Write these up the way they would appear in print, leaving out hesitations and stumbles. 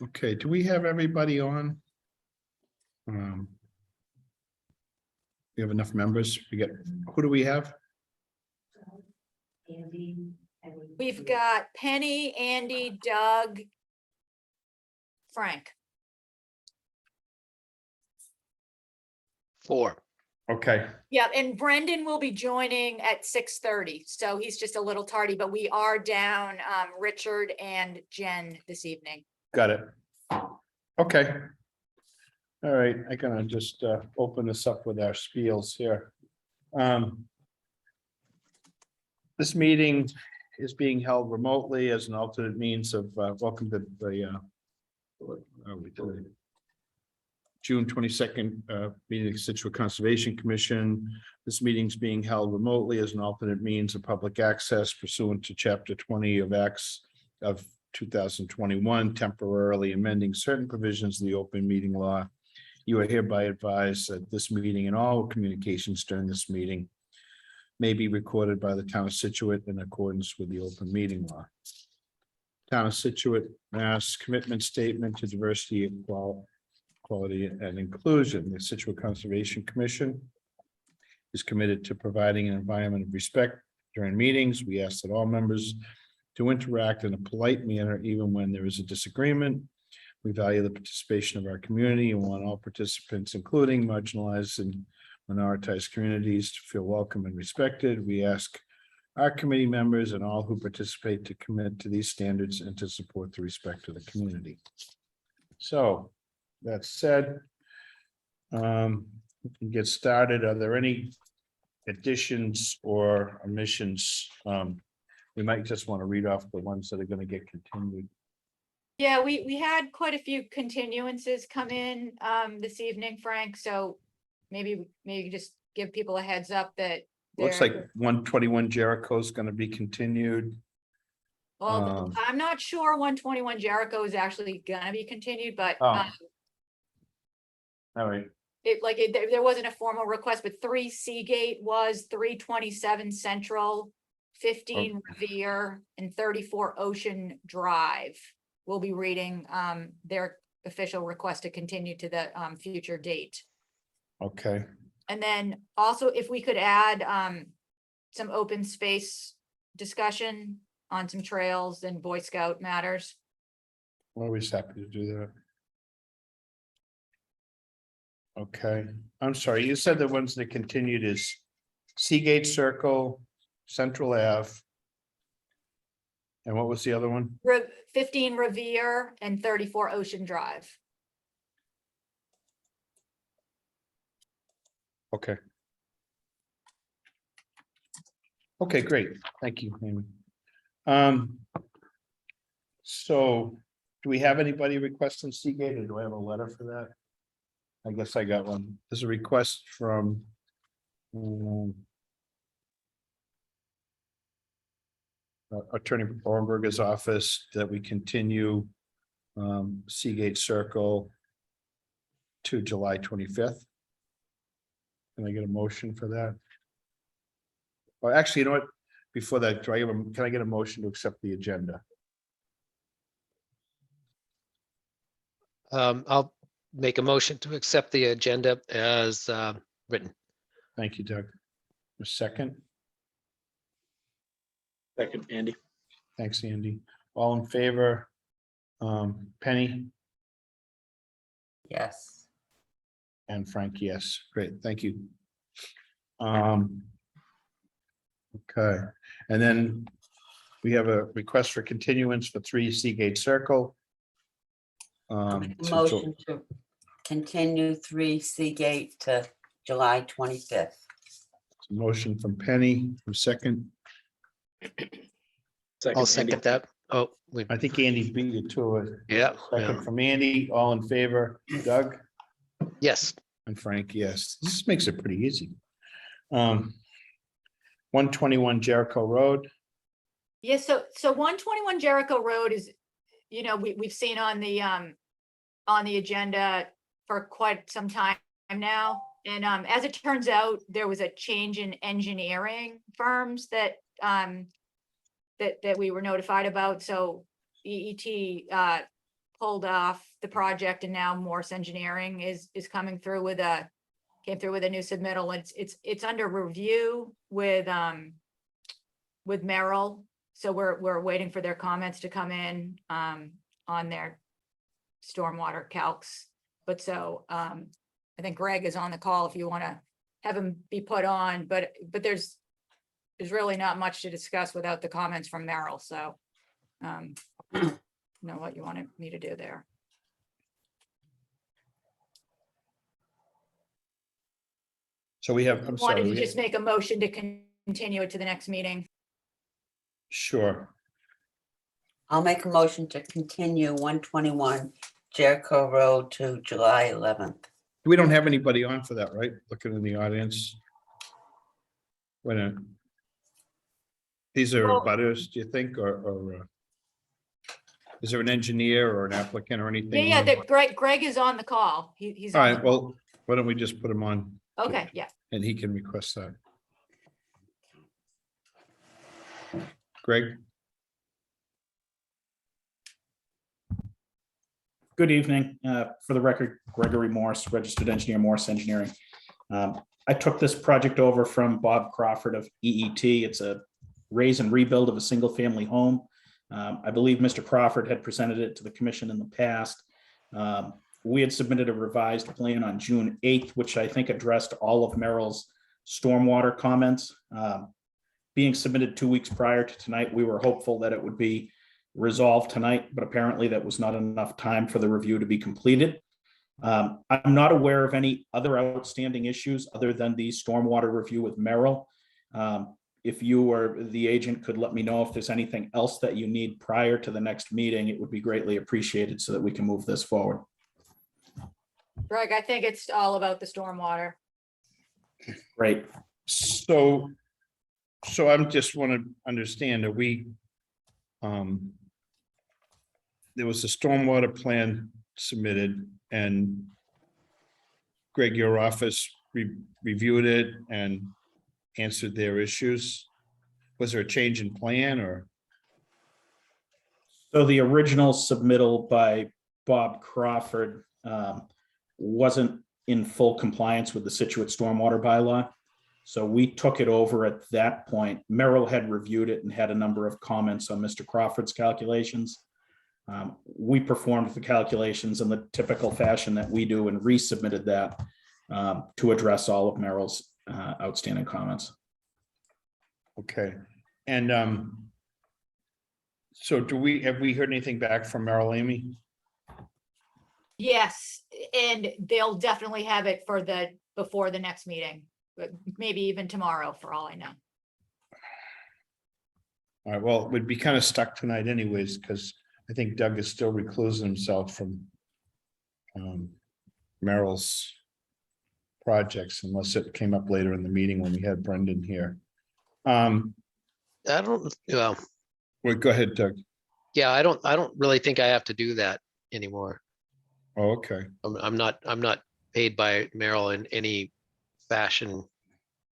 Okay, do we have everybody on? We have enough members. Who do we have? We've got Penny, Andy, Doug, Frank. 4. Okay, Yeah, and Brendan will be joining at 6:30, so he's just a little tardy, but we are down Richard and Jen this evening. got it. Okay. All right, I'm gonna just open this up with our spiels here. This meeting is being held remotely as an alternate means of welcome to the what are we doing? June 22nd meeting of Scituate Conservation Commission. This meeting is being held remotely as an alternate means of public access pursuant to Chapter 20 of Acts of 2021, temporarily amending certain provisions of the open meeting law. You are hereby advised that this meeting and all communications during this meeting may be recorded by the town of Scituate in accordance with the open meeting law. Town of Scituate, Mass commitment statement to diversity, equality and inclusion. The Scituate Conservation Commission is committed to providing an environment of respect during meetings. We ask that all members to interact in a polite manner, even when there is a disagreement. We value the participation of our community and want all participants, including marginalized and minoritized communities, to feel welcome and respected. We ask our committee members and all who participate to commit to these standards and to support the respect of the community. So that said, we can get started. Are there any additions or omissions? We might just want to read off the ones that are going to get continued. Yeah, we had quite a few continuances come in this evening, Frank, so maybe just give people a heads up that Looks like 121 Jericho is going to be continued. well, I'm not sure 121 Jericho is actually gonna be continued, but All right, there wasn't a formal request, but 3 Seagate was, 327 Central, 15 Revere, and 34 Ocean Drive. We'll be reading their official request to continue to the future date. okay. And then also if we could add some open space discussion on some trails and Boy Scout matters. Always happy to do that. Okay, I'm sorry, you said the ones that continued is Seagate Circle, Central Ave. And what was the other one? 15 Revere and 34 Ocean Drive. Okay. Okay, great. Thank you, Amy. So do we have anybody requesting Seagate, or do I have a letter for that? I guess I got one. There's a request from Attorney Bornberger's office that we continue Seagate Circle to July 25th. Can I get a motion for that? Or actually, you know what? Before that, can I get a motion to accept the agenda? I'll make a motion to accept the agenda as written. Thank you, Doug. A second. Second, Andy. Thanks, Andy. All in favor? Penny Yes. and Frank, yes. Great, thank you. Okay, and then we have a request for continuance for 3 Seagate Circle. Motion to continue 3 Seagate to July 25th. Motion from Penny, a second. I'll second that. Oh, wait. I think Andy beat you to it. Yeah, Second from Andy, all in favor, Doug yes. and Frank, yes. This makes it pretty easy. 121 Jericho Road. Yes, so 121 Jericho Road is, we've seen on the agenda for quite some time now. And as it turns out, there was a change in engineering firms that we were notified about. So EET pulled off the project, and now Morse Engineering is coming through with came through with a new submittal. It's under review with Merrill. So we're waiting for their comments to come in on their stormwater calcs. But so I think Greg is on the call if you want to have him be put on, but there's really not much to discuss without the comments from Merrill. So know what you wanted me to do there. So we have, I'm sorry. Wanted to we just have- make a motion to continue it to the next meeting. Sure. I'll make a motion to continue 121 Jericho Road to July 11th. We don't have anybody on for that, right? Looking in the audience. When these are Well- butters, do you think, or is there an engineer or an applicant or anything? Yeah, on? that Greg is on the call. He's All on right, the call. well, why don't we just put him on Okay, yeah. and he can request that. Greg? Good evening. For the record, Gregory Morse, registered engineer, Morse Engineering. I took this project over from Bob Crawford of EET. It's a raise and rebuild of a single family home. I believe Mr. Crawford had presented it to the commission in the past. We had submitted a revised plan on June 8th, which I think addressed all of Merrill's stormwater comments. Being submitted 2 weeks prior to tonight, we were hopeful that it would be resolved tonight, but apparently that was not enough time for the review to be completed. I'm not aware of any other outstanding issues other than the stormwater review with Merrill. If you or the agent could let me know if there's anything else that you need prior to the next meeting, it would be greatly appreciated so that we can move this forward. Greg, I think it's all about the stormwater. Great. So I'm just want to understand that there was a stormwater plan submitted and Greg, your office reviewed it and answered their issues. Was there a change in plan or? So the original submittal by Bob Crawford wasn't in full compliance with the Scituate stormwater bylaw. So we took it over at that point. Merrill had reviewed it and had a number of comments on Mr. Crawford's calculations. We performed the calculations in the typical fashion that we do and resubmitted that to address all of Merrill's outstanding comments. Okay, and so have we heard anything back from Merrill, Amy? Yes, and they'll definitely have it before the next meeting, but maybe even tomorrow for all I know. All right, well, we'd be kind of stuck tonight anyways, because I think Doug is still reclusing himself from Merrill's projects unless it came up later in the meeting when we had Brendan here. I don't, well, Well, go ahead, Doug. yeah, I don't really think I have to do that anymore. Oh, okay, I'm not paid by Merrill in any fashion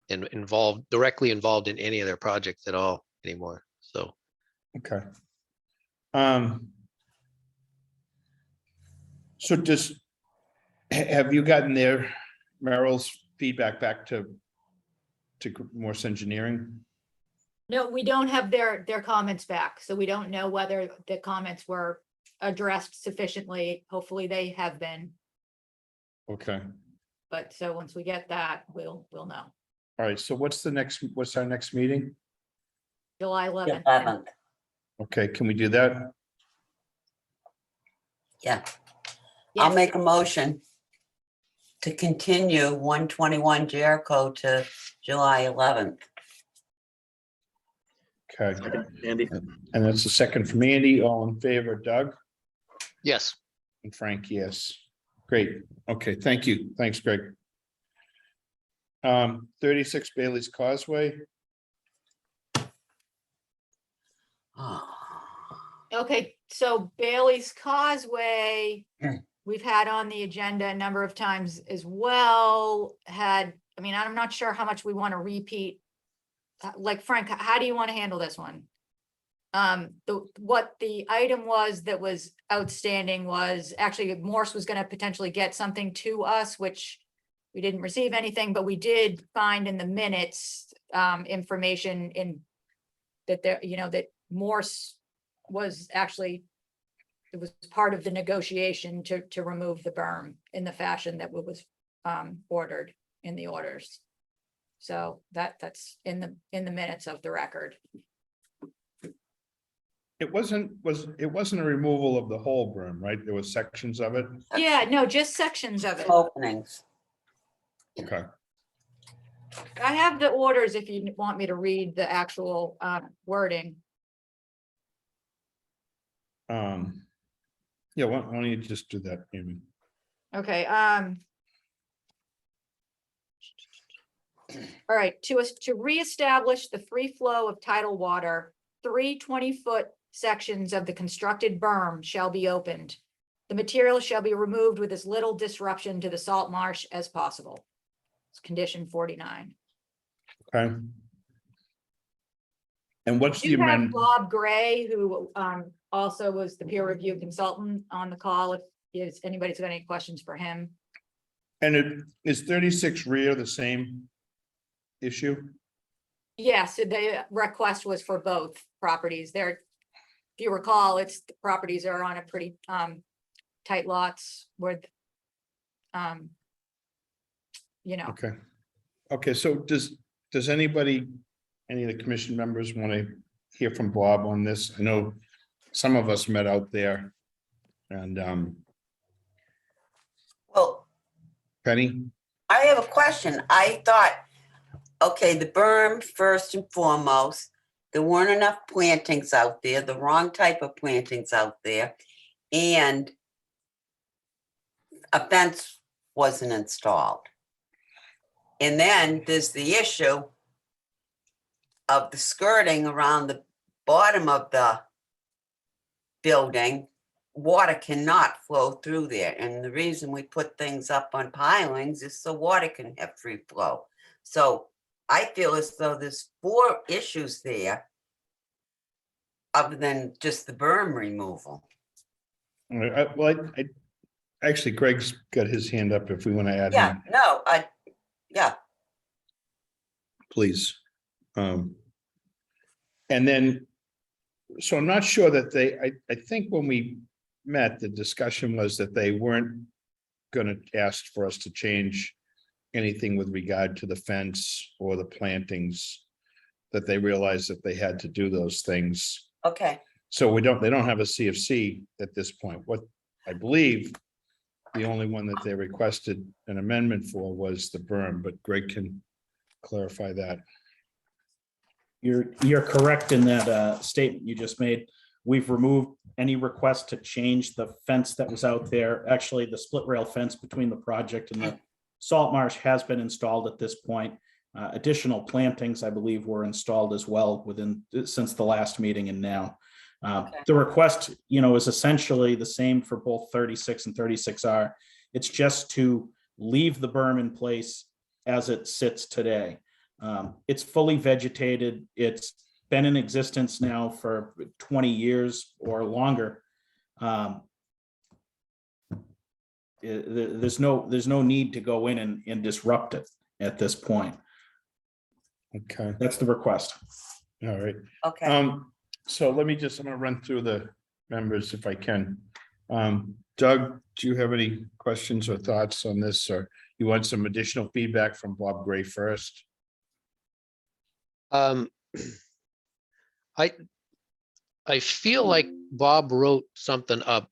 and directly involved in any of their projects at all anymore. So, okay. So have you gotten Merrill's feedback back to Morse Engineering? No, we don't have their comments back, so we don't know whether the comments were addressed sufficiently. Hopefully they have been, Okay, but so once we get that, we'll know. all right, so what's our next meeting? July 11th. 11th. Okay, can we do that? Yeah. I'll Yes. make a motion to continue 121 Jericho to July 11th. Okay, Andy, and that's the second from Andy, all in favor, Doug yes, and Frank, yes. Great, okay, thank you, thanks, Greg. 36 Bailey's Causeway, Oh, Okay, so Bailey's Causeway, Hmm. we've had on the agenda a number of times as well. I'm not sure how much we want to repeat. Like Frank, how do you want to handle this one? what the item was that was outstanding was actually Morse was gonna potentially get something to us, which we didn't receive anything, but we did find in the minutes, information in that there, that Morse was actually, it was part of the negotiation to remove the berm in the fashion that was ordered in the orders. So that's in the minutes of the record. It wasn't a removal of the whole berm, right? There was sections of it. Yeah, no, just sections of it. Openings. Okay. I have the orders if you want me to read the actual wording. Yeah, why don't you just do that, Amy? Okay, all right, to reestablish the free flow of tidal water, 3 20-foot sections of the constructed berm shall be opened. The material shall be removed with as little disruption to the salt marsh as possible. It's condition 49. Okay. And what's the You have amendment? Bob Gray, who also was the peer review consultant on the call, if anybody's got any questions for him. And it is 36 rear the same issue? Yes, the request was for both properties there. If you recall, the properties are on a pretty tight lots where Okay. Okay, so does anybody, any of the commission members want to hear from Bob on this? I know some of us met out there. And Well, Penny? I have a question. I thought, okay, the berm first and foremost, there weren't enough plantings out there, the wrong type of plantings out there, and a fence wasn't installed. And then there's the issue of the skirting around the bottom of the building. Water cannot flow through there. And the reason we put things up on pilings is so water can have free flow. So I feel as though there's 4 issues there other than just the berm removal. Well, actually, Greg's got his hand up if we want to add Yeah, him, no, please. And then, so I'm not sure that I think when we met, the discussion was that they weren't going to ask for us to change anything with regard to the fence or the plantings, that they realized that they had to do those things. okay, So they don't have a CFC at this point. What I believe, the only one that they requested an amendment for was the berm, but Greg can clarify that. You're correct in that statement you just made. We've removed any request to change the fence that was out there. Actually, the split rail fence between the project and the salt marsh has been installed at this point. Additional plantings, I believe, were installed as well since the last meeting and now. Okay. The request, is essentially the same for both 36 and 36R. It's just to leave the berm in place as it sits today. It's fully vegetated. It's been in existence now for 20 years or longer. There's no need to go in and disrupt it at this point. Okay, That's the request. all right. okay. So I'm gonna run through the members if I can. Doug, do you have any questions or thoughts on this, or you want some additional feedback from Bob Gray first? I feel like Bob wrote something up.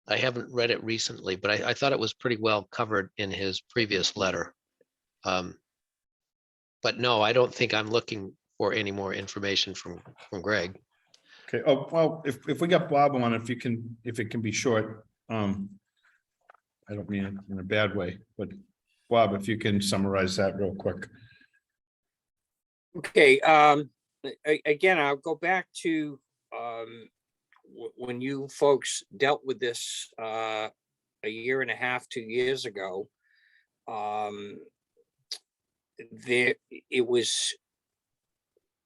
I haven't read it recently, but I thought it was pretty well covered in his previous letter. But no, I don't think I'm looking for any more information from Greg. Okay, oh, well, if we got Bob on, if it can be short, I don't mean it in a bad way, but Bob, if you can summarize that real quick. Okay, again, I'll go back to when you folks dealt with this a year and a half, 2 years ago.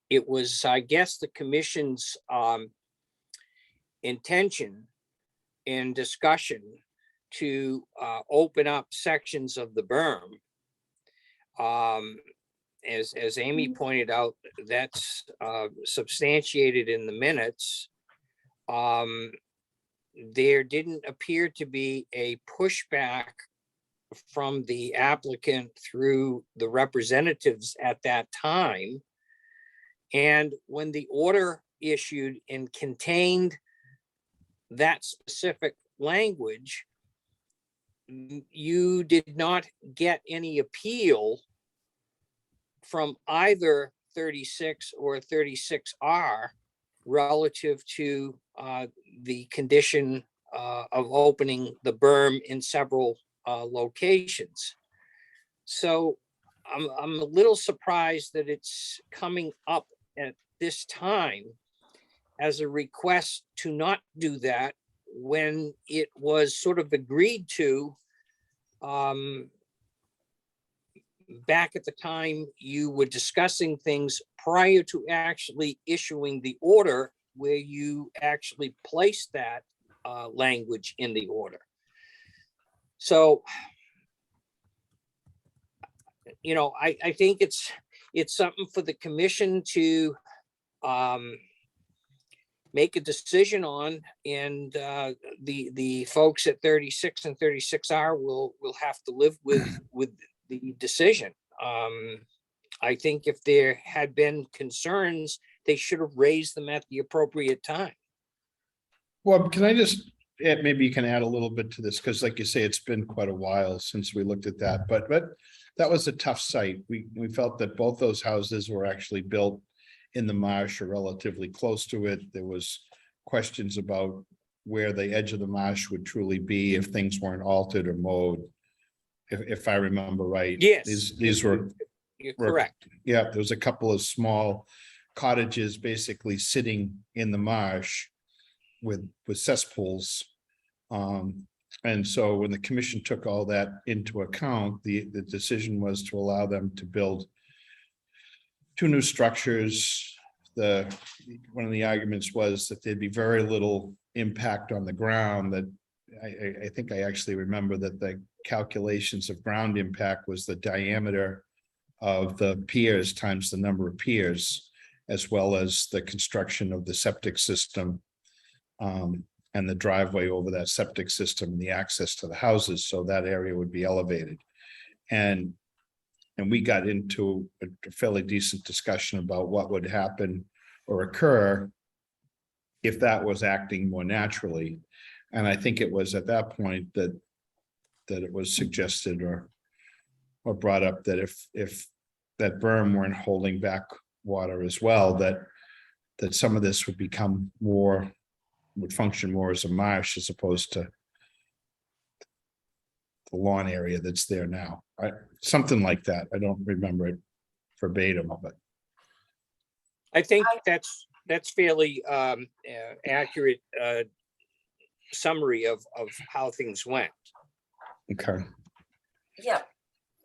It was, I guess, the commission's intention and discussion to open up sections of the berm. As Amy pointed out, that's substantiated in the minutes. There didn't appear to be a pushback from the applicant through the representatives at that time. And when the order issued and contained that specific language, you did not get any appeal from either 36 or 36R relative to the condition of opening the berm in several locations. So I'm a little surprised that it's coming up at this time as a request to not do that when it was sort of agreed to back at the time you were discussing things prior to actually issuing the order where you actually placed that language in the order. So, you know, I think it's something for the commission to make a decision on, and the folks at 36 and 36R will have to live with the decision. I think if there had been concerns, they should have raised them at the appropriate time. Well, can I just add, maybe you can add a little bit to this, because like you say, it's been quite a while since we looked at that, but that was a tough site. We felt that both those houses were actually built in the marsh or relatively close to it. There was questions about where the edge of the marsh would truly be if things weren't altered or mowed. If I remember right. Yes. These were. You're correct. Yeah, there was a couple of small cottages basically sitting in the marsh with cesspools. And so when the commission took all that into account, the decision was to allow them to build 2 new structures. One of the arguments was that there'd be very little impact on the ground. That I think I actually remember that the calculations of ground impact was the diameter of the piers times the number of piers, as well as the construction of the septic system and the driveway over that septic system and the access to the houses. So that area would be elevated. And we got into a fairly decent discussion about what would happen or occur if that was acting more naturally. And I think it was at that point that it was suggested or brought up that if that berm weren't holding back water as well, that some of this would become more, would function more as a marsh as opposed to the lawn area that's there now. Something like that. I don't remember it verbatim, but I think that's fairly accurate summary of how things went. okay. Yeah,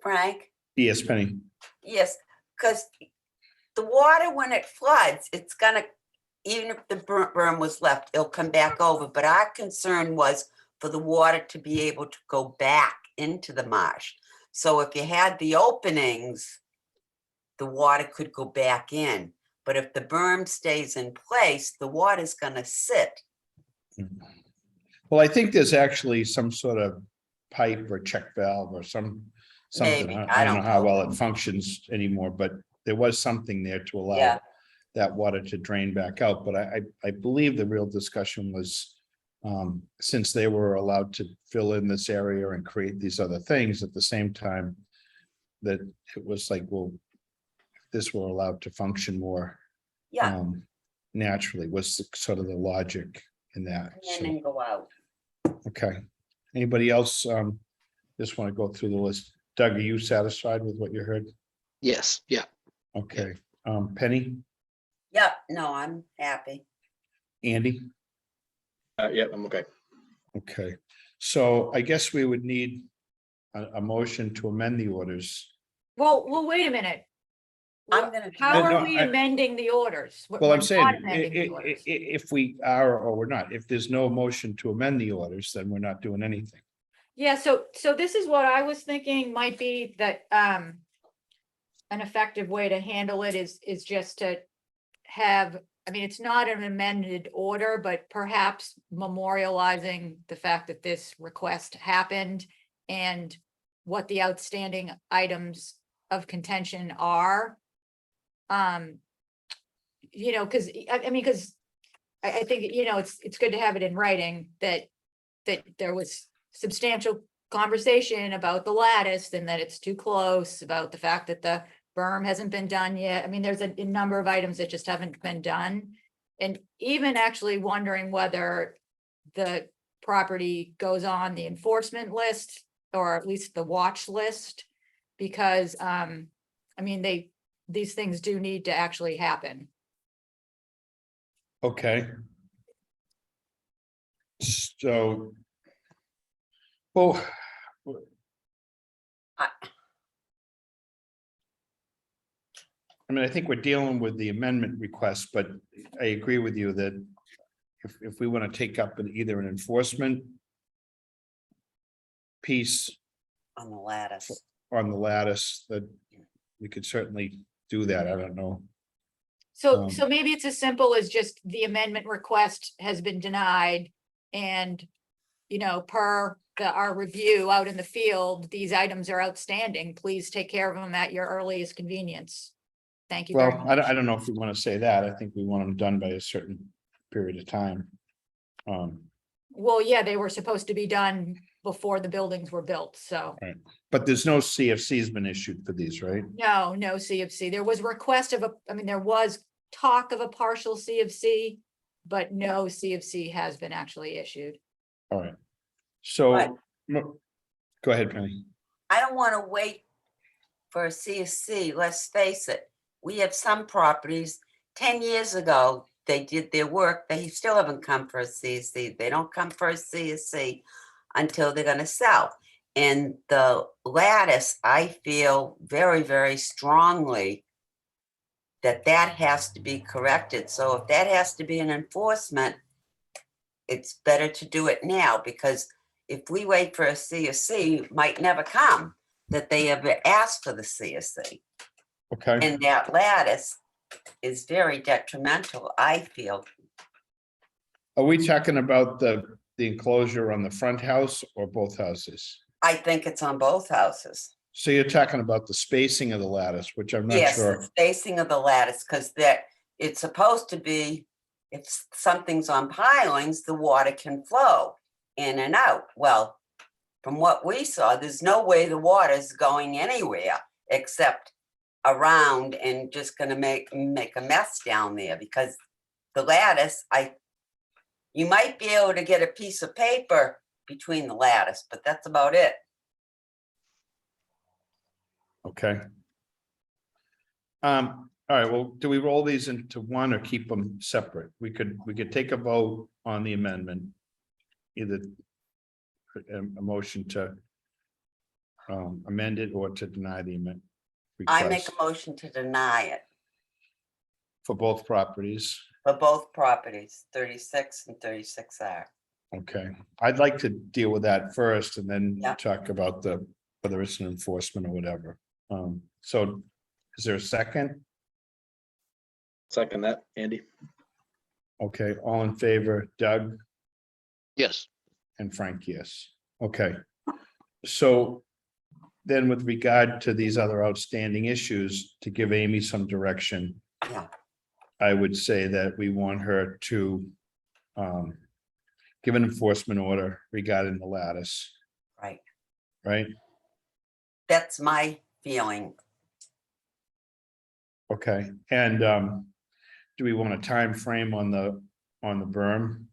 Frank, Yes, Penny. yes, because the water, when it floods, it's gonna, even if the berm was left, it'll come back over. But our concern was for the water to be able to go back into the marsh. So if you had the openings, the water could go back in. But if the berm stays in place, the water's gonna sit. Well, I think there's actually some sort of pipe or check valve or something. Maybe, I don't know how know. well it functions anymore, but there was something there to allow Yeah. that water to drain back out. But I believe the real discussion was since they were allowed to fill in this area and create these other things at the same time, that it was like, well, this were allowed to function more Yeah, naturally was sort of the logic in that. and So, then go out. okay. Anybody else just want to go through the list? Doug, are you satisfied with what you heard? Yes, yeah. Okay. Penny, Yeah, no, I'm happy. Andy? Yeah, I'm okay. Okay, so I guess we would need a motion to amend the orders. Well, wait a minute. I'm gonna. How No, are we I- amending the orders? We're- Well, we're I'm saying, not amending the orders. if we are or we're not, if there's no motion to amend the orders, then we're not doing anything. Yeah, so this is what I was thinking might be that, an effective way to handle it is just to have, I mean, it's not an amended order, but perhaps memorializing the fact that this request happened and what the outstanding items of contention are. You know, because I mean, because I think, you know, it's good to have it in writing that there was substantial conversation about the lattice and that it's too close, about the fact that the berm hasn't been done yet. I mean, there's a number of items that just haven't been done. And even actually wondering whether the property goes on the enforcement list or at least the watch list. Because, I mean, these things do need to actually happen. Okay. So. Well. I mean, I think we're dealing with the amendment request, but I agree with you that if we want to take up either an enforcement piece On the lattice. on the lattice, that we could certainly do that. I don't know. So, Um, so maybe it's as simple as just the amendment request has been denied and, you know, per our review out in the field, these items are outstanding. Please take care of them at your earliest convenience. Thank you very Well, much. I don't know if we want to say that. I think we want them done by a certain period of time. Well, yeah, they were supposed to be done before the buildings were built, so. But there's no CFC's been issued for these, right? No, no CFC. There was request of I mean, there was talk of a partial CFC, but no CFC has been actually issued. All right. So, Right. Go ahead, Penny. I don't want to wait for a CSC. Let's face it. We have some properties, 10 years ago, they did their work. They still haven't come for a CSC. They don't come for a CSC until they're going to sell. And the lattice, I feel very, very strongly that has to be corrected. So if that has to be an enforcement, it's better to do it now, because if we wait for a CSC, might never come, that they ever asked for the CSC. Okay. And that lattice is very detrimental, I feel. Are we talking about the enclosure on the front house or both houses? I think it's on both houses. So you're talking about the spacing of the lattice, which I'm not Yes, the sure. spacing of the lattice, because that it's supposed to be, if something's on pilings, the water can flow in and out. Well, from what we saw, there's no way the water is going anywhere except around and just gonna make a mess down there, because the lattice, you might be able to get a piece of paper between the lattice, but that's about it. Okay. All right, well, do we roll these into one or keep them separate? We could take a vote on the amendment. Either a motion to amend it or to deny the amendment. I make a motion to deny it For both properties. for both properties, 36 and 36R. Okay, I'd like to deal with that first and then Yeah. talk about whether it's an enforcement or whatever. So is there a second? Second that, Andy. Okay, all in favor, Doug Yes, and Frank, yes. Okay. So then with regard to these other outstanding issues, to give Amy some direction, Yeah. I would say that we want her to give an enforcement order regarding the lattice, Right. right? That's my feeling. Okay, and do we want a time frame on the berm?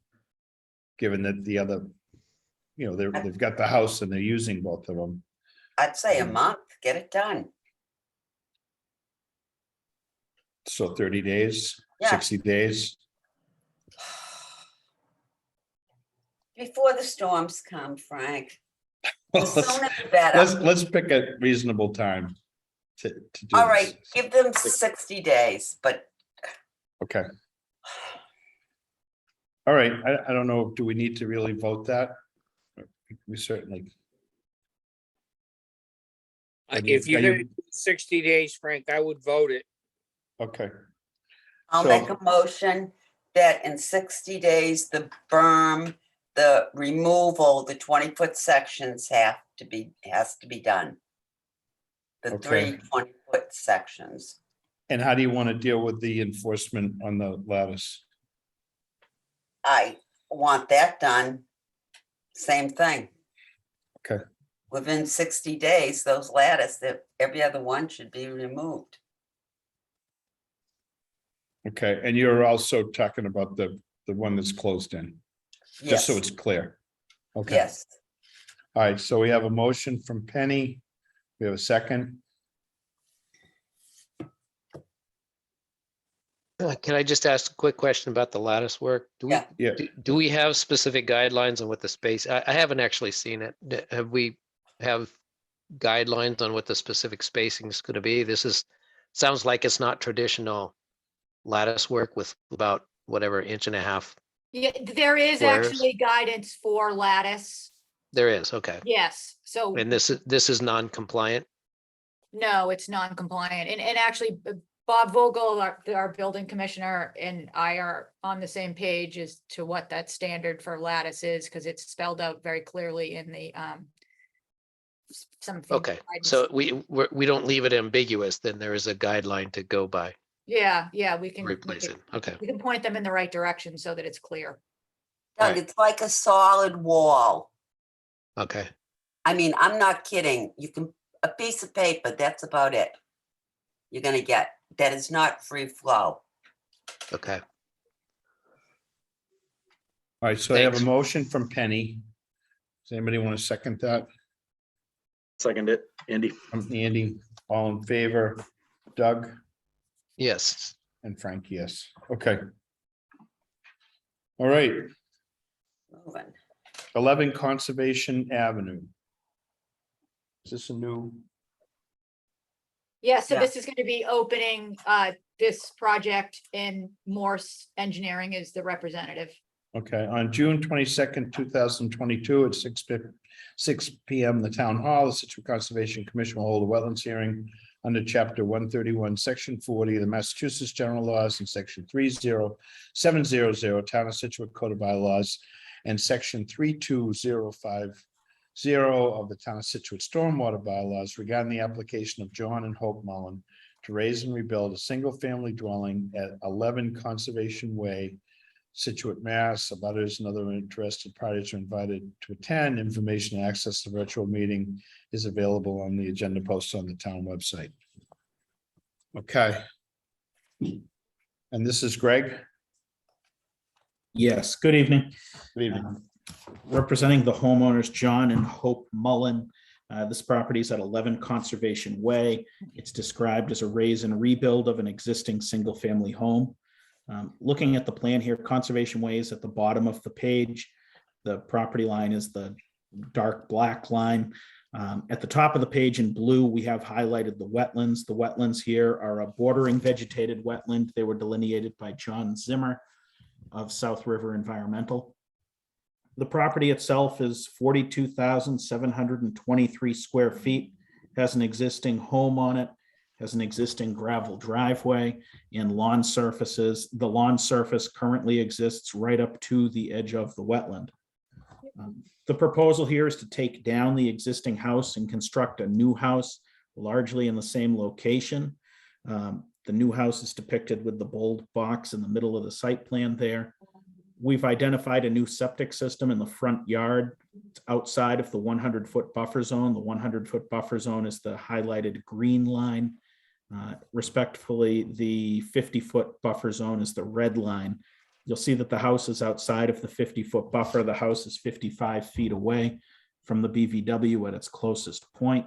Given that the other, they've got the house and they're using both of them. I'd say a month, get it done. So 30 days, Yeah. 60 days. Before the storms come, Frank. The Let's sooner the better. let's pick a reasonable time. to do All this. right, give them 60 days, but Okay. All right, I don't know, do we need to really vote that? We certainly. Are If you're are gonna do 60 days, Frank, I would vote it. Okay, I'll So- make a motion that in 60 days, the berm, the removal, the 20-foot sections has to be done. The Okay. 3 20-foot sections. and how do you want to deal with the enforcement on the lattice? I want that done. Same thing. Okay. Within 60 days, those lattice, that every other one should be removed. Okay, and you're also talking about the one that's closed in, just so Yes, it's clear. Okay, yes. all right, so we have a motion from Penny. We have a second. Can I just ask a quick question about the lattice work? Yeah. Yeah. Do we have specific guidelines on what the space, I haven't actually seen it. Have we have guidelines on what the specific spacing is going to be? Sounds like it's not traditional lattice work with about whatever inch and a half. Yeah, there is Squares. actually guidance for lattice. There is, okay. Yes, so And this is non-compliant? no, it's non-compliant. And actually, Bob Vogel, our building commissioner, and I are on the same page as to what that standard for lattice is, because it's spelled out very clearly in the some. Okay, guidance. so we don't leave it ambiguous, then there is a guideline to go by, Yeah, we can. replace it, okay. We can point them in the right direction so that it's clear. Doug, Right. it's like a solid wall. Okay, I mean, I'm not kidding. You can, a piece of paper, that's about it. You're gonna get, that is not free flow. okay. All right, so I have a Thanks. motion from Penny. Does anybody want to second that? Second it, Andy. From Andy, all in favor? Doug Yes, and Frank, yes. Okay. All right, Moving. 11 Conservation Avenue. Is this a new? Yeah, so Yeah. this is going to be opening this project, and Morse Engineering is the representative. Okay, on June 22nd, 2022 at 6 p.m. the Town Hall, the Situate Conservation Commission will hold a wetlands hearing under Chapter 131, Section 40 of the Massachusetts General Laws and Section 30700 Town of Situate Code of Bylaws and Section 32050 of the Town of Situate Stormwater Bylaws regarding the application of John and Hope Mullen to raise and rebuild a single-family dwelling at 11 Conservation Way, Scituate, Mass. Abutters and other interested parties are invited to attend. Information and access to the virtual meeting is available on the agenda post on the town website. Okay. And this is Greg. Yes, good evening. Good evening. Representing the homeowners, John and Hope Mullen. This property is at 11 Conservation Way. It's described as a raise and rebuild of an existing single-family home. Looking at the plan here, Conservation Way is at the bottom of the page. The property line is the dark black line. At the top of the page in blue, we have highlighted the wetlands. The wetlands here are a bordering vegetated wetland. They were delineated by John Zimmer of South River Environmental. The property itself is 42,723 square feet, has an existing home on it, has an existing gravel driveway and lawn surfaces. The lawn surface currently exists right up to the edge of the wetland. The proposal here is to take down the existing house and construct a new house largely in the same location. The new house is depicted with the bold box in the middle of the site plan there. We've identified a new septic system in the front yard outside of the 100-foot buffer zone. The 100-foot buffer zone is the highlighted green line. Respectfully, the 50-foot buffer zone is the red line. You'll see that the house is outside of the 50-foot buffer. The house is 55 feet away from the BVW at its closest point.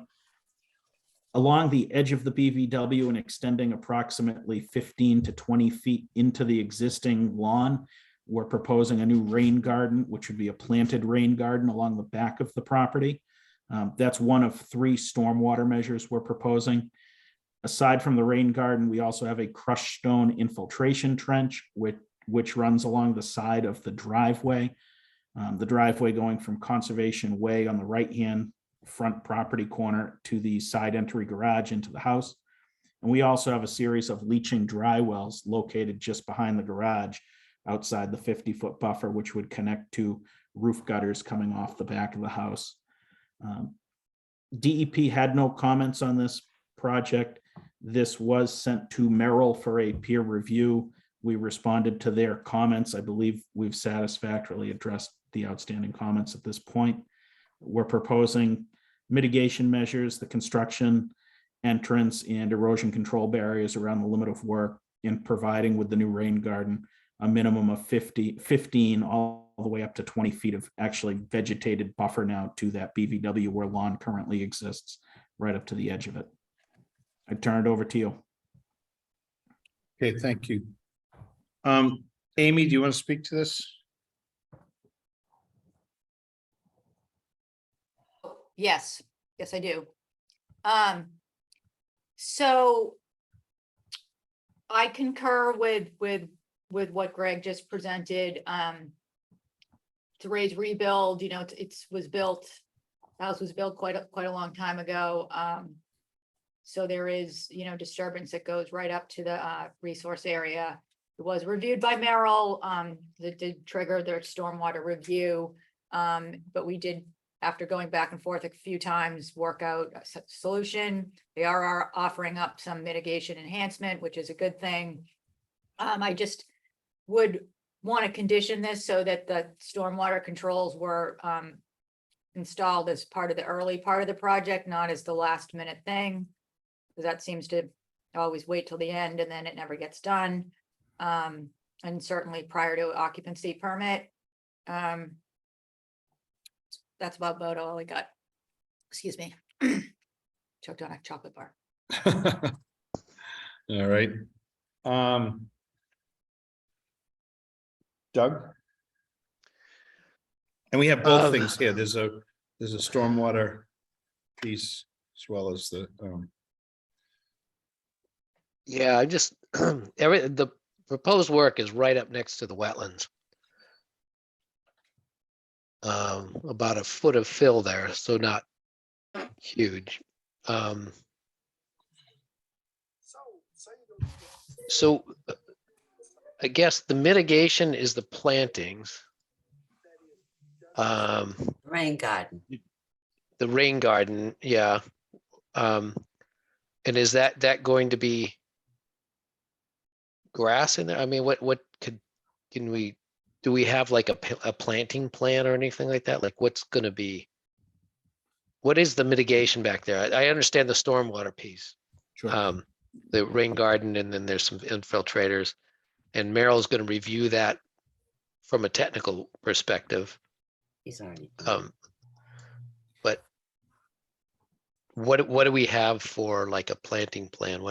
Along the edge of the BVW and extending approximately 15 to 20 feet into the existing lawn, we're proposing a new rain garden, which would be a planted rain garden along the back of the property. That's one of 3 stormwater measures we're proposing. Aside from the rain garden, we also have a crushed stone infiltration trench, which runs along the side of the driveway. The driveway going from Conservation Way on the right-hand front property corner to the side entry garage into the house. And we also have a series of leaching dry wells located just behind the garage outside the 50-foot buffer, which would connect to roof gutters coming off the back of the house. DEP had no comments on this project. This was sent to Merrill for a peer review. We responded to their comments. I believe we've satisfactorily addressed the outstanding comments at this point. We're proposing mitigation measures, the construction, entrance, and erosion control barriers around the limit of work, and providing with the new rain garden a minimum of 15 all the way up to 20 feet of actually vegetated buffer now to that BVW where lawn currently exists, right up to the edge of it. I turn it over to you. Okay, thank you. Amy, do you want to speak to this? Yes, I do. So I concur with what Greg just presented. To raise rebuild, you know, it was built, house was built quite a long time ago. So there is, you know, disturbance that goes right up to the resource area. It was reviewed by Merrill, that did trigger their stormwater review. But we did, after going back and forth a few times, work out a solution. They are offering up some mitigation enhancement, which is a good thing. I just would want to condition this so that the stormwater controls were installed as part of the early part of the project, not as the last minute thing. Because that seems to always wait till the end and then it never gets done. And certainly prior to occupancy permit. That's about all I got. Excuse me. Choked on a chocolate bar. All right. Doug? And we have both things here. There's a stormwater piece as well as the Yeah, I just, the proposed work is right up next to the wetlands. About a foot of fill there, so not huge. So I guess the mitigation is the plantings. Rain garden. The rain garden, yeah. And is that going to be grass in there? I mean, what do we have like a planting plan or anything like that? Like what is the mitigation back there? I understand the stormwater piece, Sure. the rain garden, and then there's some infiltrators, and Merrill's going to review that from a technical perspective. He's already. But what do we have for like a planting plan?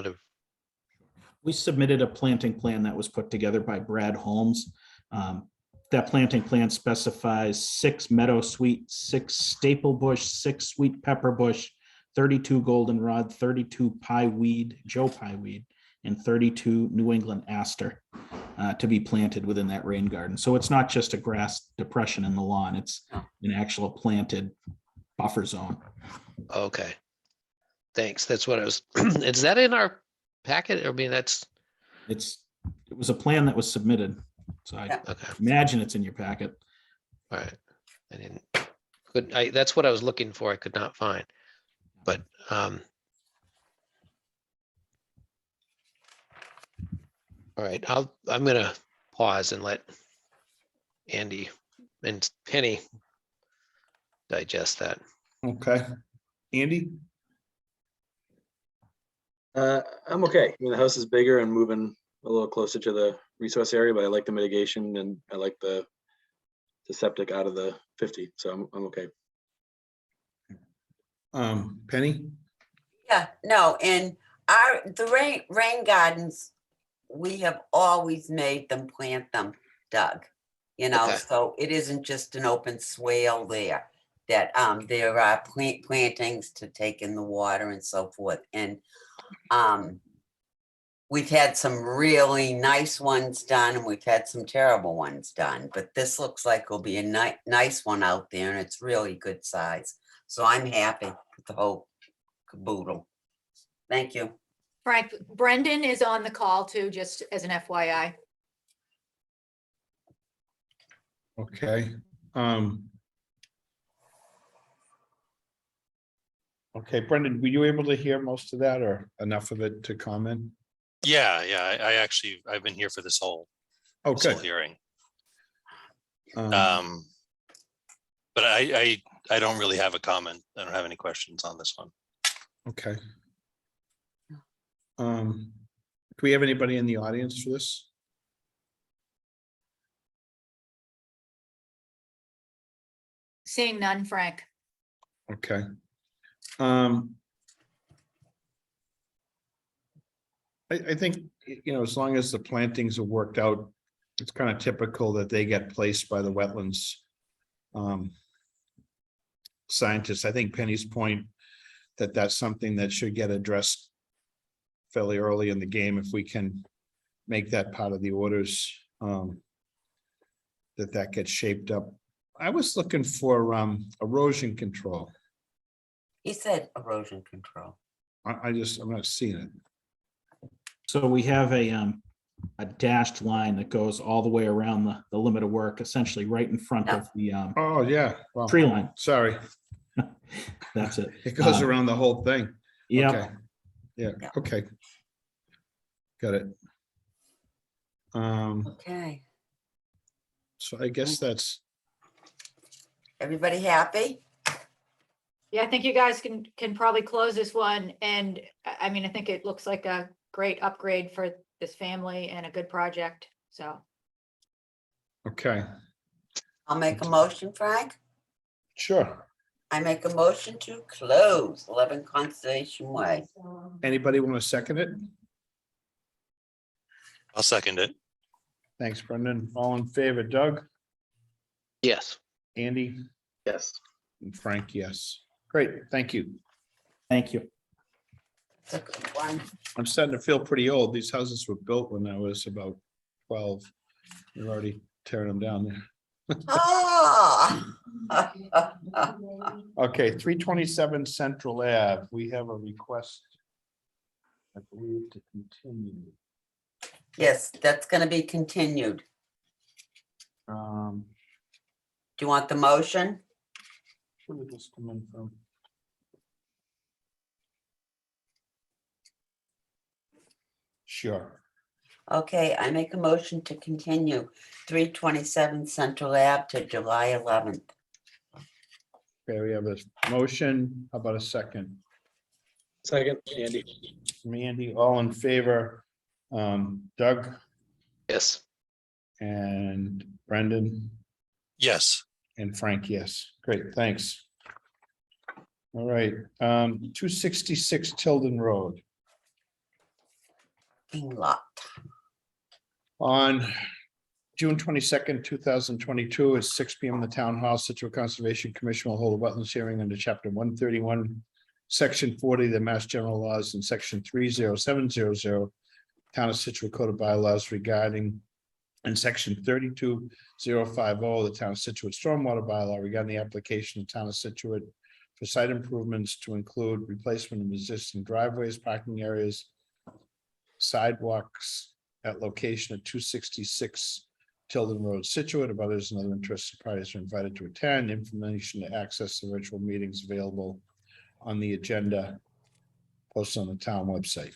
We submitted a planting plan that was put together by Brad Holmes. That planting plan specifies 6 meadowsweet, 6 staple bush, 6 sweet pepper bush, 32 goldenrod, 32 Joe pieweed, and 32 New England aster to be planted within that rain garden. So it's not just a grass depression in the lawn, it's an actual planted buffer zone. Okay, thanks. That's what I was, is that in our packet? I mean, it was a plan that was submitted. So I imagine it's in your packet. All right. That's what I was looking for. I could not find, but all right. I'm gonna pause and let Andy and Penny digest that. okay. Andy? I'm okay. I mean, the house is bigger and moving a little closer to the resource area, but I like the mitigation and I like the septic out of the 50, so I'm okay. Penny? Yeah, no, and the rain gardens, we have always made them plant them, Doug. You know, Okay. so it isn't just an open swale there. that there are plantings to take in the water and so forth. And we've had some really nice ones done and we've had some terrible ones done, but this looks like will be a nice one out there and it's really good size. So I'm happy with the whole caboodle. Thank you. Frank, Brendan is on the call too, just as an FYI. Okay. Okay, Brendan, were you able to hear most of that or enough of it to comment? Yeah, I've been here for this whole Okay. hearing. But I don't really have a comment. I don't have any questions on this one. Okay. Do we have anybody in the audience for this? Seeing none, Frank. Okay. I think, you know, as long as the plantings are worked out, it's kind of typical that they get placed by the wetlands scientists. I think Penny's point that that's something that should get addressed fairly early in the game if we can make that part of the orders, that gets shaped up. I was looking for erosion control. He said erosion control. I'm not seeing it. So we have a dashed line that goes all the way around the limit of work, essentially right in front of the Oh, yeah. Well, tree line. sorry. That's it. It goes around the whole thing. Yeah. Okay. Yeah, Yeah. okay. Got it. Okay. So I guess that's, Everybody happy? Yeah, I think you guys can probably close this one. And I mean, I think it looks like a great upgrade for this family and a good project. So okay, I'll make a motion, Frank. sure. I make a motion to close 11 Conservation Way. Anybody want to second it? I'll second it. Thanks, Brendan. All in favor, Doug, Yes. Andy, Yes. and Frank, yes. Great, thank you. Thank you. It's a good one. I'm starting to feel pretty old. These houses were built when I was about 12. You're already tearing them down there. Ah. Okay, 327 Central Ave. We have a request, I believe, to continue. Yes, that's gonna be continued. Um, Do you want the motion? where did this come in from? Sure. Okay, I make a motion to continue 327 Central Ave to July 11th. Okay, we have a motion. How about a second? Second, Andy. From Andy, all in favor? Doug Yes. and Brendan Yes. and Frank, yes. Great, thanks. All right, 266 Tilden Road. Parking lot. On June 22nd, 2022 at 6 p.m. in the Town Hall, Situate Conservation Commission will hold a wetlands hearing under Chapter 131, Section 40 of the Mass General Laws and Section 30700 Town of Situate Code of Bylaws regarding, and Section 32050 of the Town of Situate Stormwater Bylaw regarding the application of Town of Situate for site improvements to include replacement of existing driveways, parking areas, sidewalks at location at 266 Tilden Road, Scituate. Others and other interested parties are invited to attend. Information to access the virtual meetings available on the agenda posted on the town website.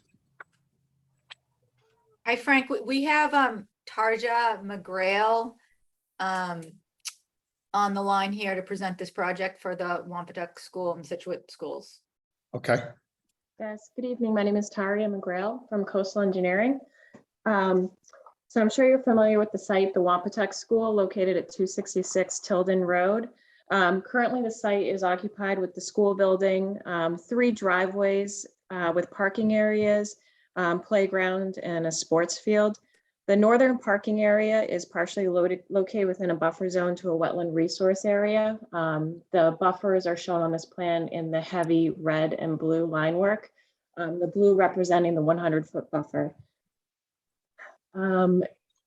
hi, Frank, we have Tarja McGrail on the line here to present this project for the Wampatuck School and Scituate Schools. Okay, Yes, good evening. My name is Taria McGrail from Coastal Engineering. So I'm sure you're familiar with the site, the Wampatuck School located at 266 Tilden Road. Currently, the site is occupied with the school building, 3 driveways with parking areas, playground, and a sports field. The northern parking area is partially located within a buffer zone to a wetland resource area. The buffers are shown on this plan in the heavy red and blue line work, the blue representing the 100-foot buffer.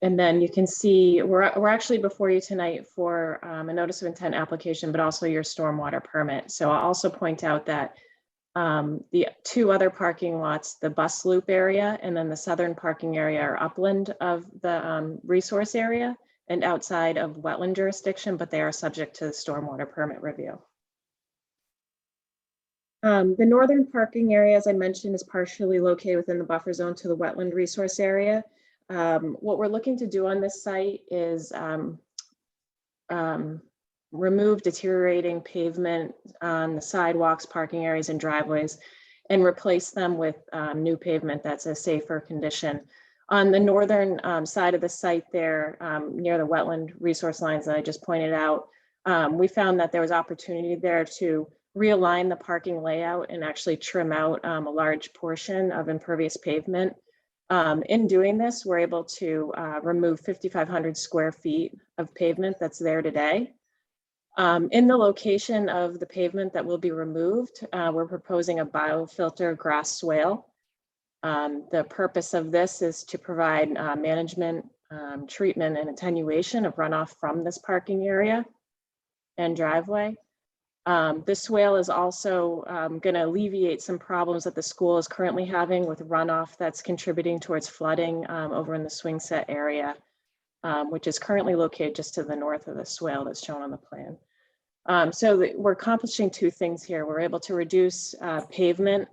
And then you can see we're actually before you tonight for a notice of intent application, but also your stormwater permit. So I'll also point out that the two other parking lots, the bus loop area and then the southern parking area, are upland of the resource area and outside of wetland jurisdiction, but they are subject to the stormwater permit review. The northern parking area, as I mentioned, is partially located within the buffer zone to the wetland resource area. What we're looking to do on this site is remove deteriorating pavement on the sidewalks, parking areas, and driveways, and replace them with new pavement that's a safer condition. On the northern side of the site there, near the wetland resource lines that I just pointed out, we found that there was opportunity there to realign the parking layout and actually trim out a large portion of impervious pavement. In doing this, we're able to remove 5,500 square feet of pavement that's there today. In the location of the pavement that will be removed, we're proposing a biofilter grass swale. The purpose of this is to provide management, treatment, and attenuation of runoff from this parking area and driveway. This swale is also going to alleviate some problems that the school is currently having with runoff that's contributing towards flooding over in the swing set area, which is currently located just to the north of the swale that's shown on the plan. We're accomplishing two things here. We're able to reduce pavement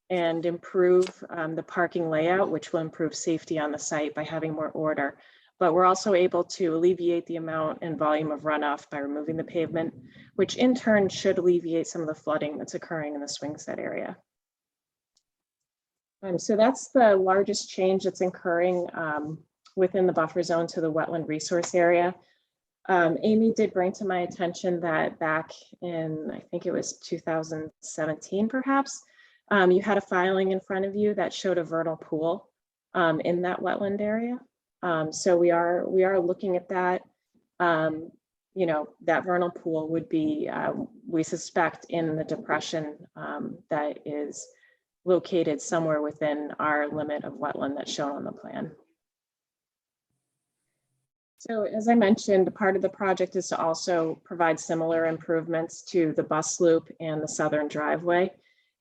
and improve the parking layout, which will improve safety on the site by having more order. But we're also able to alleviate the amount and volume of runoff by removing the pavement, which in turn should alleviate some of the flooding that's occurring in the swing set area. So that's the largest change that's occurring within the buffer zone to the wetland resource area. Amy did bring to my attention that back in, I think it was 2017 perhaps, you had a filing in front of you that showed a vernal pool in that wetland area. So we are looking at that. You know, that vernal pool would be, we suspect, in the depression that is located somewhere within our limit of wetland that's shown on the plan. So as I mentioned, part of the project is to also provide similar improvements to the bus loop and the southern driveway.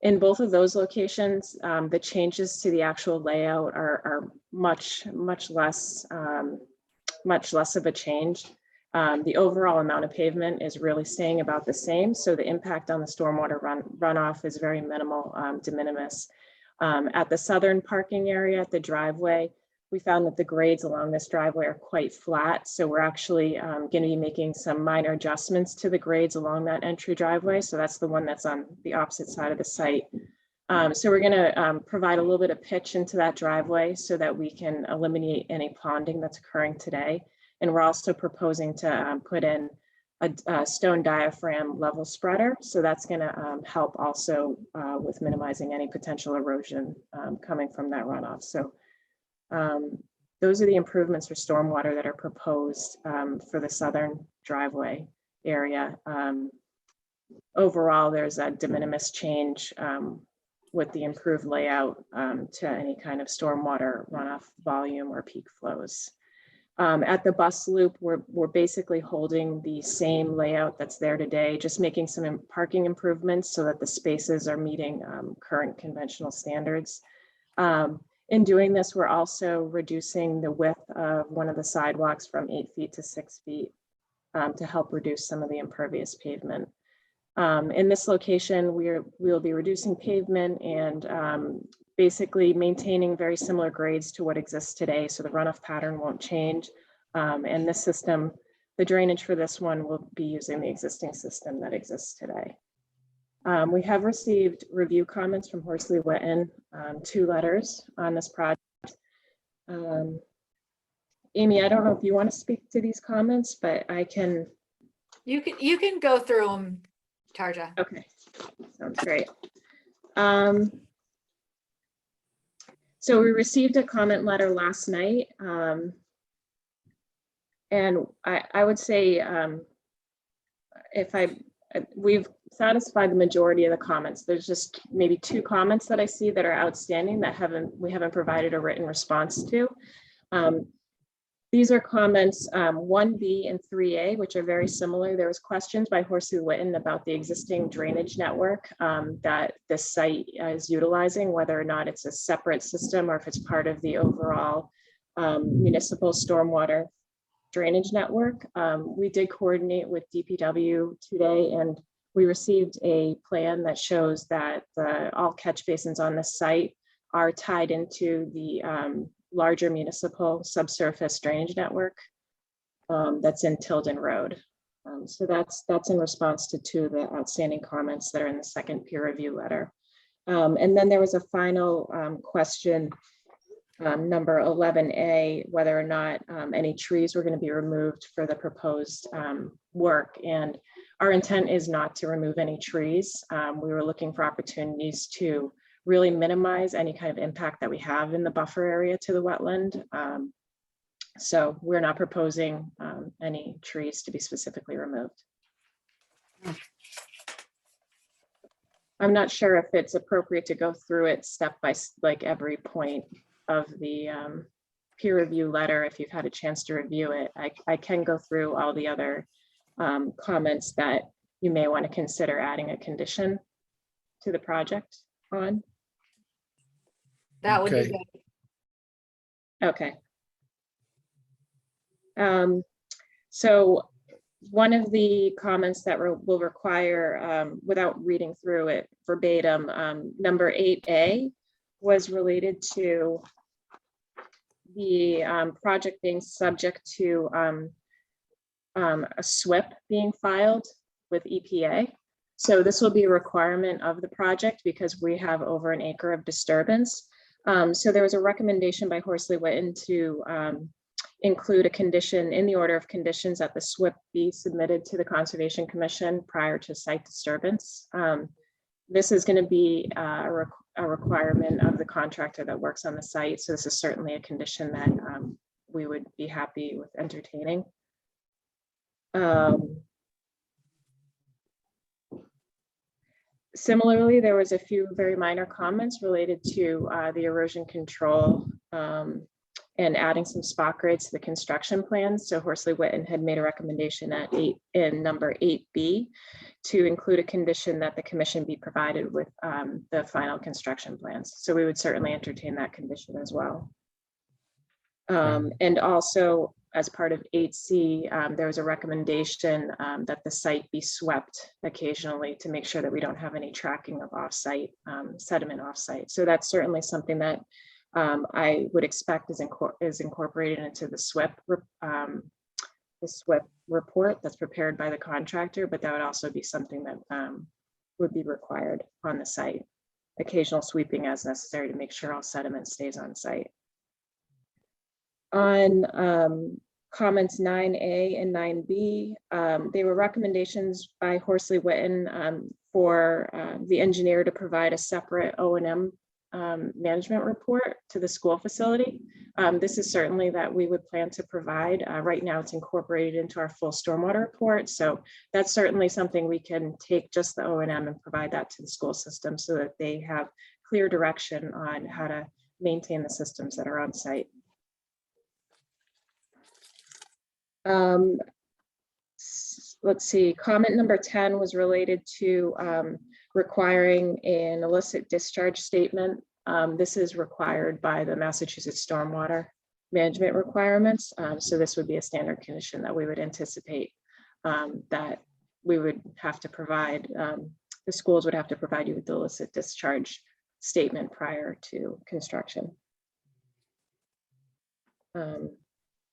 In both of those locations, the changes to the actual layout are much less of a change. The overall amount of pavement is really staying about the same. So the impact on the stormwater runoff is very minimal, de minimis. At the southern parking area at the driveway, we found that the grades along this driveway are quite flat. So we're actually going to be making some minor adjustments to the grades along that entry driveway. So that's the one that's on the opposite side of the site. So we're going to provide a little bit of pitch into that driveway so that we can eliminate any ponding that's occurring today. And we're also proposing to put in a stone diaphragm level spreader. So that's going to help also with minimizing any potential erosion coming from that runoff. So those are the improvements for stormwater that are proposed for the southern driveway area. Overall, there's a de minimis change with the improved layout to any kind of stormwater runoff volume or peak flows. At the bus loop, we're basically holding the same layout that's there today, just making some parking improvements so that the spaces are meeting current conventional standards. In doing this, we're also reducing the width of one of the sidewalks from 8 feet to 6 feet to help reduce some of the impervious pavement. In this location, we'll be reducing pavement and basically maintaining very similar grades to what exists today. So the runoff pattern won't change. And this system, the drainage for this one will be using the existing system that exists today. We have received review comments from Horsley Witten, 2 letters on this project. Amy, I don't know if you want to speak to these comments, but I can. You can go through them, Tarja. Okay, sounds great. So we received a comment letter last night. And I would say we've satisfied the majority of the comments. There's just maybe 2 comments that I see that are outstanding that we haven't provided a written response to. These are comments 1B and 3A, which are very similar. There was questions by Horsley Witten about the existing drainage network that this site is utilizing, whether or not it's a separate system or if it's part of the overall municipal stormwater drainage network. We did coordinate with DPW today, and we received a plan that shows that all catch basins on the site are tied into the larger municipal subsurface drainage network that's in Tilden Road. So that's in response to 2 of the outstanding comments that are in the second peer review letter. And then there was a final question, number 11A, whether or not any trees were going to be removed for the proposed work. And our intent is not to remove any trees. We were looking for opportunities to really minimize any kind of impact that we have in the buffer area to the wetland. So we're not proposing any trees to be specifically removed. I'm not sure if it's appropriate to go through it step by like every point of the peer review letter. If you've had a chance to review it, I can go through all the other comments that you may want to consider adding a condition to the project on. That would be Okay. good. Okay. So one of the comments that will require, without reading through it verbatim, number 8A was related to the project being subject to a SWIP being filed with EPA. So this will be a requirement of the project because we have over an acre of disturbance. So there was a recommendation by Horsley Witten to include a condition in the order of conditions that the SWIP be submitted to the Conservation Commission prior to site disturbance. This is going to be a requirement of the contractor that works on the site. So this is certainly a condition that we would be happy with entertaining. Similarly, there was a few very minor comments related to the erosion control and adding some spot grades to the construction plans. So Horsley Witten had made a recommendation in number 8B to include a condition that the commission be provided with the final construction plans. So we would certainly entertain that condition as well. And also, as part of 8C, there was a recommendation that the site be swept occasionally to make sure that we don't have any tracking of offsite sediment offsite. So that's certainly something that I would expect is incorporated into the SWIP report that's prepared by the contractor, but that would also be something that would be required on the site. Occasional sweeping as necessary to make sure all sediment stays on site. On comments 9A and 9B, they were recommendations by Horsley Witten for the engineer to provide a separate O&M management report to the school facility. This is certainly that we would plan to provide. Right now it's incorporated into our full stormwater report. So that's certainly something we can take just the O&M and provide that to the school system so that they have clear direction on how to maintain the systems that are on site. Let's see, comment number 10 was related to requiring an illicit discharge statement. This is required by the Massachusetts stormwater management requirements. So this would be a standard condition that we would anticipate that we would have to provide, the schools would have to provide you with the illicit discharge statement prior to construction.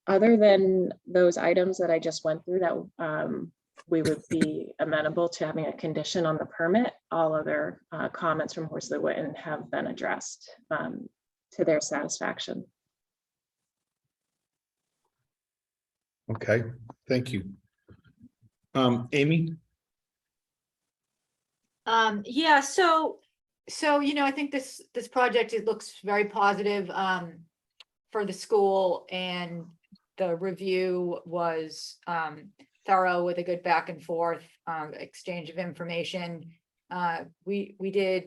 Other than those items that I just went through that we would be amenable to having a condition on the permit, all other comments from Horsley Witten have been addressed to their satisfaction. Okay, thank you. Amy? Yeah, so So, I think this project, it looks very positive for the school, and the review was thorough with a good back and forth exchange of information. We did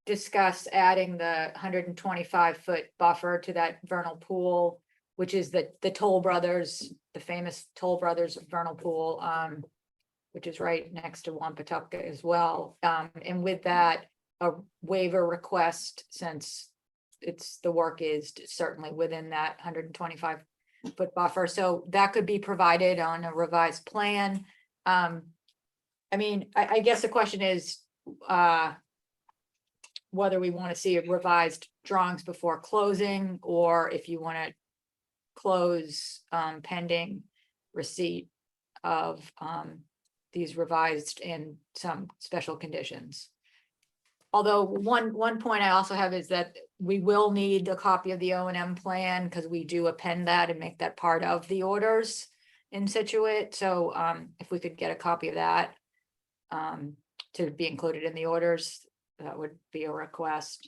discuss adding the 125-foot buffer to that vernal pool, which is the Toll Brothers, the famous Toll Brothers vernal pool, which is right next to Wampatuck as well. And with that, a waiver request, since the work is certainly within that 125-foot buffer. So that could be provided on a revised plan. I mean, I guess the question is whether we want to see revised drawings before closing, or if you want to close pending receipt of these revised and some special conditions. Although one point I also have is that we will need a copy of the O&M plan, because we do append that and make that part of the orders in Scituate. So if we could get a copy of that to be included in the orders, that would be a request.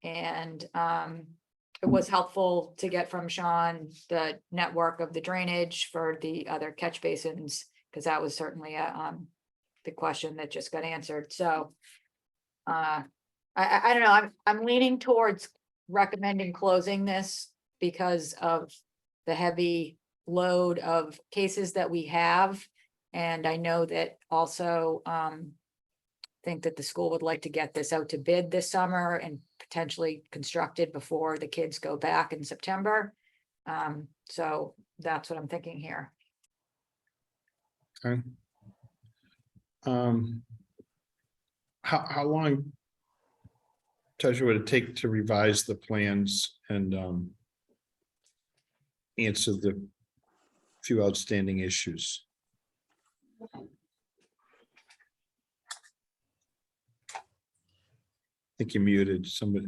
And it was helpful to get from Sean the network of the drainage for the other catch basins, because that was certainly the question that just got answered. So I don't know, I'm leaning towards recommending closing this because of the heavy load of cases that we have. And I know that also think that the school would like to get this out to bid this summer and potentially constructed before the kids go back in September. So that's what I'm thinking here. Okay. How long, Tasha, would it take to revise the plans and answer the few outstanding issues? I think you muted somebody.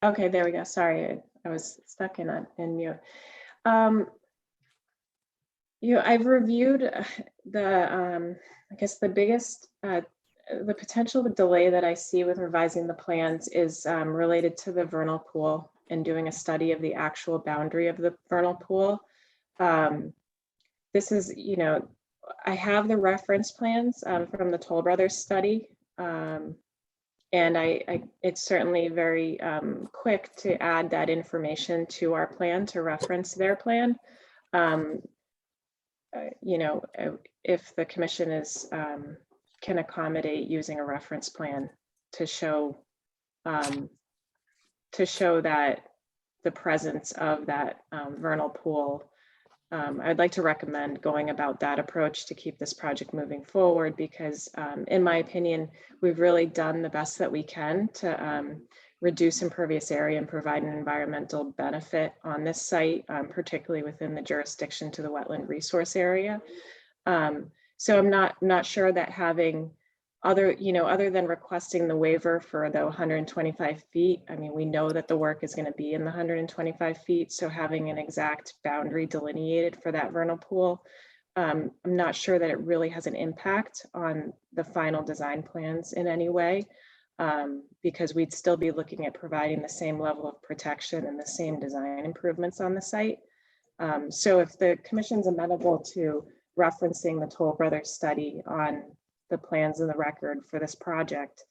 Okay, there we go. Sorry, I was stuck in mute. I've reviewed I guess the biggest, the potential delay that I see with revising the plans is related to the vernal pool and doing a study of the actual boundary of the vernal pool. This is, I have the reference plans from the Toll Brothers study. And it's certainly very quick to add that information to our plan to reference their plan. If the commission can accommodate using a reference plan to show that the presence of that vernal pool, I'd like to recommend going about that approach to keep this project moving forward, because in my opinion, we've really done the best that we can to reduce impervious area and provide an environmental benefit on this site, particularly within the jurisdiction to the wetland resource area. So I'm not sure that having other than requesting the waiver for the 125 feet, I mean, we know that the work is going to be in the 125 feet. So having an exact boundary delineated for that vernal pool, I'm not sure that it really has an impact on the final design plans in any way, because we'd still be looking at providing the same level of protection and the same design improvements on the site. So if the commission's amenable to referencing the Toll Brothers study on the plans in the record for this project,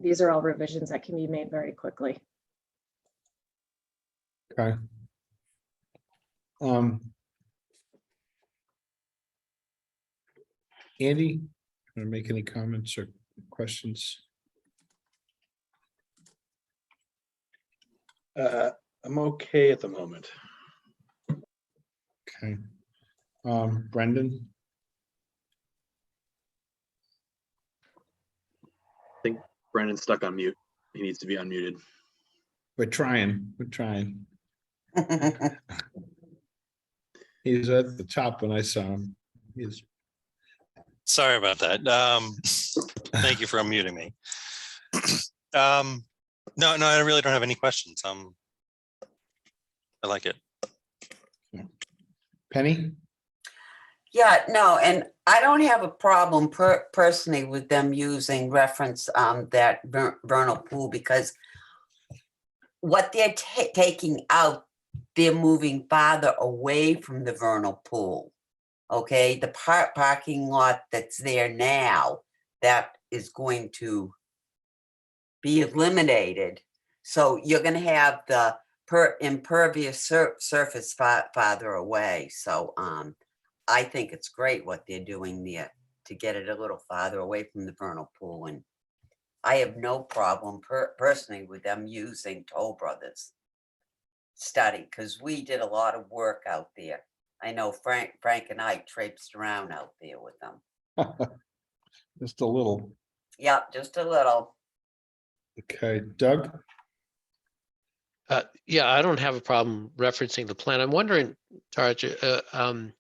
these are all revisions that can be made very quickly. Okay. Andy, want to make any comments or questions? I'm okay at the moment. Okay. Brendan? I think Brandon's stuck on mute. He needs to be unmuted. We're trying. He's at the top when I saw him. He's Sorry about that. Thank you for unmuting me. No, I really don't have any questions. I like it. Penny? Yeah, no, and I don't have a problem personally with them using reference that vernal pool, because what they're taking out, they're moving farther away from the vernal pool. Okay, the parking lot that's there now, that is going to be eliminated. So you're gonna have the impervious surface farther away. So I think it's great what they're doing there to get it a little farther away from the vernal pool. And I have no problem personally with them using Toll Brothers study, because we did a lot of work out there. I know Frank and I traipsed around out there with them. Just a little. Yep, just a little. Okay, Doug? Yeah, I don't have a problem referencing the plan. I'm wondering, Tarj,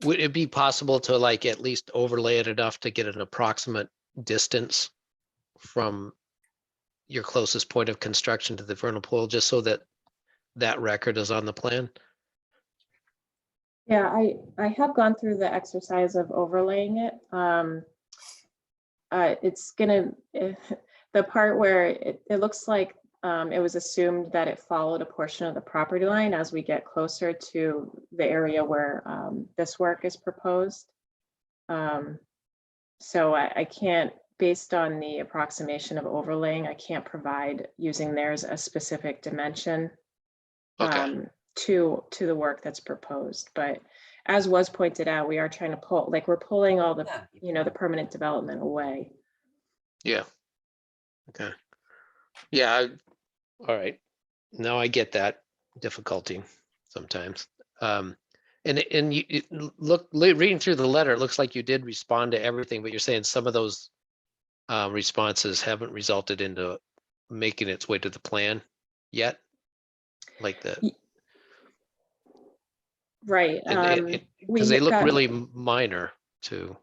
would it be possible to like at least overlay it enough to get an approximate distance from your closest point of construction to the vernal pool, just so that that record is on the plan? Yeah, I have gone through the exercise of overlaying it. It's gonna, the part where it looks like it was assumed that it followed a portion of the property line as we get closer to the area where this work is proposed. So I can't, based on the approximation of overlaying, I can't provide using theirs a specific dimension to the work that's proposed. But as was pointed out, we are trying to pull, like we're pulling all the, the permanent development away. Yeah. Okay. Yeah. All right. Now I get that difficulty sometimes. And you reading through the letter, it looks like you did respond to everything, but you're saying some of those responses haven't resulted into making its way to the plan yet, like the. Right. Because they look really minor too.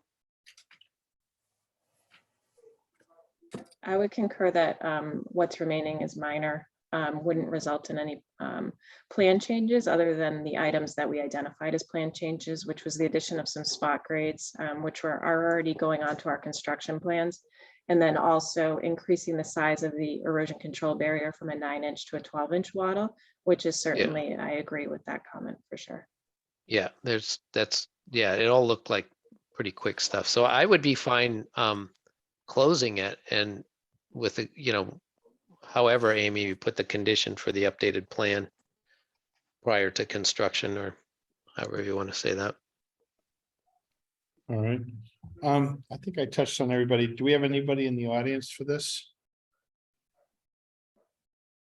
I would concur that what's remaining is minor, wouldn't result in any plan changes other than the items that we identified as plan changes, which was the addition of some spot grades, which are already going on to our construction plans. And then also increasing the size of the erosion control barrier from a 9-inch to a 12-inch wattle, which is certainly, I agree with that comment for sure. Yeah, it all looked like pretty quick stuff. So I would be fine closing it, and with the, however, Amy, you put the condition for the updated plan prior to construction, or however you want to say that. All right. I think I touched on everybody. Do we have anybody in the audience for this?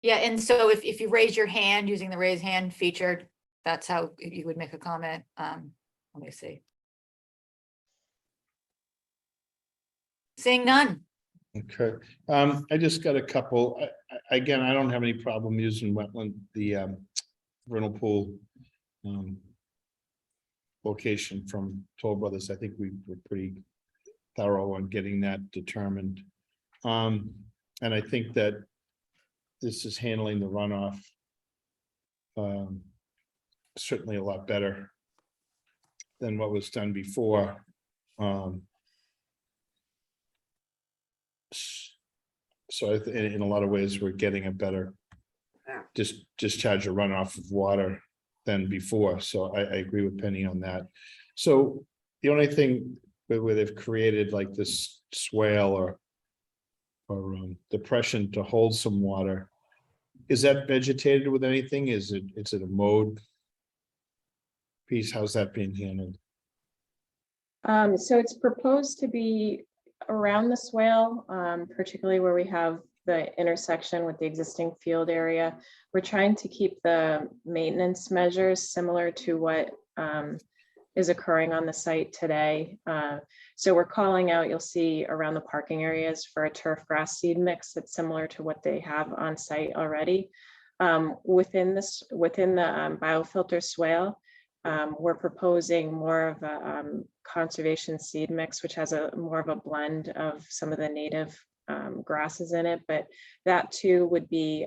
Yeah, and so if you raise your hand using the raise hand feature, that's how you would make a comment. Let me see. Seeing none. Okay, I just got a couple. Again, I don't have any problem using the vernal pool location from Toll Brothers. I think we were pretty thorough on getting that determined. And I think that this is handling the runoff certainly a lot better than what was done before. So in a lot of ways, we're getting a better discharge of runoff of water than before. So I agree with Penny on that. So the only thing where they've created like this swale or depression to hold some water, is that vegetated with anything? Is it a mowed piece? How's that being handled? So it's proposed to be around the swale, particularly where we have the intersection with the existing field area. We're trying to keep the maintenance measures similar to what is occurring on the site today. So we're calling out, you'll see around the parking areas for a turf grass seed mix that's similar to what they have on site already. Within the biofilter swale, we're proposing more of a conservation seed mix, which has more of a blend of some of the native grasses in it, but that too would be,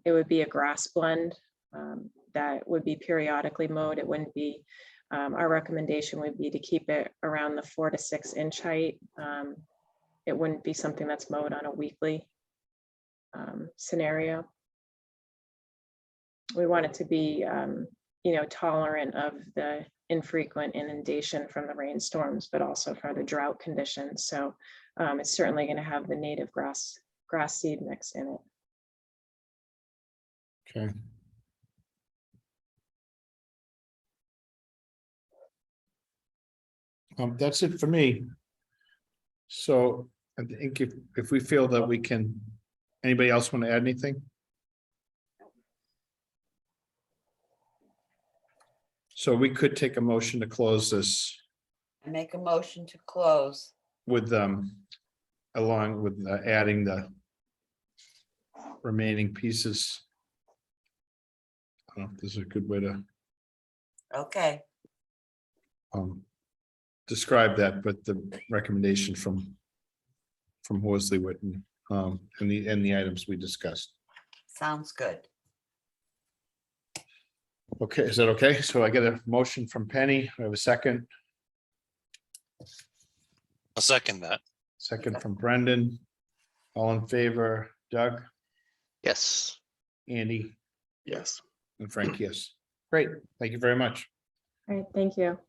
it would be a grass blend that would be periodically mowed. It wouldn't be Our recommendation would be to keep it around the 4 to 6 inch height. It wouldn't be something that's mowed on a weekly scenario. We want it to be, tolerant of the infrequent inundation from the rainstorms, but also for the drought conditions. So it's certainly going to have the native grass seed mix in it. Okay. That's it for me. So I think if we feel that we can, anybody else want to add anything? So we could take a motion to close this I make a motion to close. with, along with adding the remaining pieces. I don't know if this is a good way to Okay, describe that, but the recommendation from Horsley Witten, and the items we discussed. sounds good. Okay, is that okay? So I get a motion from Penny. I have a second. I'll second that. Second from Brendan. All in favor, Doug, Yes. Andy, Yes. and Frank, yes. Great, thank you very much. All right, thank you.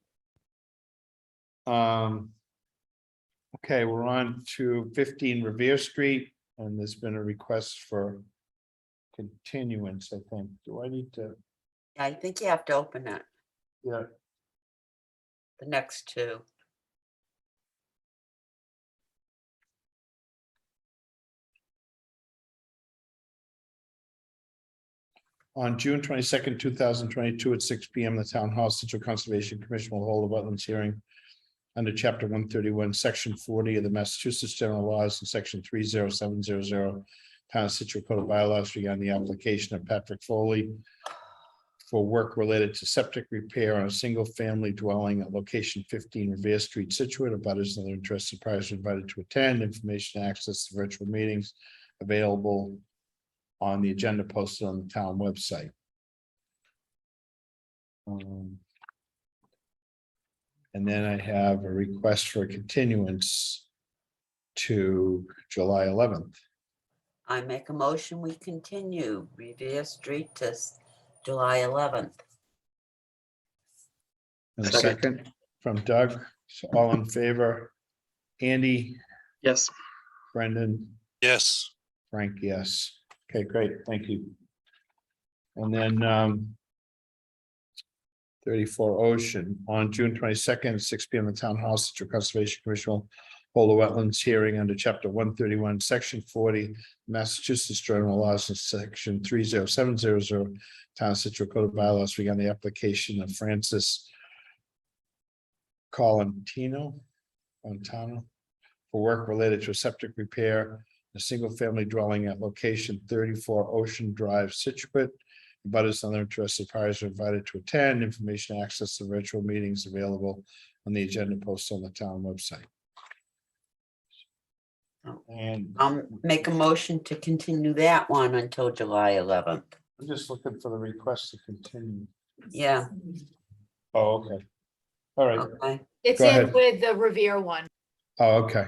Okay, we're on to 15 Revere Street, and there's been a request for continuance, I think. Do I need to? I think you have to open it, Yeah. the next two. On June 22nd, 2022 at 6 PM, the Town Hall Central Conservation Commission will hold a wetlands hearing under Chapter 131, Section 40 of the Massachusetts General Laws and Section 30700 Town of Scituate Code of Bylaws regarding the application of Patrick Foley for work related to septic repair on a single-family dwelling at location 15 Revere Street, Scituate. Abutters and other interested parties are invited to attend. Information and access to virtual meetings available on the agenda posted on the town website. And then I have a request for a continuance to July 11th. I make a motion, we continue Revere Street to July 11th. And a Second. second from Doug. So all in favor? Andy, Yes. Brendan, Yes. Frank, yes. Okay, great, thank you. And then 34 Ocean on June 22nd, 6 PM, the Town Hall, Central Conservation Commission will hold a wetlands hearing under Chapter 131, Section 40, Massachusetts General Laws and Section 30700 Town of Scituate Code of Bylaws regarding the application of Francis Montano for work related to a septic repair, a single-family dwelling at location 34 Ocean Drive, Scituate. Abutters and other interested parties are invited to attend. Information and access to virtual meetings available on the agenda posted on the town website. And I'll make a motion to continue that one until July 11th. I'm just looking for the request to continue. Yeah, Oh, okay. All right. okay. It's Go in ahead. with the Revere one. Oh, okay.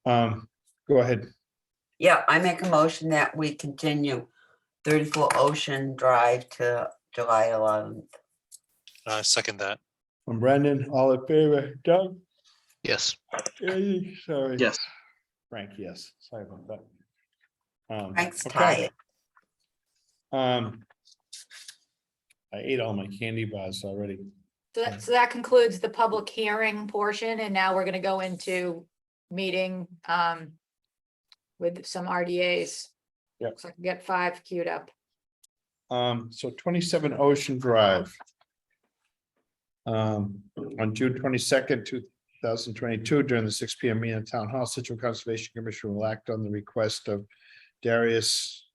Go ahead. Yeah, I make a motion that we continue 34 Ocean Drive to July 11th. I second that. From Brendan, all in favor, Doug? Yes. Andy, sorry. Yes. Frank, yes. Sorry about that. Thanks, Okay. tired. I ate all my candy bars already. So that concludes the public hearing portion, and now we're gonna go into meeting with some RDAs. Yep. So I can get 5 queued up. So 27 Ocean Drive. On June 22nd, 2022, during the 6 PM meeting at Town Hall, Central Conservation Commission will act on the request of Darius.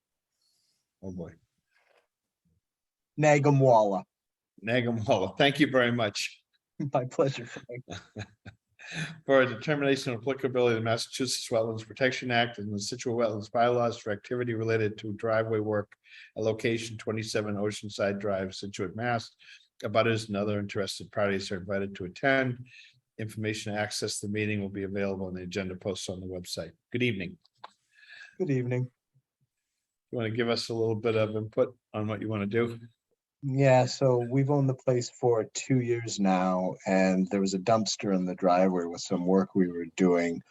Oh, boy. Nagamwala. Nagamwala. Thank you very much. My pleasure, Frank. For a determination of applicability of the Massachusetts Wetlands Protection Act and the Situate Wetlands bylaws for activity related to driveway work at location 27 Oceanside Drive, Situate, Mass. Abutters and other interested parties are invited to attend. Information to access the meeting will be available on the agenda posted on the website. Good evening. Good evening. You want to give us a little bit of input on what you want to do? Yeah, so we've owned the place for 2 years now, and there was a dumpster in the driveway with some work we were doing,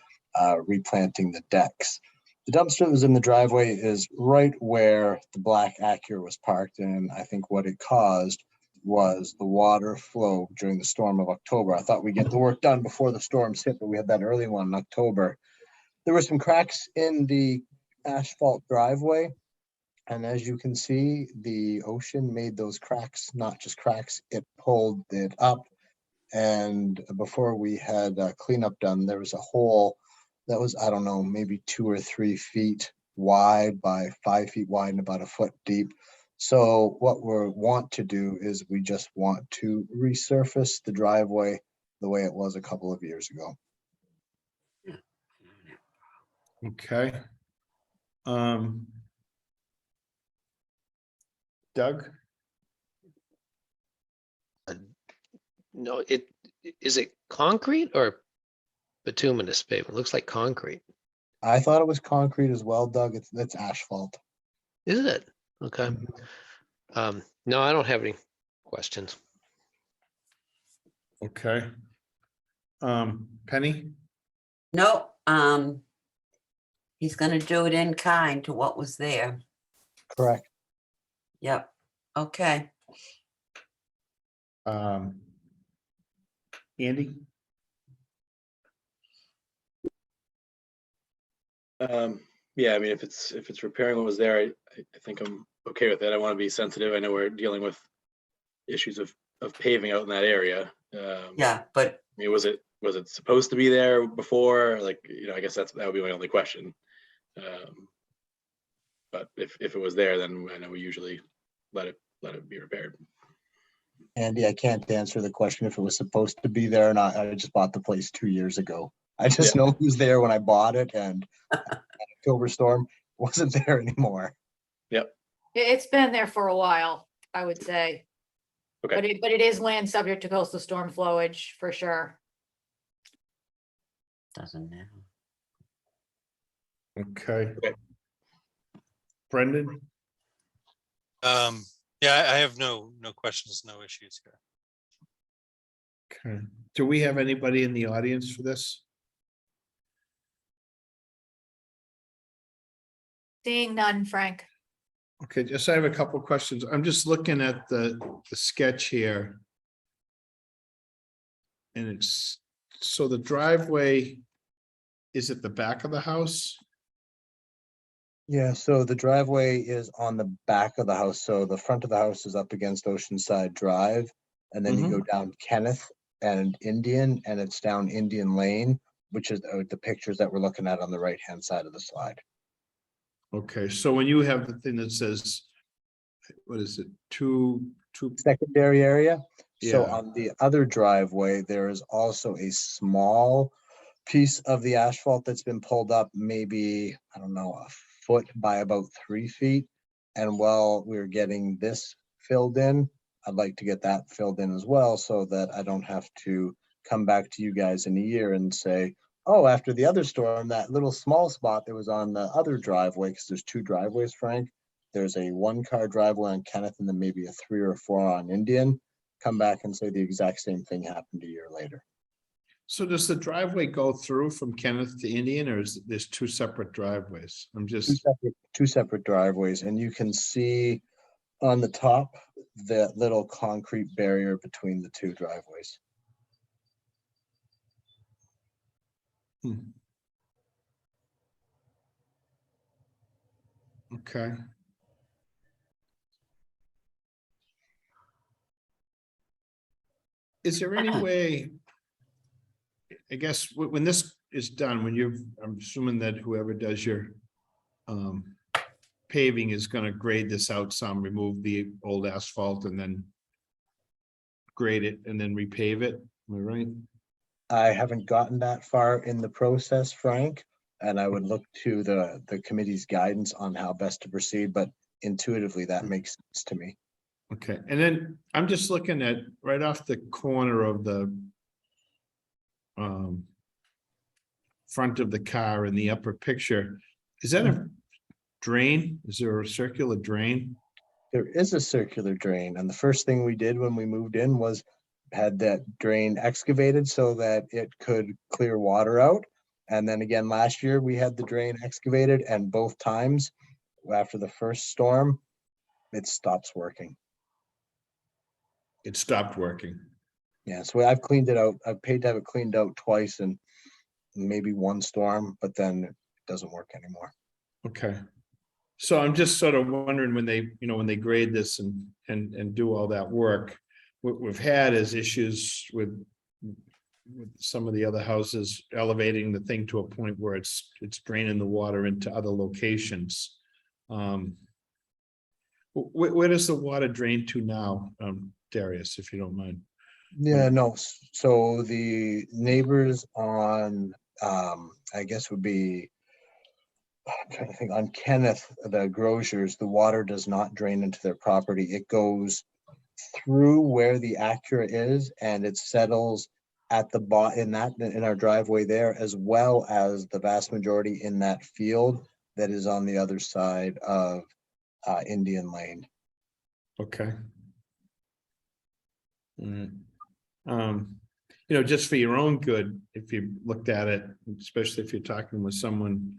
replanting the decks. The dumpster that was in the driveway is right where the black Acura was parked, and I think what it caused was the water flow during the storm of October. I thought we'd get the work done before the storms hit, but we had that early one in October. There were some cracks in the asphalt driveway. And as you can see, the ocean made those cracks, not just cracks, it pulled it up. And before we had cleanup done, there was a hole that was, I don't know, maybe 2 or 3 feet wide by 5 feet wide and about a foot deep. So what we want to do is we just want to resurface the driveway the way it was a couple of years ago. Okay. Doug? No, is it concrete or bituminous pavement? Looks like concrete. I thought it was concrete as well, Doug. It's asphalt. Is it? Okay. No, I don't have any questions. Okay. Penny? No, he's gonna do it in kind to what was there. Correct. Yep, okay. Andy? Yeah, I mean, if it's repairing what was there, I think I'm okay with it. I want to be sensitive. I know we're dealing with issues of paving out in that area. Yeah, but I mean, was it supposed to be there before? Like, I guess that would be my only question. But if it was there, then I know we usually let it be repaired. Andy, I can't answer the question if it was supposed to be there or not. I just bought the place 2 years ago. I just know who's there when I bought it, and October storm wasn't there anymore. Yep. It's been there for a while, I would say. Okay. But it is land subject to coastal storm flowage for sure. doesn't matter. Okay. Okay. Brendan? Yeah, I have no questions, no issues here. Okay. Do we have anybody in the audience for this? Seeing none, Frank. Okay, just I have a couple of questions. I'm just looking at the sketch here. And it's, so the driveway is at the back of the house? Yeah, so the driveway is on the back of the house. So the front of the house is up against Oceanside Drive. And then you go down Kenneth and Indian, and it's down Indian Lane, which is the pictures that we're looking at on the right-hand side of the slide. Okay, so when you have the thing that says, what is it, two, Secondary area. So Yeah. on the other driveway, there is also a small piece of the asphalt that's been pulled up, maybe, I don't know, a foot by about 3 feet. And while we're getting this filled in, I'd like to get that filled in as well, so that I don't have to come back to you guys in a year and say, oh, after the other storm, that little small spot that was on the other driveway, because there's 2 driveways, Frank. There's a 1-car driveway on Kenneth and then maybe a 3 or 4 on Indian. Come back and say the exact same thing happened a year later. So does the driveway go through from Kenneth to Indian, or is there's 2 separate driveways? I'm just, Two separate driveways, and you can see on the top, that little concrete barrier between the 2 driveways. okay. Is there any way, I guess, when this is done, when I'm assuming that whoever does your paving is gonna grade this out some, remove the old asphalt and then grade it and then repave it, am I right? I haven't gotten that far in the process, Frank, and I would look to the committee's guidance on how best to proceed, but intuitively that makes sense to me. Okay, and then I'm just looking at right off the corner of the front of the car in the upper picture. Is that a drain? Is there a circular drain? There is a circular drain, and the first thing we did when we moved in was had that drain excavated so that it could clear water out. And then again, last year, we had the drain excavated, and both times after the first storm, it stops working. It stopped working. Yeah, so I've cleaned it out. I've paid to have it cleaned out twice and maybe one storm, but then it doesn't work anymore. Okay. So I'm just sort of wondering when they, when they grade this and do all that work, what we've had is issues with some of the other houses elevating the thing to a point where it's draining the water into other locations. Where does the water drain to now, Darius, if you don't mind? Yeah, no, so the neighbors on, I guess would be, I'm trying to think, on Kenneth, the Grocers, the water does not drain into their property. It goes through where the Acura is and it settles at the in our driveway there, as well as the vast majority in that field that is on the other side of Indian Lane. Okay. Just for your own good, if you looked at it, especially if you're talking with someone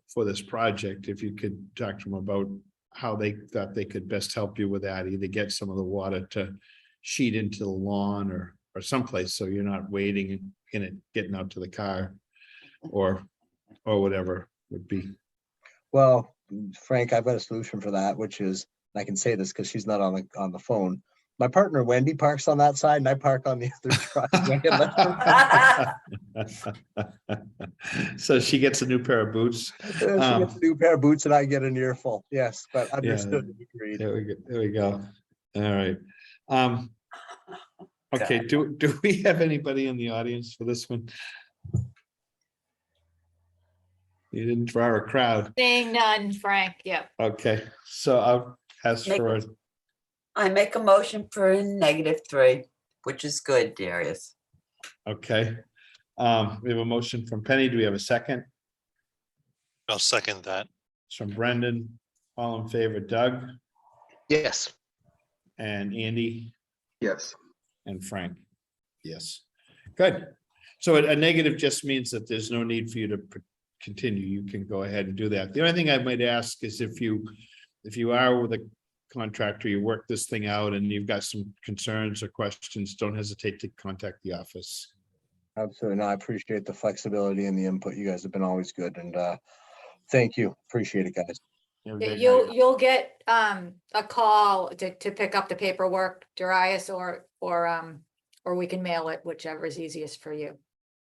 for this project, if you could talk to them about how they thought they could best help you with that, either get some of the water to sheet into the lawn or someplace so you're not waiting in it, getting out to the car or whatever would be. Well, Frank, I've got a solution for that, which is, and I can say this because she's not on the phone. My partner Wendy parks on that side and I park on the other driveway. So she gets a new pair of boots. She gets a new pair of boots and I get an earful. Yes, but understood. Agreed. There we go. All right. Okay, do we have anybody in the audience for this one? You didn't draw a crowd. Seeing none, Frank, yeah. Okay, so I'll ask for, I make a motion for -3, which is good, Darius. okay. We have a motion from Penny. Do we have a second? I'll second that. It's from Brendan. All in favor, Doug Yes. and Andy Yes. and Frank. Yes, good. So a negative just means that there's no need for you to continue. You can go ahead and do that. The only thing I might ask is if you are with a contractor, you work this thing out and you've got some concerns or questions, don't hesitate to contact the office. Absolutely. No, I appreciate the flexibility and the input. You guys have been always good, and thank you. Appreciate it, guys. You'll get a call to pick up the paperwork, Darius, or we can mail it, whichever is easiest for you.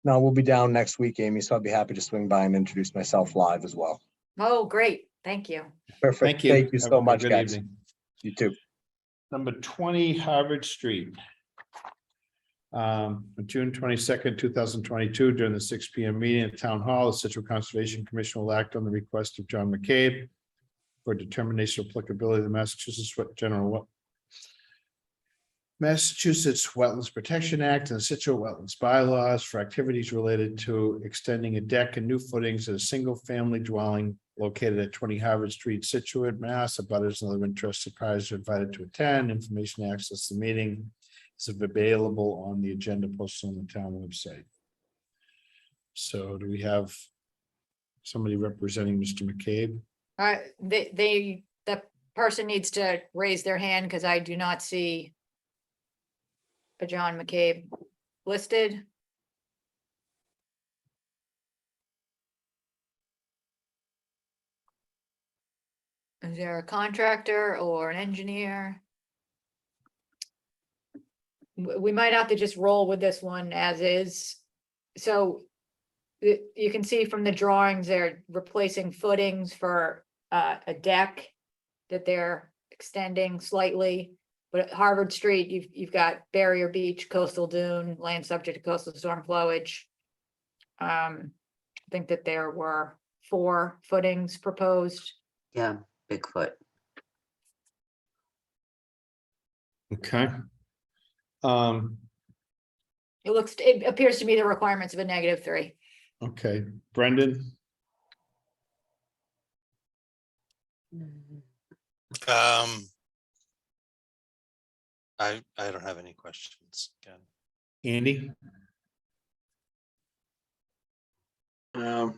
No, we'll be down next week, Amy, so I'll be happy to swing by and introduce myself live as well. Oh, great. Thank you. Perfect. Thank you. Thank you Have so a much, good guys. evening. You too. Number 20 Harvard Street. On June 22nd, 2022, during the 6 p.m. meeting at Town Hall, the Situate Conservation Commission will act on the request of John McCabe for determination of applicability of the Massachusetts Wetlands Protection Act and the Situate Wetlands bylaws for activities related to extending a deck and new footings at a single-family dwelling located at 20 Harvard Street, Scituate, Mass. Abutters and other interested parties are invited to attend. Information to access the meeting is available on the agenda posted on the town website. So do we have somebody representing Mr. McCabe? The person needs to raise their hand because I do not see a John McCabe listed. Is there a contractor or an engineer? We might have to just roll with this one as is. So you can see from the drawings, they're replacing footings for a deck that they're extending slightly. But at Harvard Street, you've got barrier beach, coastal dune, land subject to coastal storm flowage. I think that there were 4 footings proposed. Yeah, Bigfoot. Okay. It appears to me the requirements of a -3. Okay, Brendan, I don't have any questions. Again. Andy, I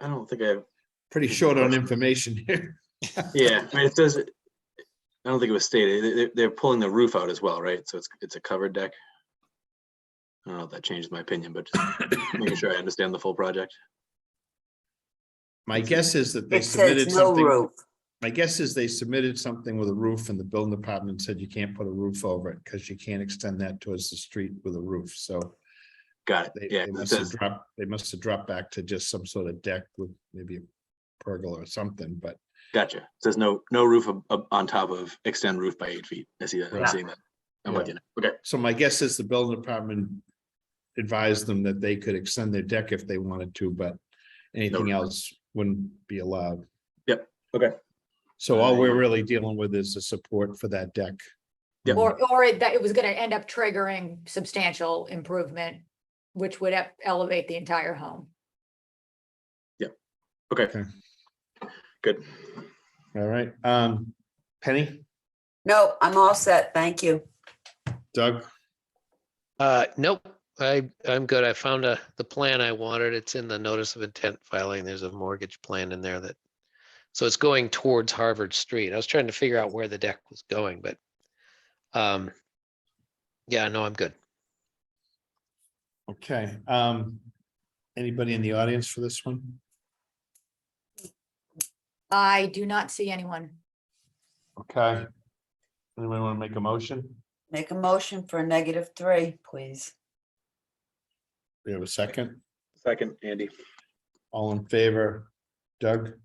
don't think I have, pretty short on information here. yeah, I mean, it does, I don't think it was stated. They're pulling the roof out as well, right? So it's a covered deck. I don't know if that changes my opinion, but just making sure I understand the full project. My guess is that they It submitted says no something. roof. My guess is they submitted something with a roof and the building department said you can't put a roof over it because you can't extend that towards the street with a roof. So Got they, it. Yeah, they it must have says, dropped, they must have dropped back to just some sort of deck with maybe a pergola or something, but gotcha. It says no roof on top of extend roof by 8 feet. I see that. I'm Right. seeing that. I'm with you now. Okay, so my guess is the building department advised them that they could extend their deck if they wanted to, but anything else wouldn't be allowed. okay. So all we're really dealing with is the support for that deck. Yep. Or that it was gonna end up triggering substantial improvement, which would elevate the entire home. Okay. Okay. Good. All right, Penny, No, I'm all set. Thank you. Doug, Nope, I'm good. I found the plan I wanted. It's in the notice of intent filing. There's a mortgage plan in there that, so it's going towards Harvard Street. I was trying to figure out where the deck was going, but yeah, no, I'm good. okay, anybody in the audience for this one? I do not see anyone. Okay. Anyone want to make a motion? Make a motion for a -3, please. We have a second, Second, Andy. all in favor, Doug,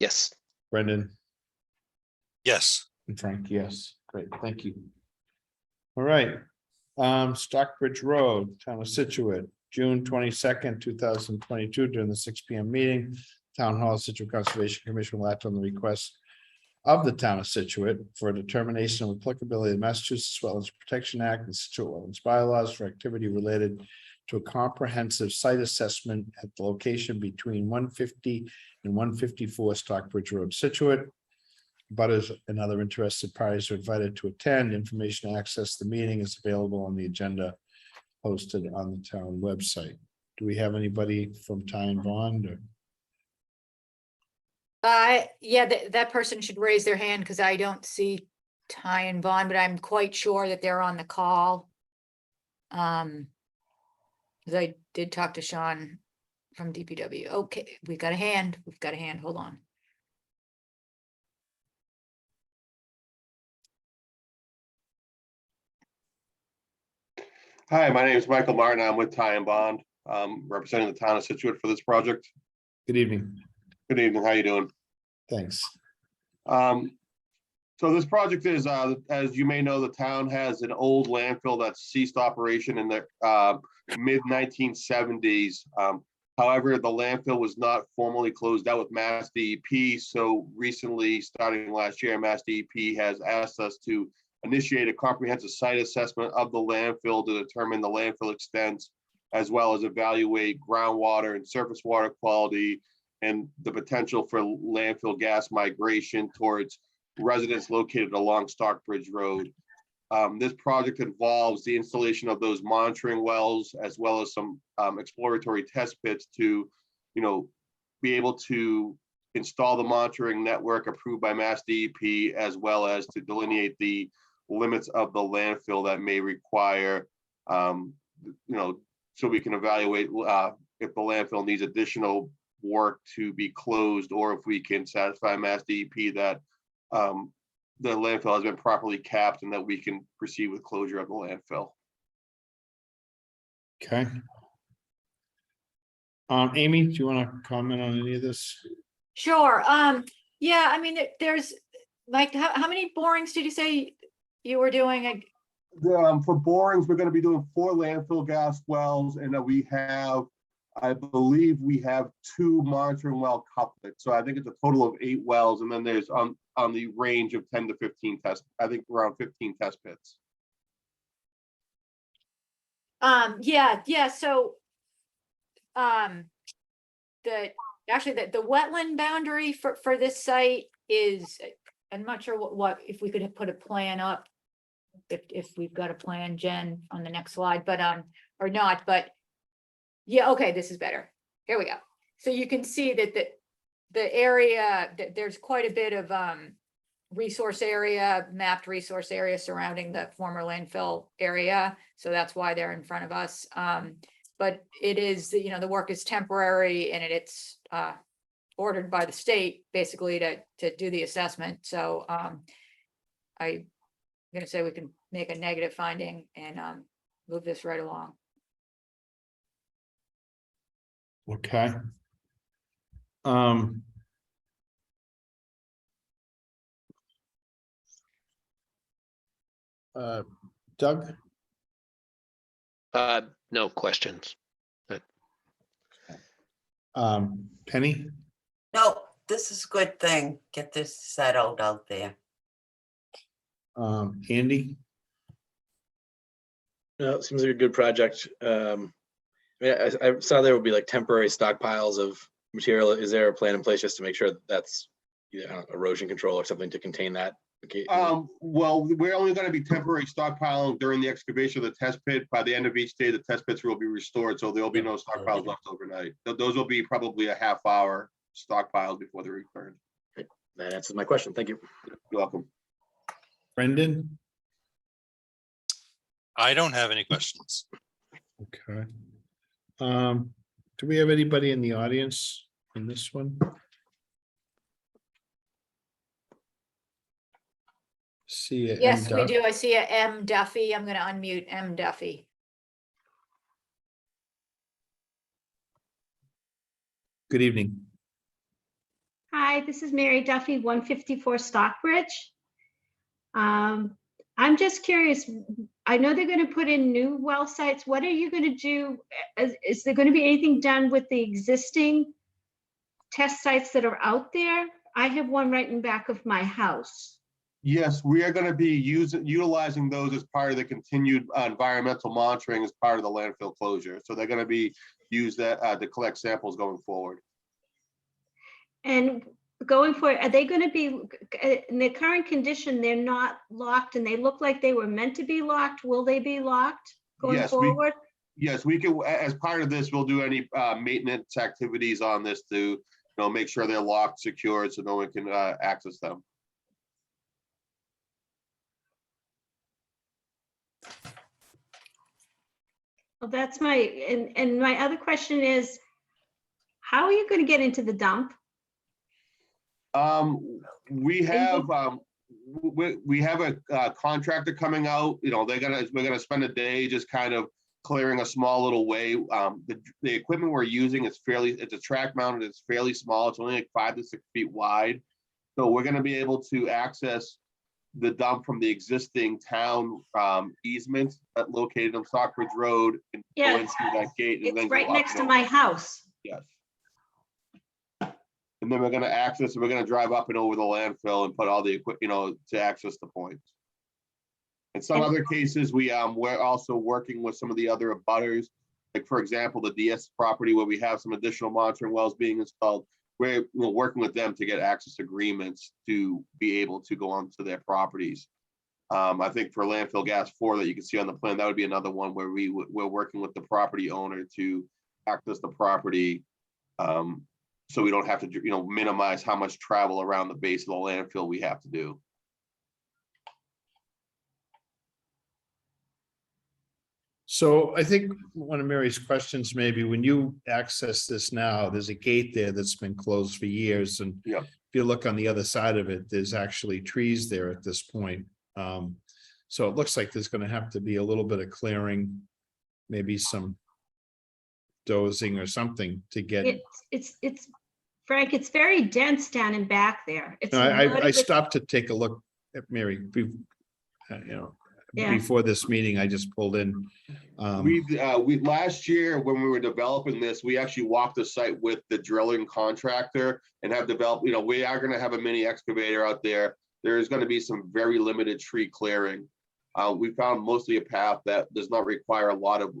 Yes. Brendan, Yes. and Frank, yes, great, thank you. All right, Stockbridge Road, Town of Scituate, June 22nd, 2022, during the 6 p.m. meeting. Town Hall, Scituate Conservation Commission will act on the request of the Town of Scituate for a determination of applicability of the Massachusetts Wetlands Protection Act and Scituate Wetlands bylaws for activity related to a comprehensive site assessment at the location between 150 and 154 Stockbridge Road, Scituate. Butters and other interested parties are invited to attend. Information to access the meeting is available on the agenda posted on the town website. Do we have anybody from Ty and Bond or? Yeah, that person should raise their hand because I don't see Ty and Bond, but I'm quite sure that they're on the call. 'Cause I did talk to Sean from DPW. Okay, we've got a hand. Hold on. Hi, my name is Michael Martin. I'm with Ty and Bond, representing the town of Scituate for this project. Good evening, Good evening. How you doing? thanks. So this project is, as you may know, the town has an old landfill that ceased operation in the mid-1970s. However, the landfill was not formally closed out with Mass DEP. So recently, starting last year, Mass DEP has asked us to initiate a comprehensive site assessment of the landfill to determine the landfill extent, as well as evaluate groundwater and surface water quality and the potential for landfill gas migration towards residents located along Stockbridge Road. This project involves the installation of those monitoring wells, as well as some exploratory test pits to, be able to install the monitoring network approved by Mass DEP, as well as to delineate the limits of the landfill that may require, so we can evaluate if the landfill needs additional work to be closed, or if we can satisfy Mass DEP that the landfill has been properly capped and that we can proceed with closure of the landfill. Okay. Amy, do you want to comment on any of this? Sure. Yeah, I mean, there's like, how many borings did you say you were doing? For borings, we're going to be doing 4 landfill gas wells, and we have, I believe we have 2 monitoring well couplets. So I think it's a total of 8 wells, and then there's on the range of 10 to 15 tests, I think around 15 test pits. Yeah, so. The wetland boundary for this site is, I'm not sure what, if we could put a plan up. If we've got a plan, Jen, on the next slide, but, or not, but. Yeah, okay, this is better. Here we go. So you can see that the area, that there's quite a bit of, mapped resource area surrounding the former landfill area. So that's why they're in front of us. But it is, the work is temporary and it's ordered by the state basically to do the assessment. So I'm gonna say we can make a negative finding and move this right along. Okay. Doug? No questions. Penny? No, this is a good thing. Get this settled out there. Andy? No, it seems like a good project. I mean, I saw there would be like temporary stockpiles of material. Is there a plan in place just to make sure that that's either erosion control or something to contain that? Okay. Well, we're only going to be temporary stockpiling during the excavation of the test pit. By the end of each day, the test pits will be restored, so there'll be no stockpiles left overnight. Those will be probably a half-hour stockpile before they're returned. That answers my question. Thank you. You're welcome. Brendan? I don't have any questions. Okay. Do we have anybody in the audience in this one? See it. Yes, we do. I see a M Duffy. I'm gonna unmute M Duffy. Good evening. Hi, this is Mary Duffy, 154 Stockbridge. I'm just curious, I know they're going to put in new well sites. What are you going to do? Is there going to be anything done with the existing test sites that are out there? I have one right in back of my house. Yes, we are going to be utilizing those as part of the continued environmental monitoring as part of the landfill closure. So they're going to be used to collect samples going forward. And going forward, are they going to be, in the current condition, they're not locked and they look like they were meant to be locked? Will they be locked going forward? Yes, we can, as part of this, we'll do any maintenance activities on this to, make sure they're locked, secured, so no one can access them. Well, that's and my other question is, how are you going to get into the dump? We have a contractor coming out. We're gonna spend a day just kind of clearing a small little way. The equipment we're using is it's a track mounted. It's fairly small. It's only like 5 to 6 feet wide. So we're gonna be able to access the dump from the existing town easement located on Stockbridge Road and go in through that gate. And It's then right next to my house. Yes. And then we're going to drive up and over the landfill and put all the equipment, to access the points. In some other cases, we're also working with some of the other abutters, like for example, the DS property where we have some additional monitoring wells being installed. We're working with them to get access agreements to be able to go onto their properties. I think for landfill gas 4 that you can see on the plan, that would be another one where we're working with the property owner to access the property. So we don't have to, minimize how much travel around the base of the landfill we have to do. So I think one of Mary's questions, maybe when you access this now, there's a gate there that's been closed for years. And Yeah. if you look on the other side of it, there's actually trees there at this point. So it looks like there's going to have to be a little bit of clearing, maybe some dozing or something to get. It's Frank, it's very dense down in back there. It's No, I loaded with- stopped to take a look at Mary. Yeah. before this meeting, I just pulled in. We last year, when we were developing this, we actually walked the site with the drilling contractor and have developed, we are gonna have a mini excavator out there. There's gonna be some very limited tree clearing. We found mostly a path that does not require a lot of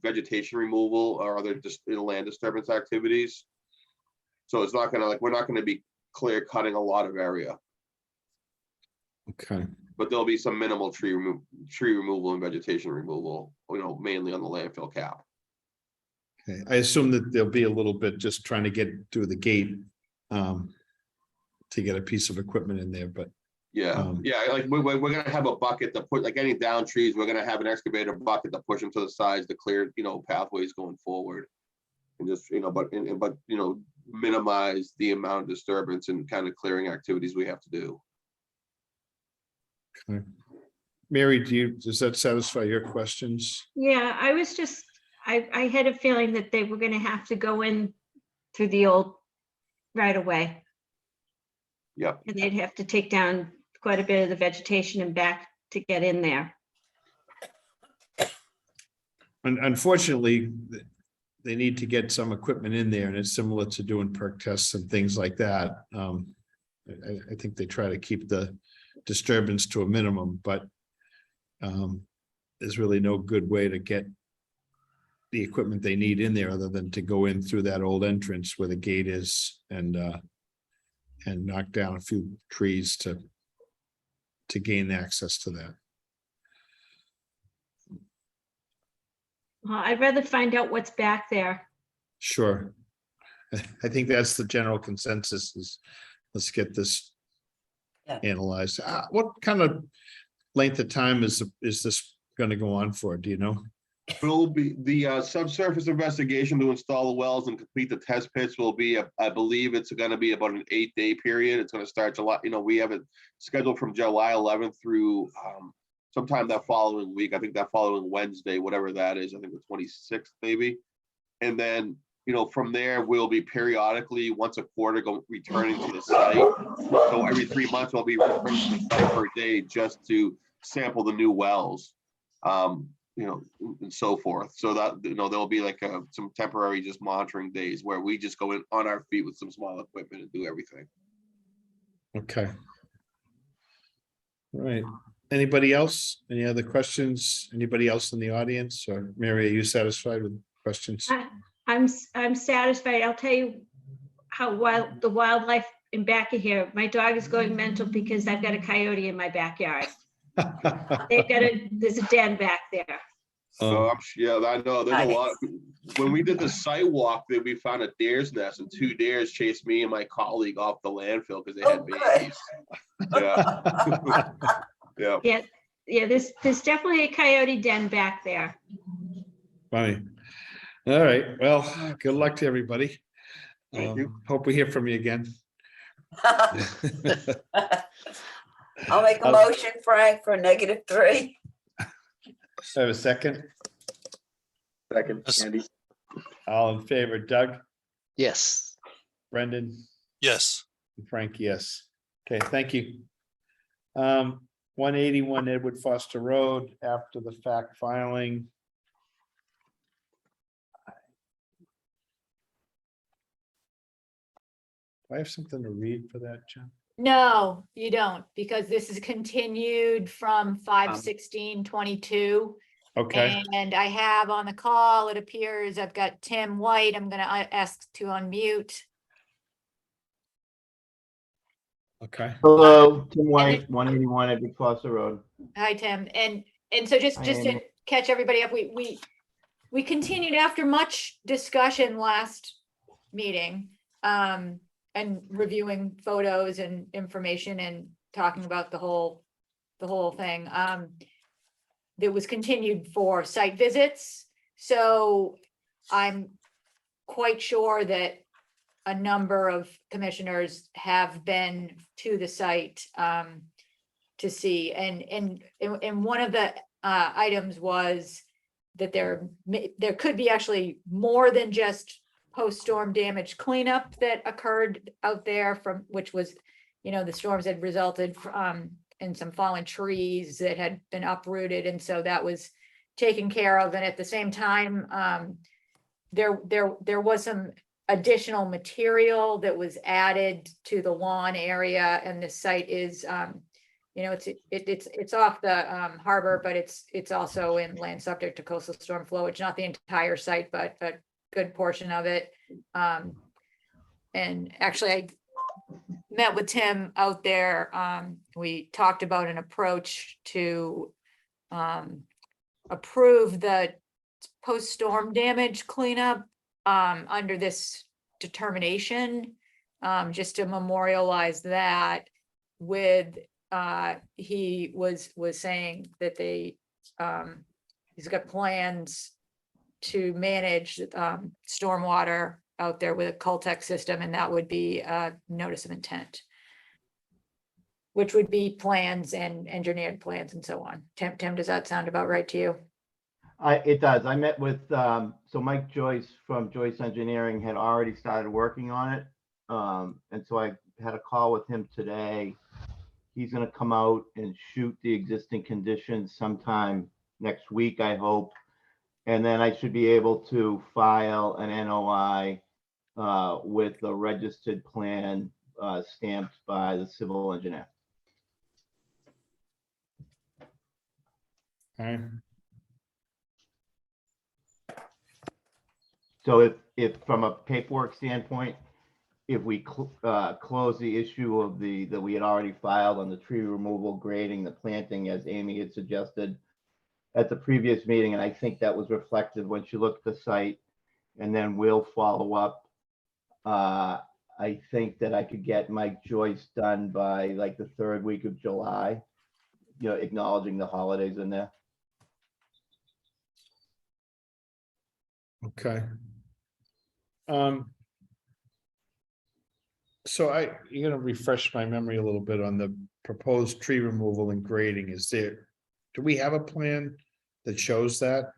vegetation removal or other just land disturbance activities. So it's not gonna, we're not gonna be clear cutting a lot of area, Okay, but there'll be some minimal tree removal and vegetation removal, mainly on the landfill cap. okay. I assume that there'll be a little bit just trying to get through the gate to get a piece of equipment in there, but Yeah, like we're gonna have a bucket to put, like any down trees, we're gonna have an excavator bucket to push them to the sides to clear, pathways going forward. And just, but minimize the amount of disturbance and kind of clearing activities we have to do. okay. Mary, does that satisfy your questions? Yeah, I was just, I had a feeling that they were gonna have to go in through the old right away. Yep. And they'd have to take down quite a bit of the vegetation and back to get in there. Unfortunately, they need to get some equipment in there, and it's similar to doing perk tests and things like that. I think they try to keep the disturbance to a minimum, but there's really no good way to get the equipment they need in there other than to go in through that old entrance where the gate is and knock down a few trees to gain access to that. Well, I'd rather find out what's back there. Sure. I think that's the general consensus is let's get this Yeah. analyzed. What kind of length of time is this going to go on for? Do you know? Will be the subsurface investigation to install the wells and complete the test pits will be, I believe it's going to be about an 8-day period. It's going to start July, we have it scheduled from July 11th through sometime that following week. I think that following Wednesday, whatever that is, I think the 26th maybe. And then, from there, we'll be periodically once a quarter returning to the site. So every 3 months, we'll be returning to the site for a day just to sample the new wells. And so forth. So that, there'll be like some temporary just monitoring days where we just go in on our feet with some small equipment and do everything. Okay. All right. Anybody else? Any other questions? Anybody else in the audience? Or Mary, are you satisfied with questions? I'm satisfied. I'll tell you how wild the wildlife in back of here. My dog is going mental because I've got a coyote in my backyard. There's a den back there. So I know there's a lot. When we did the site walk, that we found a deer's nest and 2 deers chased me and my colleague off the landfill because they had babies. Yeah. Yeah. There's definitely a coyote den back there. Funny. All right. Well, good luck to everybody. Thank you. Hope we hear from you again. I'll make a motion, Frank, for -3. I have a second. Second, Andy. All in favor, Doug, Yes. Brendan, Yes. and Frank, yes. Okay, thank you. 181 Edward Foster Road, after the fact filing. Do I have something to read for that, Jen? No, you don't, because this is continued from 5/16/22. Okay, And I have on the call, it appears I've got Tim White. I'm gonna ask to unmute. okay. Hello, Tim White, 181 Edward Foster Road. Hi, Tim. And so just Hi, to Amy. catch everybody up, we continued after much discussion last meeting, and reviewing photos and information and talking about the whole thing. That was continued for site visits. So I'm quite sure that a number of commissioners have been to the site to see. And one of the items was that there could be actually more than just post-storm damage cleanup that occurred out there from which was, the storms had resulted from, and some fallen trees that had been uprooted. And so that was taken care of. And at the same time, there was some additional material that was added to the lawn area, and the site is, it's off the harbor, but it's also in land subject to coastal storm flow. It's not the entire site, but a good portion of it. And actually, I met with Tim out there. We talked about an approach to approve the post-storm damage cleanup under this determination, just to memorialize that with, he was saying that he's got plans to manage stormwater out there with a Coltech system, and that would be a notice of intent, which would be plans and engineered plans and so on. Tim, does that sound about right to you? It does. I met with, so Mike Joyce from Joyce Engineering had already started working on it. And so I had a call with him today. He's gonna come out and shoot the existing conditions sometime next week, I hope. And then I should be able to file an NOI with the registered plan stamped by the civil engineer. Okay. So if from a paperwork standpoint, if we close the issue of that we had already filed on the tree removal, grading, the planting, as Amy had suggested at the previous meeting, and I think that was reflected when she looked at the site, and then we'll follow up. I think that I could get Mike Joyce done by like the 3rd week of July, acknowledging the holidays in there. Okay. So you're gonna refresh my memory a little bit on the proposed tree removal and grading. Do we have a plan that shows that?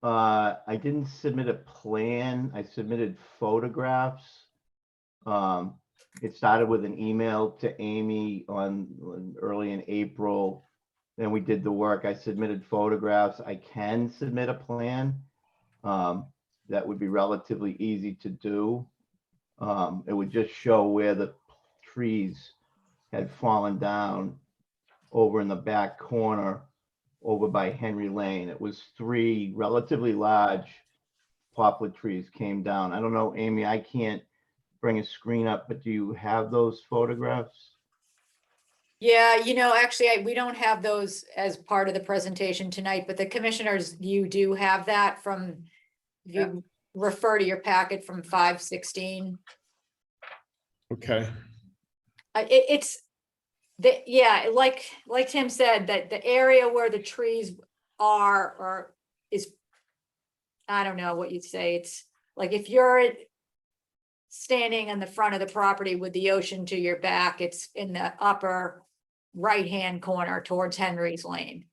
I didn't submit a plan. I submitted photographs. It started with an email to Amy early in April. Then we did the work. I submitted photographs. I can submit a plan. That would be relatively easy to do. It would just show where the trees had fallen down over in the back corner over by Henry Lane. It was 3 relatively large poplar trees came down. I don't know, Amy, I can't bring a screen up, but do you have those photographs? Yeah, actually, we don't have those as part of the presentation tonight, but the commissioners, you do have that from, you refer to your packet from 5/16. Okay. Like Tim said, that the area where the trees is, I don't know what you'd say. It's like if you're standing in the front of the property with the ocean to your back, it's in the upper right-hand corner towards Henry's Lane.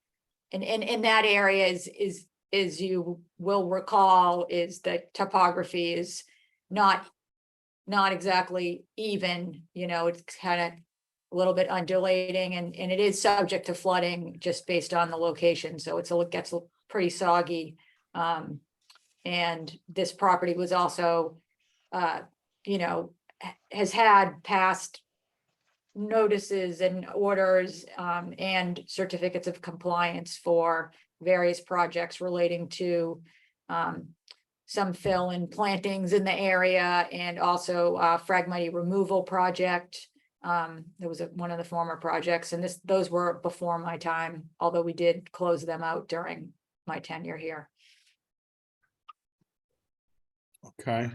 And in that area is you will recall, is the topography is not exactly even, it's kind of a little bit undulating, and it is subject to flooding just based on the location. So it gets pretty soggy. And this property was also, has had past notices and orders and certificates of compliance for various projects relating to some fill and plantings in the area, and also fragmity removal project. There was one of the former projects, and those were before my time, although we did close them out during my tenure here. Okay.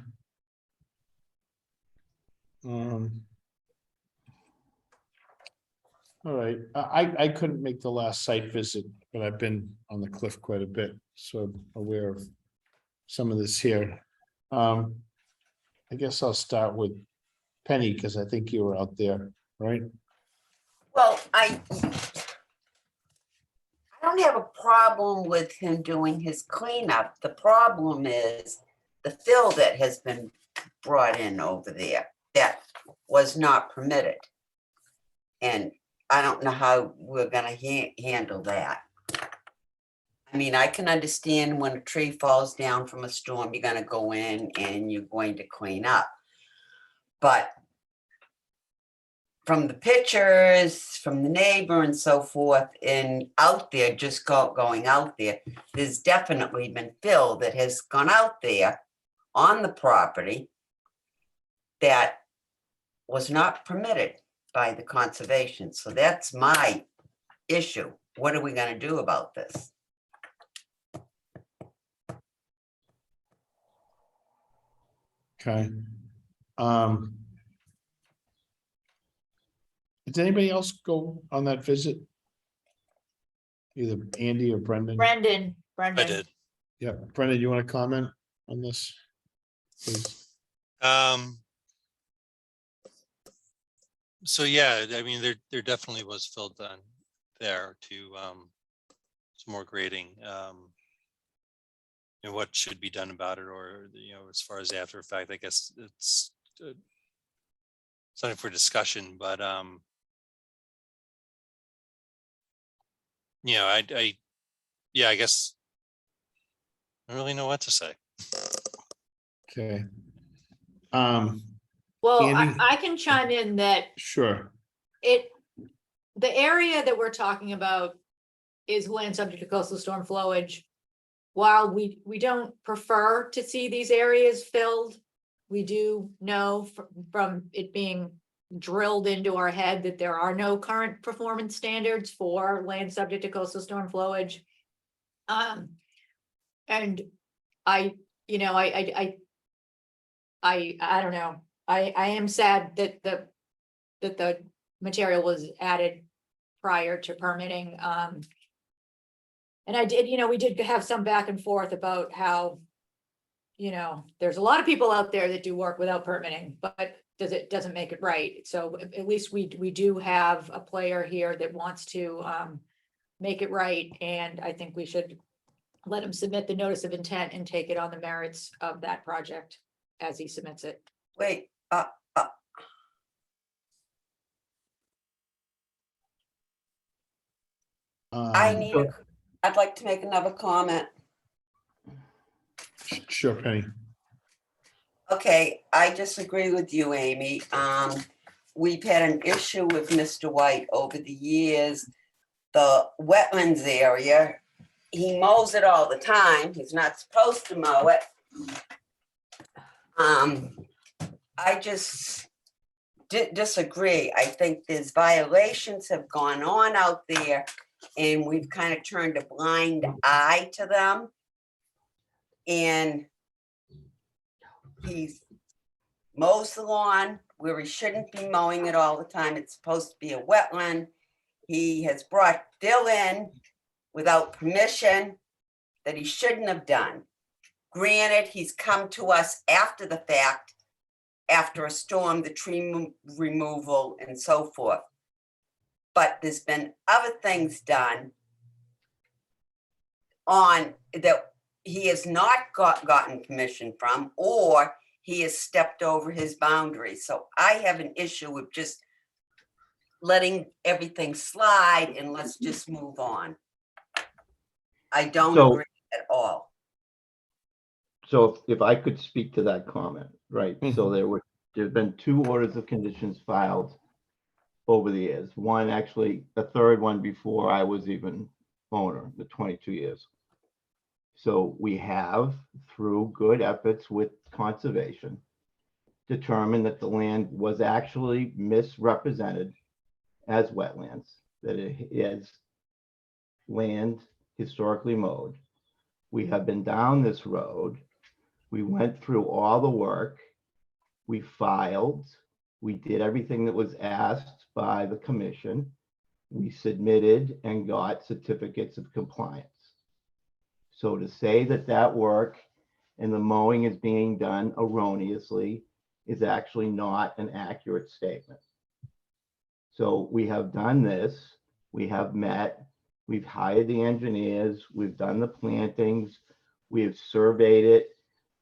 All right, I couldn't make the last site visit, but I've been on the cliff quite a bit, so I'm aware of some of this here. I guess I'll start with Penny, because I think you were out there, right? Well, I don't have a problem with him doing his cleanup. The problem is the fill that has been brought in over there that was not permitted. And I don't know how we're gonna handle that. I mean, I can understand when a tree falls down from a storm, you're gonna go in and you're going to clean up. But from the pictures, from the neighbor and so forth, and out there, just going out there, there's definitely been fill that has gone out there on the property that was not permitted by the conservation. So that's my issue. What are we gonna do about this? Okay. Did anybody else go on that visit? Either Andy or Brendan? Brendan. I did. Yeah, Brendan, you want to comment on this? Please. So yeah, I mean, there definitely was fill done there to some more grading. And what should be done about it, or as far as after effect, I guess it's something for discussion. But I guess I don't really know what to say. Okay. Well, Andy? I can chime in that Sure. the area that we're talking about is land subject to coastal storm flowage. While we don't prefer to see these areas filled, we do know from it being drilled into our head that there are no current performance standards for land subject to coastal storm flowage. And I don't know. I am sad that the material was added prior to permitting. And I did, we did have some back and forth about how, there's a lot of people out there that do work without permitting, but doesn't make it right. So at least we do have a player here that wants to make it right. And I think we should let him submit the notice of intent and take it on the merits of that project as he submits it. Wait, I'd like to make another comment. Sure, Penny. Okay, I disagree with you, Amy. We've had an issue with Mr. White over the years. The wetlands area, he mows it all the time. He's not supposed to mow it. I just disagree. I think there's violations have gone on out there, and we've kind of turned a blind eye to them. And he mows the lawn where he shouldn't be mowing it all the time. It's supposed to be a wetland. He has brought fill in without permission that he shouldn't have done. Granted, he's come to us after the fact, after a storm, the tree removal and so forth. But there's been other things done on that he has not gotten permission from, or he has stepped over his boundaries. So I have an issue with just letting everything slide and let's just move on. I don't agree at all. So if I could speak to that comment, right? So there've been 2 orders of conditions filed over the years. One, actually, a third one before I was even owner, the 22 years. So we have, through good efforts with conservation, determined that the land was actually misrepresented as wetlands, that it is land historically mowed. We have been down this road. We went through all the work. We filed. We did everything that was asked by the commission. We submitted and got certificates of compliance. So to say that that work and the mowing is being done erroneously is actually not an accurate statement. So we have done this. We have met. We've hired the engineers. We've done the plantings. We have surveyed it.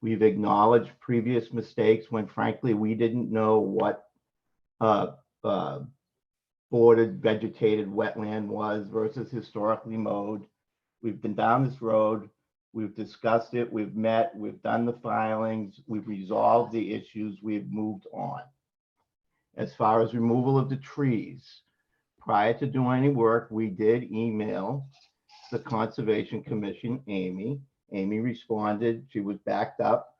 We've acknowledged previous mistakes when frankly, we didn't know what bordered vegetated wetland was versus historically mowed. We've been down this road. We've discussed it. We've met. We've done the filings. We've resolved the issues. We've moved on. As far as removal of the trees, prior to doing any work, we did email the Conservation Commission, Amy. Amy responded. She was backed up.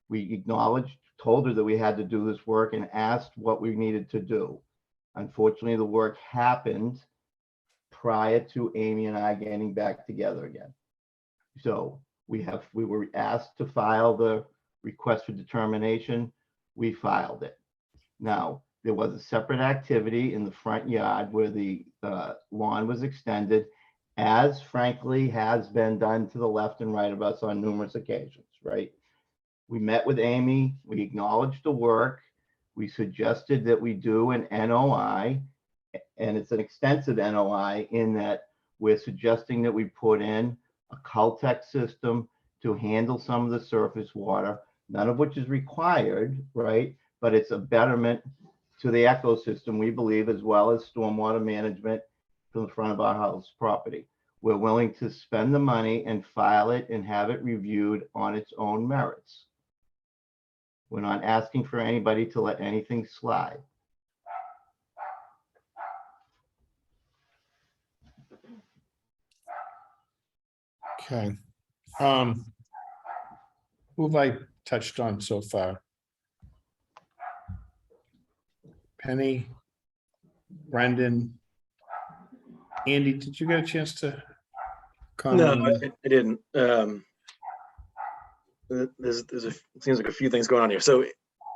We acknowledged, told her that we had to do this work and asked what we needed to do. Unfortunately, the work happened prior to Amy and I getting back together again. So we were asked to file the request for determination. We filed it. Now, there was a separate activity in the front yard where the lawn was extended, as frankly has been done to the left and right of us on numerous occasions, right? We met with Amy, we acknowledged the work, we suggested that we do an NOI, and it's an extensive NOI in that we're suggesting that we put in a Caltech system to handle some of the surface water, none of which is required, right? But it's a betterment to the ecosystem, we believe, as well as stormwater management from the front of our house property. We're willing to spend the money and file it and have it reviewed on its own merits. We're not asking for anybody to let anything slide. Okay. Who have I touched on so far? Penny, Brendan, Andy, did you get a chance to comment? No, on that? I didn't. It seems like a few things going on here. So,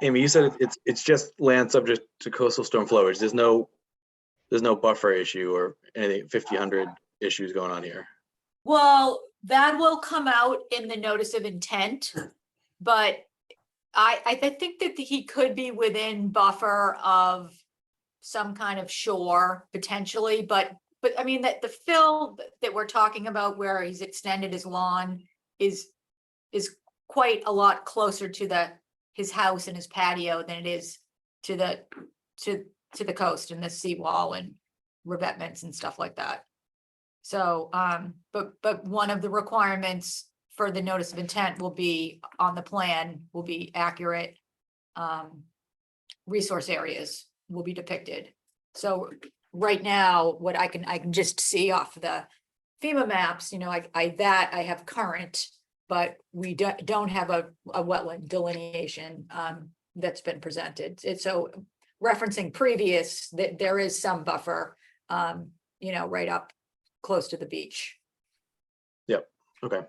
Amy, you said it's just land subject to coastal storm flowage. There's no buffer issue or anything 50-100 issues going on here. Well, that will come out in the notice of intent, but I think that he could be within buffer of some kind of shore potentially, but I mean that the fill that we're talking about where he's extended his lawn is quite a lot closer to his house and his patio than it is to the coast and the seawall and revetments and stuff like that. So, but one of the requirements for the notice of intent will be on the plan, will be accurate. Resource areas will be depicted. So right now, what I can just see off the FEMA maps, you know, I have current, but we don't have a wetland delineation that's been presented. It's so referencing previous that there is some buffer, you know, right up close to the beach. Yep. Okay.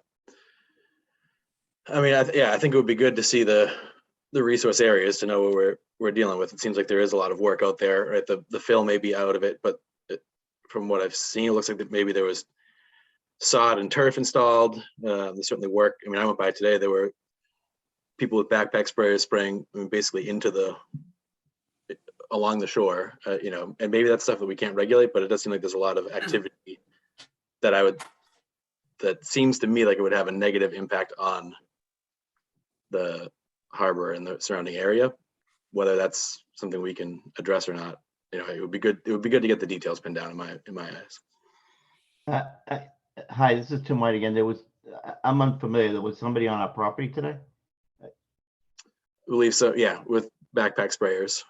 I mean, I think it would be good to see the resource areas to know what we're dealing with. It seems like there is a lot of work out there, right? The fill may be out of it, but from what I've seen, it looks like that maybe there was sod and turf installed. There's certainly work. I mean, I went by today, there were people with backpack sprayers spraying, I mean, basically along the shore, you know, and maybe that's stuff that we can't regulate, but it does seem like there's a lot of activity that seems to me like it would have a negative impact on the harbor and the surrounding area. Whether that's something we can address or not, you know, it would be good to get the details pinned down in my eyes. Hi, this is Tim White again. I'm unfamiliar. There was somebody on our property today? I believe so, yeah, with backpack sprayers.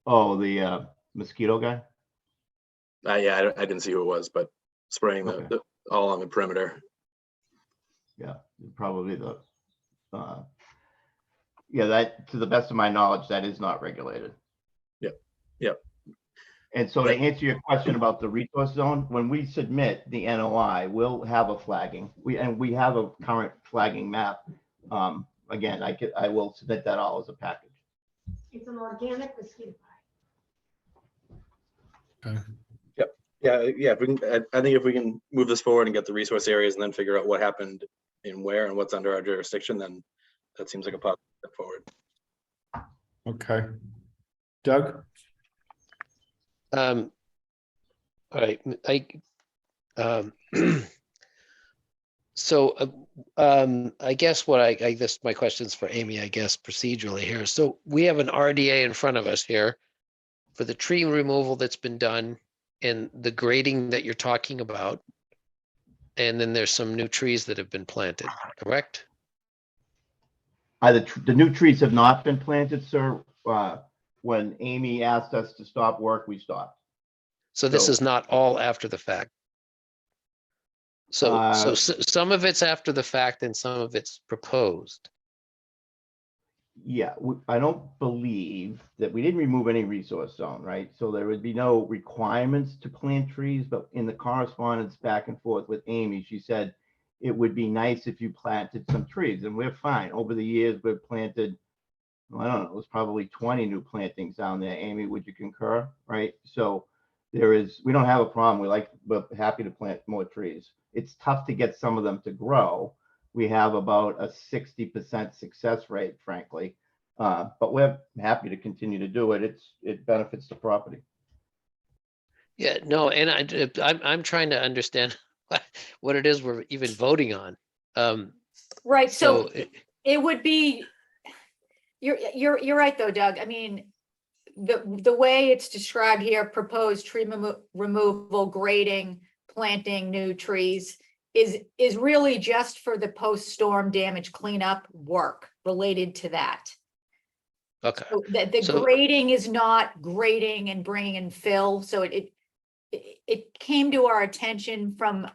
Oh, the mosquito guy? Yeah, I didn't see who it was, but spraying Okay. all on the perimeter. Yeah, probably yeah, that, to the best of my knowledge, that is not regulated. Yep. And so to answer your question about the resource zone, when we submit the NOI, we'll have a flagging. We have a current flagging map. Again, I will submit that all as a package. It's an organic mosquito. Okay. Yeah. If we can, I think if we can move this forward and get the resource areas and then figure out what happened and where and what's under our jurisdiction, then that seems like a positive step forward. Okay. Doug? All right, so I guess I guess my question's for Amy, I guess procedurally here. So we have an RDA in front of us here. for the tree removal that's been done and the grading that you're talking about. And then there's some new trees that have been planted, correct? The new trees have not been planted, sir. When Amy asked us to stop work, we stopped. So this So- is not all after the fact. So some of it's after the fact and some of it's proposed. Yeah, I don't believe that we didn't remove any resource zone, right? So there would be no requirements to plant trees, but in the correspondence back and forth with Amy, she said it would be nice if you planted some trees, and we're fine. Over the years, we've planted, well, I don't know, it was probably 20 new plantings down there. Amy, would you concur, right? So we don't have a problem. We're happy to plant more trees. It's tough to get some of them to grow. We have about a 60% success rate, frankly, but we're happy to continue to do it. It benefits the property. Yeah, no, and I'm trying to understand what it is we're even voting on. Right, so So it would be, you're right though, Doug. I mean, the way it's described here, proposed tree removal, grading, planting new trees is really just for the post-storm damage cleanup work related to that. okay, So the So- grading is not grading and bringing in fill, so it came to our attention from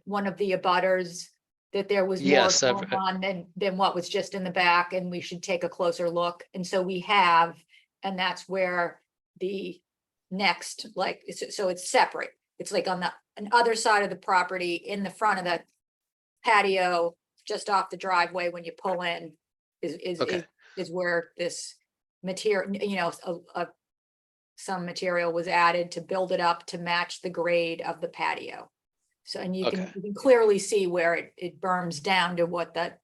one of the abutters that there was more Yes, going on than what was just in the back, and we should take a closer look. And so we have, and that's where the next, like, so it's separate. It's like on the other side of the property, in the front of the patio, just off the driveway when you pull in, Okay. is where this material, you know, some material was added to build it up to match the grade of the patio. So, and you Okay. can clearly see where it berms down to what the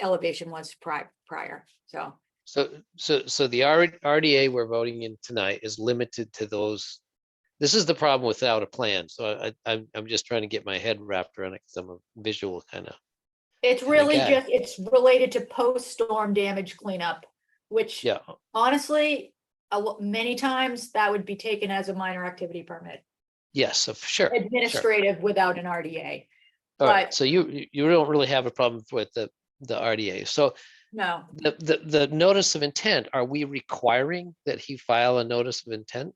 elevation was prior, so. So the RDA we're voting in tonight is limited to those. This is the problem without a plan. So I'm just trying to get my head wrapped around it because I'm a visual kind of. It's And really again- just, it's related to post-storm damage cleanup, which Yeah, honestly, many times that would be taken as a minor activity permit, yes, sure. Sure. administrative without an RDA. All right, but- so you don't really have a problem with the RDA. So No, the notice of intent, are we requiring that he file a notice of intent?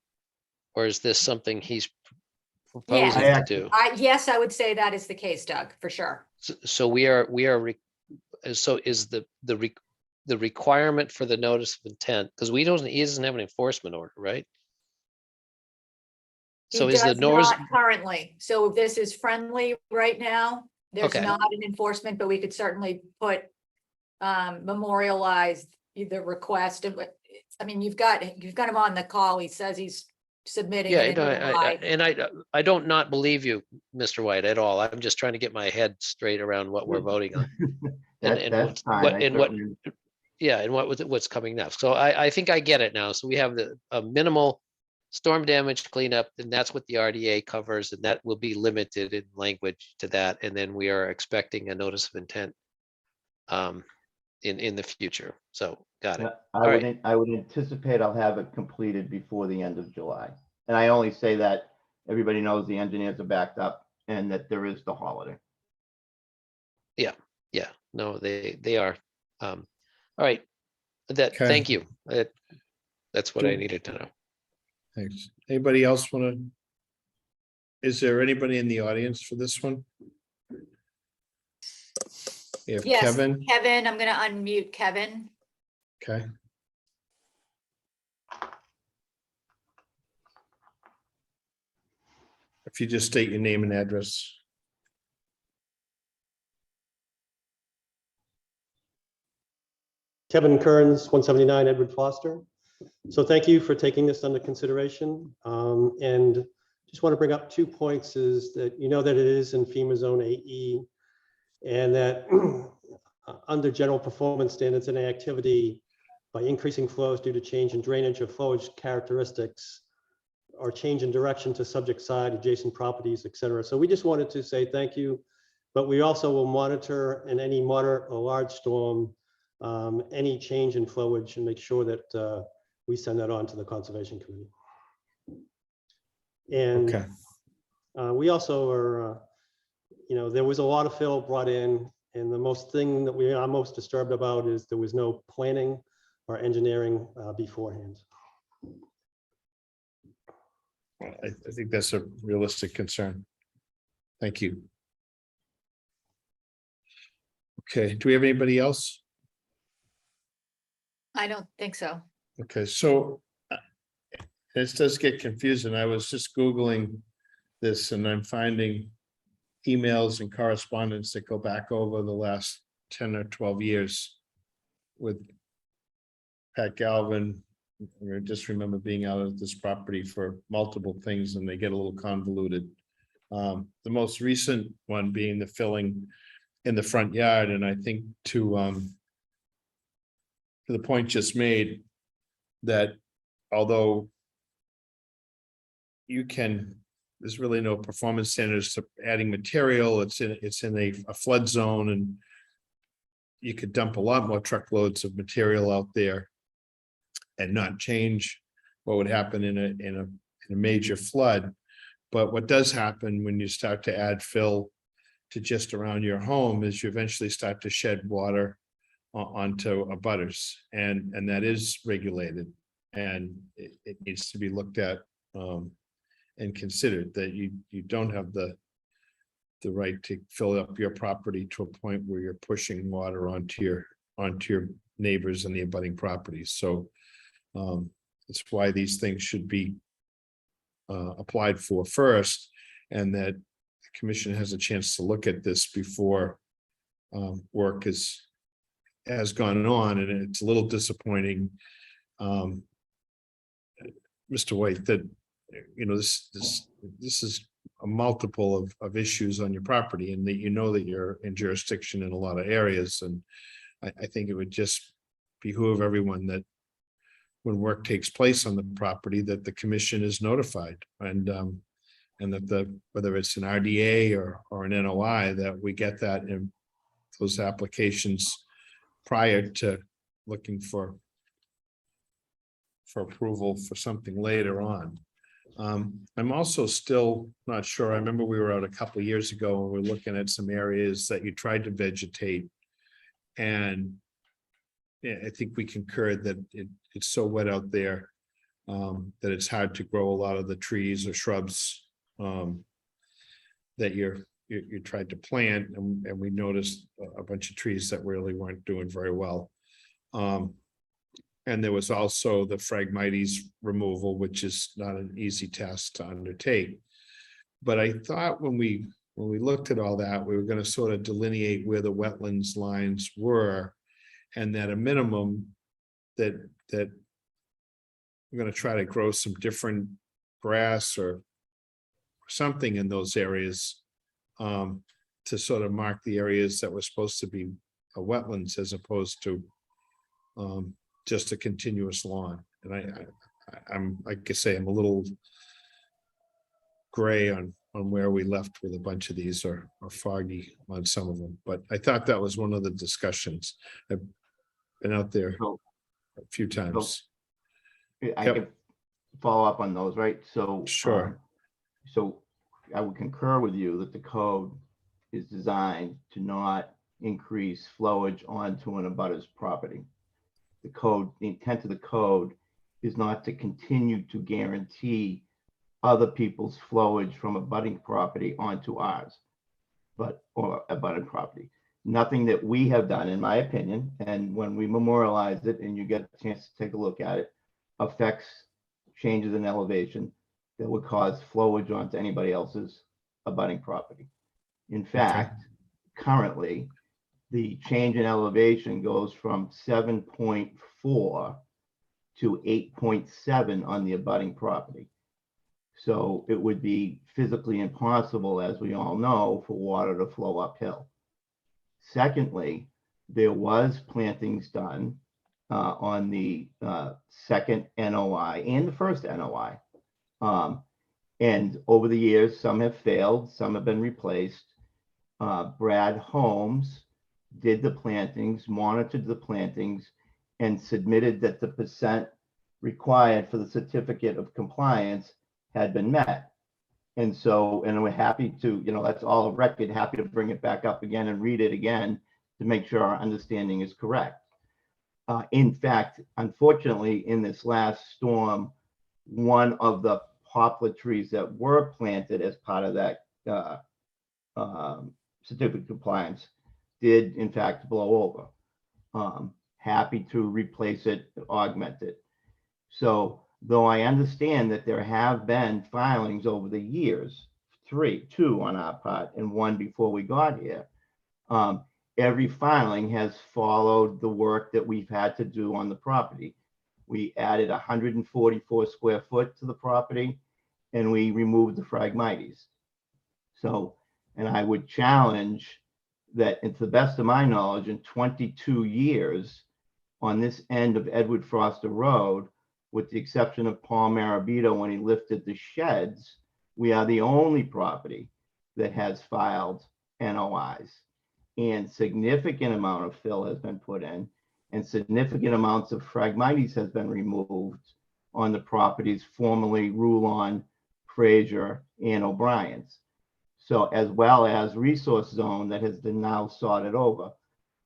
Or is this something he's proposing Yeah. to do? yes, I would say that is the case, Doug, for sure. So so is the requirement for the notice of intent, because he doesn't have an enforcement order, right? He So is the does notice, not currently, so this is friendly right now. There's Okay. not an enforcement, but we could certainly put, memorialize the request of, I mean, you've got him on the call. He says he's submitting. yeah, it no, in July. I don't not believe you, Mr. White, at all. I'm just trying to get my head straight around what we're voting on. And That's fine. Yeah, and what's coming next. So I think I get it now. So we have a minimal storm damage cleanup, and that's what the RDA covers, and that will be limited in language to that. And then we are expecting a notice of intent in the future. So got it. I would anticipate I'll have it completed before the end of July. And I only say that everybody knows the engineers are backed up and that there is the holiday. Yeah, no, they are. All right. Okay. Thank you. That's what I Do- needed to know. Thanks. Anybody else want to? Is there anybody in the audience for this one? We have Yes, Kevin, Kevin, I'm gonna unmute Kevin. okay. If you just state your name and address. Kevin Kearns, 179 Edward Foster. So thank you for taking this under consideration. And just want to bring up 2 points is that you know that it is in FEMA Zone AE and that under general performance standards and activity by increasing flows due to change in drainage or flowage characteristics or change in direction to subject side, adjacent properties, et cetera. So we just wanted to say thank you, but we also will monitor in any moderate or large storm any change in flowage and make sure that we send that on to the Conservation Committee. And Okay. we also are, there was a lot of fill brought in, and the thing that we are most disturbed about is there was no planning or engineering beforehand. I think that's a realistic concern. Thank you. Okay, do we have anybody else? I don't think so. Okay, so this does get confusing. I was just Googling this and I'm finding emails and correspondence that go back over the last 10 or 12 years with Pat Galvin. I just remember being out at this property for multiple things and they get a little convoluted. The most recent one being the filling in the front yard. And I think to the point just made that although there's really no performance standards to adding material, it's in a flood zone and you could dump a lot more truckloads of material out there and not change what would happen in a major flood. But what does happen when you start to add fill to just around your home is you eventually start to shed water onto abutters, and that is regulated, and it needs to be looked at and considered that you don't have the right to fill up your property to a point where you're pushing water onto your neighbors and the abutting properties. So that's why these things should be applied for first, and that the commission has a chance to look at this before work has gone on. And it's a little disappointing, Mr. White, that this is a multiple of issues on your property, and that that you're in jurisdiction in a lot of areas. And I think it would just behoove everyone that when work takes place on the property, that the commission is notified, and that whether it's an RDA or an NOI, that we get that in those applications prior to looking for approval for something later on. I'm also still not sure. I remember we were out a couple of years ago and we're looking at some areas that you tried to vegetate, and I think we concurred that it's so wet out there that it's hard to grow a lot of the trees or shrubs that you tried to plant, and we noticed a bunch of trees that really weren't doing very well. And there was also the Phragmites removal, which is not an easy task to undertake. But I thought when we looked at all that, we were going to sort of delineate where the wetlands lines were, and that a minimum that we're going to try to grow some different grass or something in those areas to sort of mark the areas that were supposed to be wetlands, as opposed to just a continuous lawn. And I'm like I say, I'm a little gray on where we left with a bunch of these, or foggy on some of them. But I thought that was one of the discussions. I've been out there a few times. I Yep. can follow up on those, right? So Sure. So I would concur with you that the code is designed to not increase flowage onto an abutter's property. The intent of the code is not to continue to guarantee other people's flowage from abutting property onto ours, or abutting property. Nothing that we have done, in my opinion, and when we memorialize it and you get a chance to take a look at it, affects changes in elevation that would cause flowage onto anybody else's abutting property. In fact, currently, the change in elevation goes from 7.4 to 8.7 on the abutting property. So it would be physically impossible, as we all know, for water to flow uphill. Secondly, there was plantings done on the second NOI and the first NOI. And over the years, some have failed, some have been replaced. Brad Holmes did the plantings, monitored the plantings, and submitted that the percent required for the certificate of compliance had been met. And so, and we're happy to, that's all a record, happy to bring it back up again and read it again to make sure our understanding is correct. In fact, unfortunately, in this last storm, one of the poplar trees that were planted as part of that certificate of compliance did in fact blow over. Happy to replace it, augment it. So though I understand that there have been filings over the years, two on our part and one before we got here, every filing has followed the work that we've had to do on the property. We added 144 square foot to the property and we removed the Phragmites. So, and I would challenge that, and to the best of my knowledge, in 22 years on this end of Edward Foster Road, with the exception of Paul Marabito when he lifted the sheds, we are the only property that has filed NOIs. And significant amount of fill has been put in, and significant amounts of Phragmites has been removed on the properties formerly Rulon, Fraser, and O'Brien's. So as well as resource zone that has been now sorted over.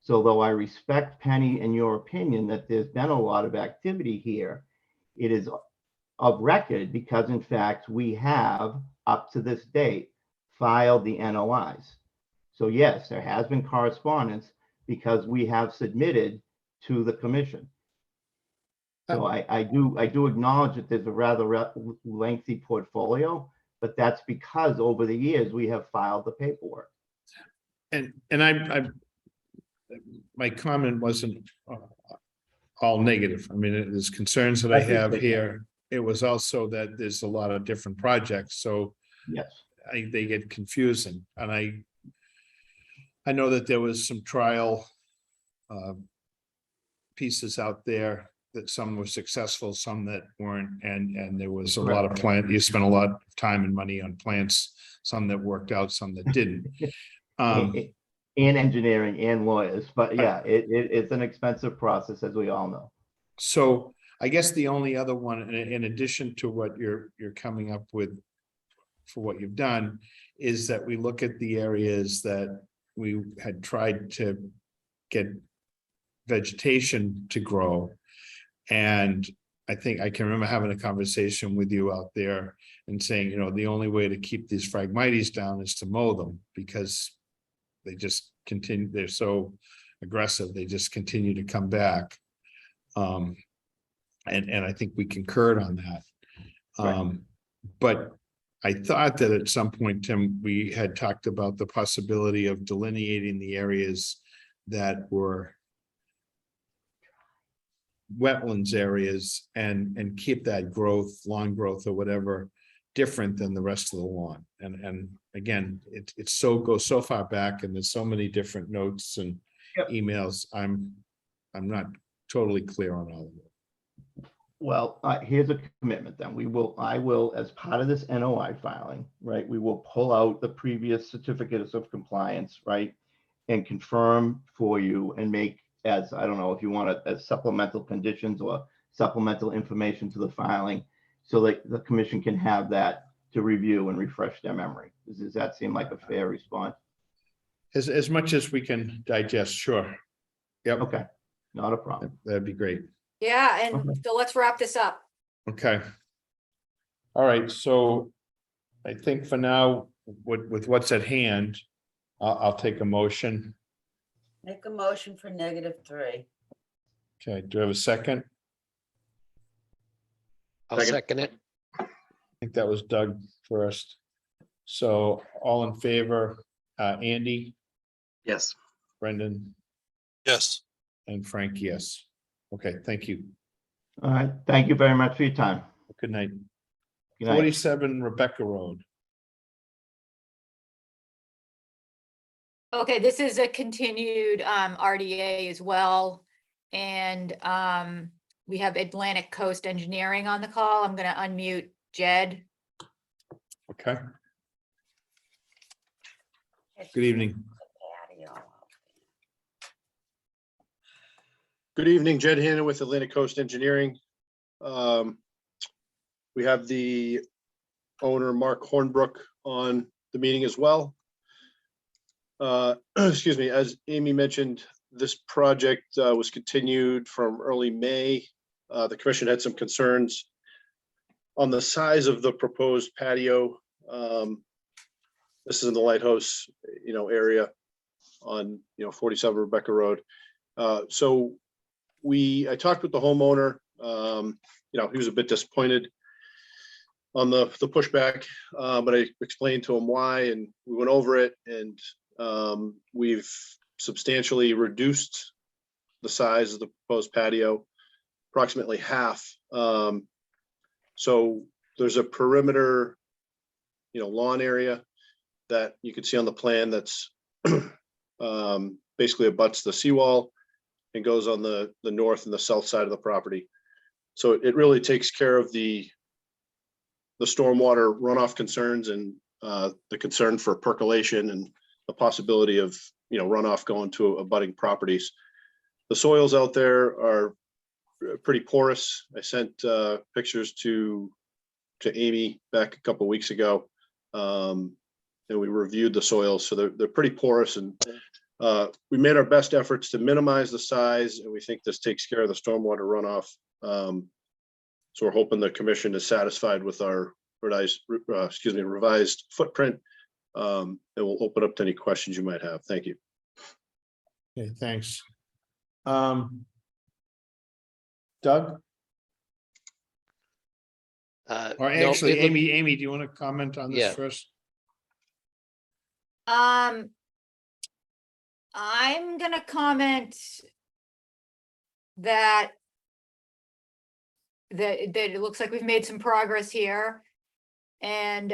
So though I respect Penny and your opinion that there's been a lot of activity here, it is of record because in fact we have up to this date filed the NOIs. So yes, there has been correspondence because we have submitted to the commission. So I do acknowledge that there's a rather lengthy portfolio, but that's because over the years we have filed the paperwork. And my comment wasn't all negative. I mean, there's concerns that I have here. It was also that there's a lot of different projects, so yes, they get confusing. And I know that there was some trial pieces out there that some were successful, some that weren't, and there was a lot of you spent a lot of time and money on plants, some that worked out, some that didn't. And engineering and lawyers, but yeah, it's an expensive process, as we all know. So I guess the only other one, in addition to what you're coming up with for what you've done, is that we look at the areas that we had tried to get vegetation to grow. And I think I can remember having a conversation with you out there and saying, the only way to keep these Phragmites down is to mow them, because they just continue, they're so aggressive, they just continue to come back. And I think we concurred on that. But I thought that at some point, Tim, we had talked about the possibility of delineating the areas that were wetlands areas and keep that growth, lawn growth or whatever, different than the rest of the lawn. And again, it's goes so far back, and there's so many different notes and emails. I'm not totally clear on all of it. Well, here's a commitment then. I will, as part of this NOI filing, right, we will pull out the previous certificates of compliance, right, and confirm for you and make, as, I don't know if you want it as supplemental conditions or supplemental information to the filing, so that the commission can have that to review and refresh their memory. Does that seem like a fair response? As much as we can digest, sure. Yep. Okay, not a problem. That'd be great. Yeah, and so let's wrap this up. Okay. All right, so I think for now, with what's at hand, I'll take a motion. Make a motion for -3. Okay, do I have a second? I'll second it. I think that was Doug first. So all in favor, Andy, Yes. Brendan, Yes. and Frank, yes. Okay, thank you. All right, thank you very much for your time. Good night. Good night. 47 Rebecca Road. Okay, this is a continued RDA as well. And we have Atlantic Coast Engineering on the call. I'm gonna unmute Jed. Okay. Good evening. Good evening, Jed Hannon with Atlantic Coast Engineering. We have the owner, Mark Hornbrook, on the meeting as well. Excuse me, as Amy mentioned, this project was continued from early May. The commission had some concerns on the size of the proposed patio. This is in the lighthouse, area on, 47 Rebecca Road. So I talked with the homeowner. He was a bit disappointed on the pushback, but I explained to him why, and we went over it, and we've substantially reduced the size of the proposed patio, approximately half. So there's a perimeter, lawn area that you can see on the plan that's basically abuts the seawall and goes on the north and the south side of the property. So it really takes care of the stormwater runoff concerns and the concern for percolation and the possibility of runoff going to abutting properties. The soils out there are pretty porous. I sent pictures to Amy back a couple of weeks ago, and we reviewed the soils. So they're pretty porous, and we made our best efforts to minimize the size, and we think this takes care of the stormwater runoff. So we're hoping the commission is satisfied with our revised footprint, and we'll open up to any questions you might have. Thank you. Okay, thanks. Doug? Or No, actually, it look- Amy, do you want to comment on this Yeah. first? I'm gonna comment that it looks like we've made some progress here. And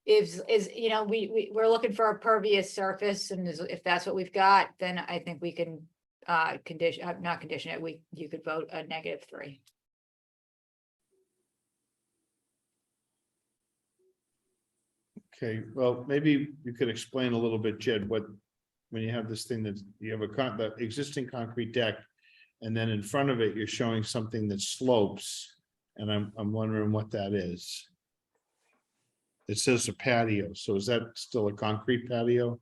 we're looking for a pervious surface, and if that's what we've got, then I think we can not condition it. You could vote a -3. Okay, well, maybe you could explain a little bit, Jed, when you have this thing that you have the existing concrete deck, and then in front of it, you're showing something that slopes, and I'm wondering what that is. It says a patio, so is that still a concrete patio?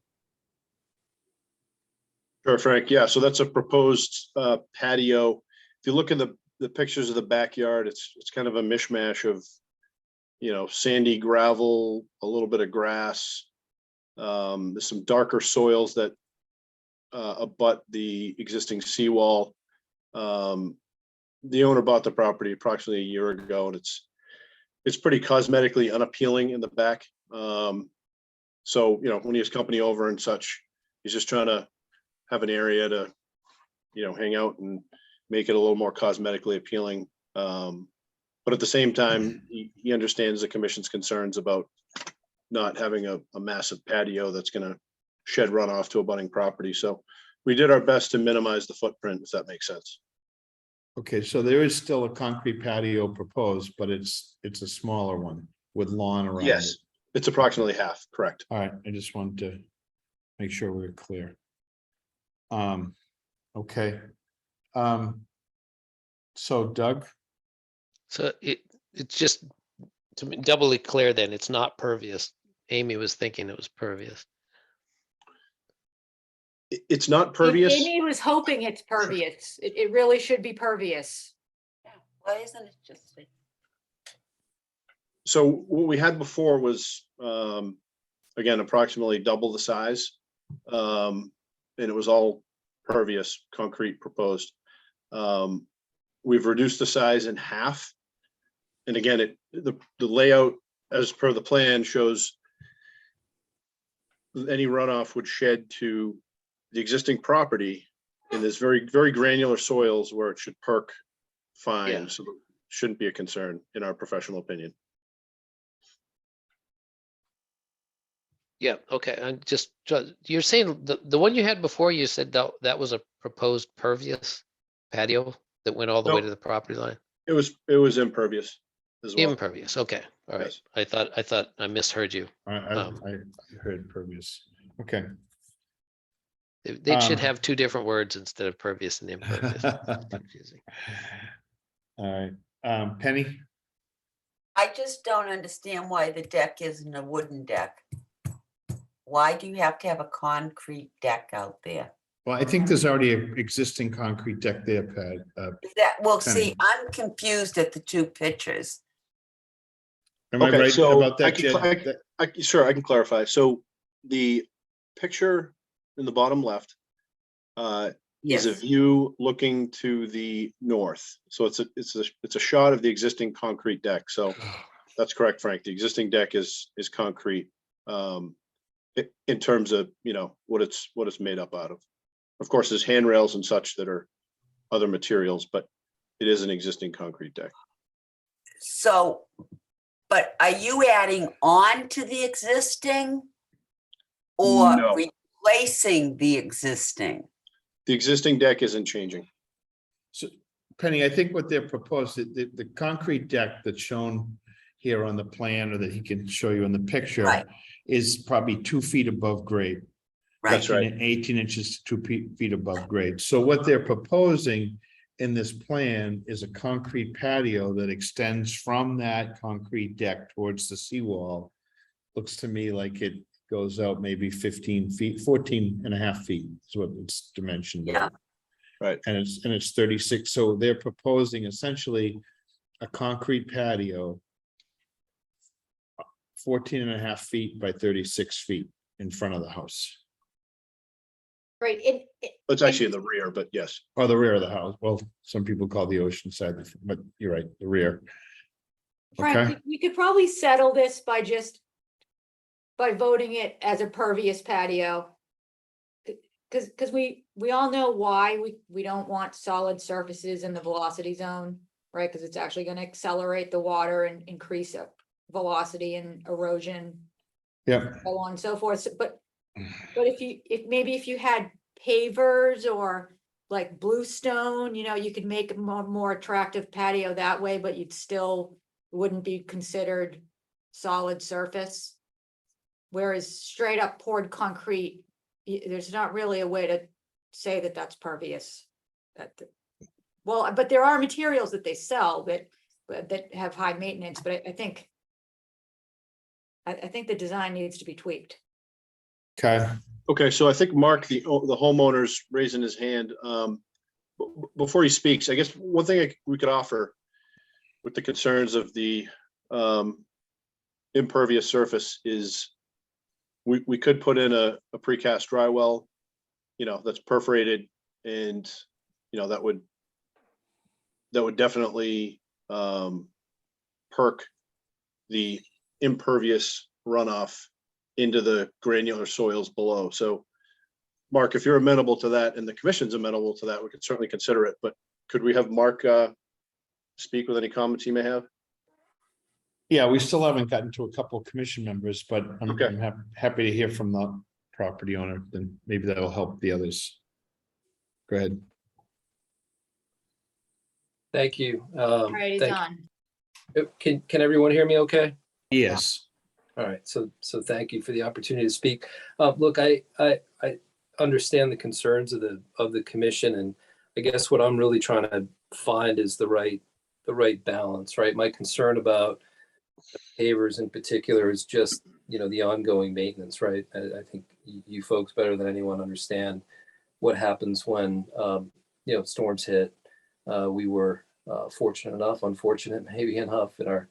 Sure, Frank. Yeah, so that's a proposed patio. If you look at the pictures of the backyard, it's kind of a mishmash of, sandy gravel, a little bit of grass. There's some darker soils that abut the existing seawall. The owner bought the property approximately a year ago, and it's pretty cosmetically unappealing in the back. So, when he has company over and such, he's just trying to have an area to, hang out and make it a little more cosmetically appealing. But at the same time, he understands the commission's concerns about not having a massive patio that's going to shed runoff to abutting property. So we did our best to minimize the footprint, if that makes sense. Okay, so there is still a concrete patio proposed, but it's a smaller one with lawn around it. Yes, it's approximately half, correct. All right, I just wanted to make sure we were clear. Okay. So Doug? So it's just to be doubly clear, then it's not pervious. Amy was thinking it was pervious. It's not pervious. Amy was hoping it's pervious. It really should be pervious. Why isn't it just? So what we had before was, again, approximately double the size. And it was all pervious concrete proposed. We've reduced the size in half. And again, the layout as per the plan shows any runoff would shed to the existing property in this very, very granular soils where it should perk fine. Yeah. So it shouldn't be a concern in our professional opinion. Yeah, okay. And just you're saying the one you had before, you said that was a proposed pervious patio that went all the way No. to the property line? It was impervious as well. Impervious, okay, all right. Yes. I thought I misheard you. I heard pervious. Okay. They should Um, have two different words instead of pervious and impervious. It's confusing. All right, Penny? I just don't understand why the deck isn't a wooden deck. Why do you have to have a concrete deck out there? Well, I think there's already an existing concrete deck there, Pat. Is that, well, Penny. see, I'm confused at the two pictures. Am I Okay, right so about that, Jed? Sure, I can clarify. So the picture in the bottom left is a Yes. view looking to the north. So it's a shot of the existing concrete deck. So that's correct, Frank. The existing deck is concrete in terms of, you know, what it's made up out of. Of course, there's handrails and such that are other materials, but it is an existing concrete deck. So, but are you adding on to the existing? Or No. replacing the existing? The existing deck isn't changing. So Penny, I think what they're proposing, the concrete deck that's shown here on the plan, or that he can show you in the picture, Right. is probably 2 feet above grade. Right. That's right. 18 inches to 2 feet above grade. So what they're proposing in this plan is a concrete patio that extends from that concrete deck towards the seawall. Looks to me like it goes out maybe 15 feet, 14 and a half feet is what its dimension. Yeah. Right. And it's 36. So they're proposing essentially a concrete patio 14 and a half feet by 36 feet in front of the house, Right, It's actually in the rear, but yes. or the rear of the house. Well, some people call the ocean side, but you're right, the rear. Frank, Okay. you could probably settle this by voting it as a pervious patio. Because we all know why we don't want solid surfaces in the velocity zone, right? Because it's actually going to accelerate the water and increase velocity and erosion, Yeah. so on and so forth. But if you had pavers or like bluestone, you know, you could make a more attractive patio that way, but you'd still wouldn't be considered solid surface. Whereas straight up poured concrete, there's not really a way to say that that's pervious. Well, but there are materials that they sell that have high maintenance, but I think the design needs to be tweaked. Okay. Okay, so I think Mark, the homeowner's raising his hand. Before he speaks, I guess one thing we could offer with the concerns of the impervious surface is we could put in a precast dry well, you know, that's perforated, and you know that would definitely perk the impervious runoff into the granular soils below. So Mark, if you're amenable to that and the commission's amenable to that, we could certainly consider it, but could we have Mark speak with any comments he may have? Yeah, we still haven't gotten to a couple of commission members, but I'm Okay. happy to hear from the property owner, then maybe that'll help the others. Go ahead. Thank you. All right, he's on. Can everyone hear me okay? Yes. All right, so thank you for the opportunity to speak. Look, I understand the concerns of the commission, and I guess what I'm really trying to find is the right balance, right? My concern about pavers in particular is just, you know, the ongoing maintenance, right? I think you folks better than anyone understand what happens when you know, storms hit. We were unfortunate maybe enough in our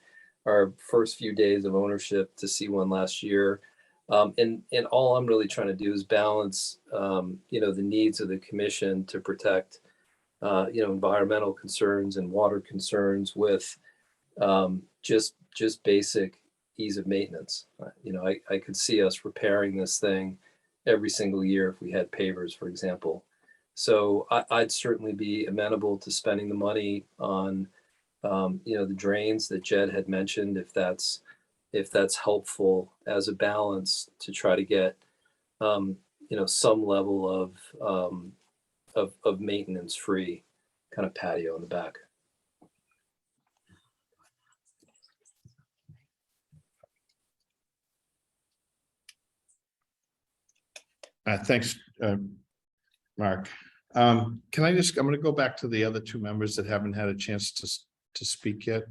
first few days of ownership to see one last year. And all I'm really trying to do is balance, you know, the needs of the commission to protect, you know, environmental concerns and water concerns with just basic ease of maintenance. You know, I could see us repairing this thing every single year if we had pavers, for example. So I'd certainly be amenable to spending the money on, you know, the drains that Jed had mentioned, if that's helpful as a balance to try to get, you know, some level of maintenance free kind of patio in the back. Thanks, Mark. I'm gonna go back to the other two members that haven't had a chance to speak yet.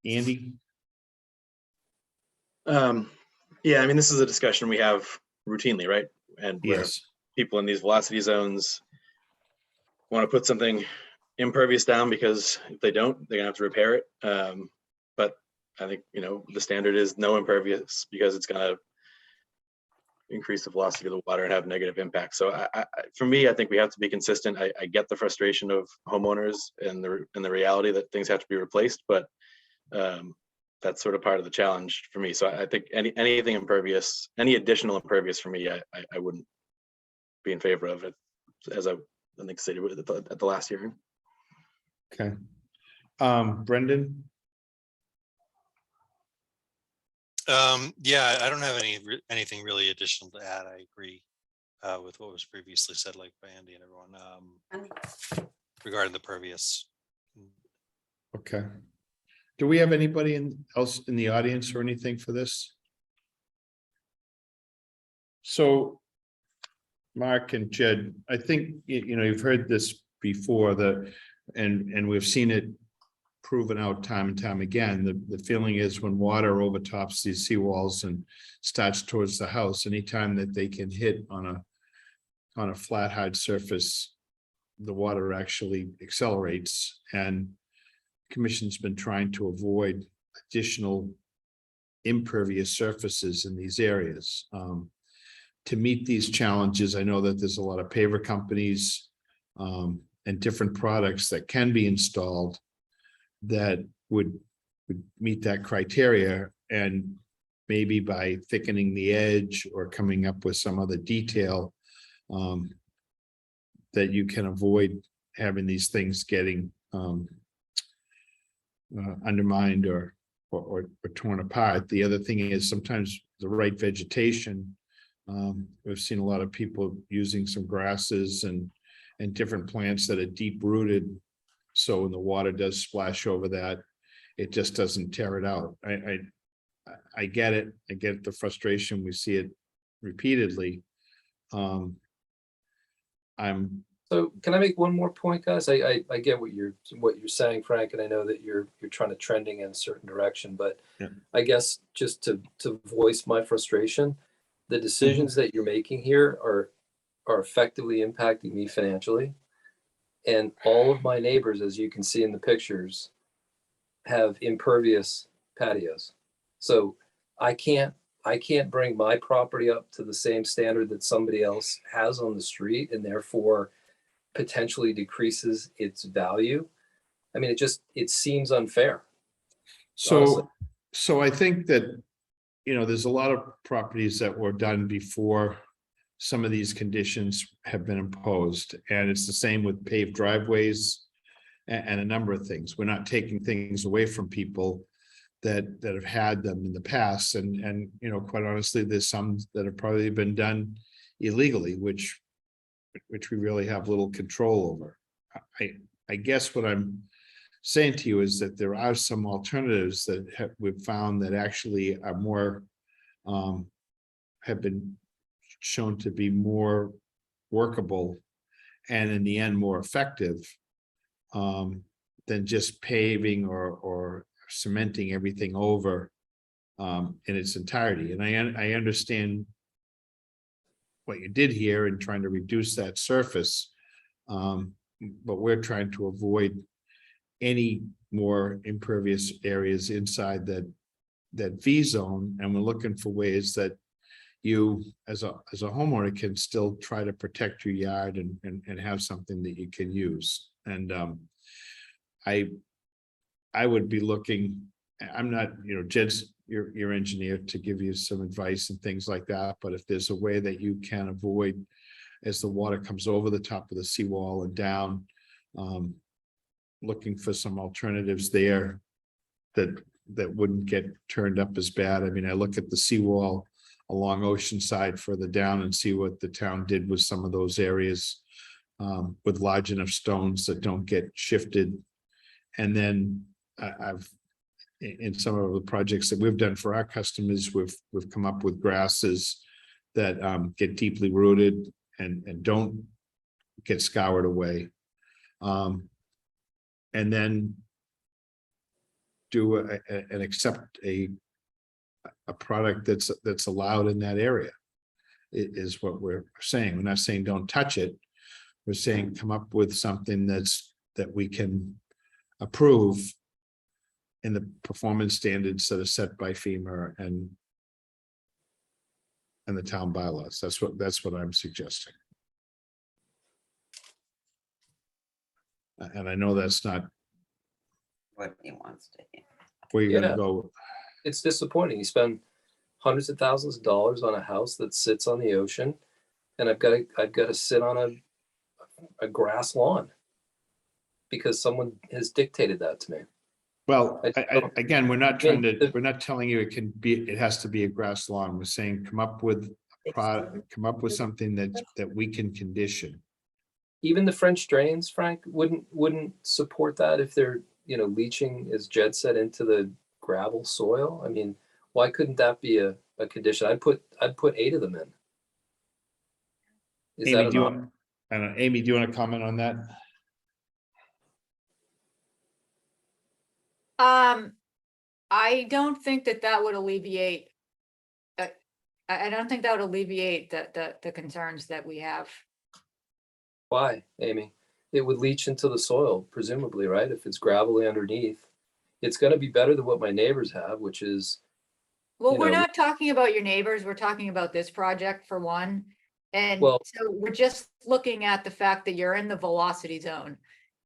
Andy, Yeah, I mean, this is a discussion we have routinely, right? And where yes, people in these velocity zones want to put something impervious down because if they don't, they're gonna have to repair it. But I think, you know, the standard is no impervious because it's gonna increase the velocity of the water and have negative impact. So for me, I think we have to be consistent. I get the frustration of homeowners and the reality that things have to be replaced, but that's sort of part of the challenge for me. So I think anything impervious, any additional impervious for me, I wouldn't be in favor of it, as I think stated at the last hearing. okay. Brendan, Yeah, I don't have anything really additional to add. I agree with what was previously said, like by Andy and everyone, regarding the pervious. okay. Do we have anybody else in the audience or anything for this? So, Mark and Jed, I think, you know, you've heard this before, and we've seen it proven out time and time again. The feeling is when water overtops these seawalls and starts towards the house, anytime that they can hit on a flat hard surface, the water actually accelerates, and Commission's been trying to avoid additional impervious surfaces in these areas. To meet these challenges, I know that there's a lot of paver companies and different products that can be installed that would meet that criteria, and maybe by thickening the edge or coming up with some other detail that you can avoid having these things getting undermined or torn apart. The other thing is sometimes the right vegetation. We've seen a lot of people using some grasses and different plants that are deep rooted. So when the water does splash over that, it just doesn't tear it out. I get it. I get the frustration. We see it repeatedly. So can I make one more point, guys? I get what you're saying, Frank, and I know that you're trying to trending in a certain direction, but Yeah. I guess just to voice my frustration, the decisions that you're making here are effectively impacting me financially. And all of my neighbors, as you can see in the pictures, have impervious patios. So I can't bring my property up to the same standard that somebody else has on the street, and therefore potentially decreases its value. I mean, it seems unfair. Honestly. So I think that, you know, there's a lot of properties that were done before some of these conditions have been imposed, and it's the same with paved driveways and a number of things. We're not taking things away from people that have had them in the past, and you know, quite honestly, there's some that have probably been done illegally, which we really have little control over. I guess what I'm saying to you is that there are some alternatives that we've found that actually are more have been shown to be more workable and in the end more effective than just paving or cementing everything over in its entirety. And I understand what you did here in trying to reduce that surface, but we're trying to avoid any more impervious areas inside that V zone, and we're looking for ways that you as a homeowner can still try to protect your yard and have something that you can use. And I would be looking, I'm not, you know, Jed's your engineer to give you some advice and things like that, but if there's a way that you can avoid as the water comes over the top of the seawall and down, looking for some alternatives there that wouldn't get turned up as bad. I mean, I look at the seawall along Oceanside further down and see what the town did with some of those areas with large enough stones that don't get shifted. And then I've in some of the projects that we've done for our customers, we've come up with grasses that get deeply rooted and don't get scoured away. And then do and accept a product that's allowed in that area. Is what we're saying. We're not saying don't touch it. We're saying come up with something that we can approve in the performance standards that are set by FEMA and the town bylaws. That's what I'm suggesting. And I know that's not What he wants to hear. where you're Yeah. gonna go. It's disappointing. You spend hundreds of thousands of dollars on a house that sits on the ocean, and I've got to sit on a grass lawn because someone has dictated that to me. Well, again, we're not trying to, the- we're not telling you it has to be a grass lawn. We're saying come up with a product, come up with something that we can condition. Even the French drains, Frank, wouldn't support that if they're, leaching, as Jed said, into the gravel soil. I mean, why couldn't that be a condition? I'd put 8 of them in. Is Amy, that do you enough? want, Amy, do you want to comment on that? I don't think that would alleviate. I don't think that would alleviate the concerns that we have. Why, Amy? It would leach into the soil, presumably, right? If it's gravelly underneath, it's going to be better than what my neighbors have, which is, Well, You we're know- not talking about your neighbors. We're talking about this project for one. And Well- so we're just looking at the fact that you're in the velocity zone.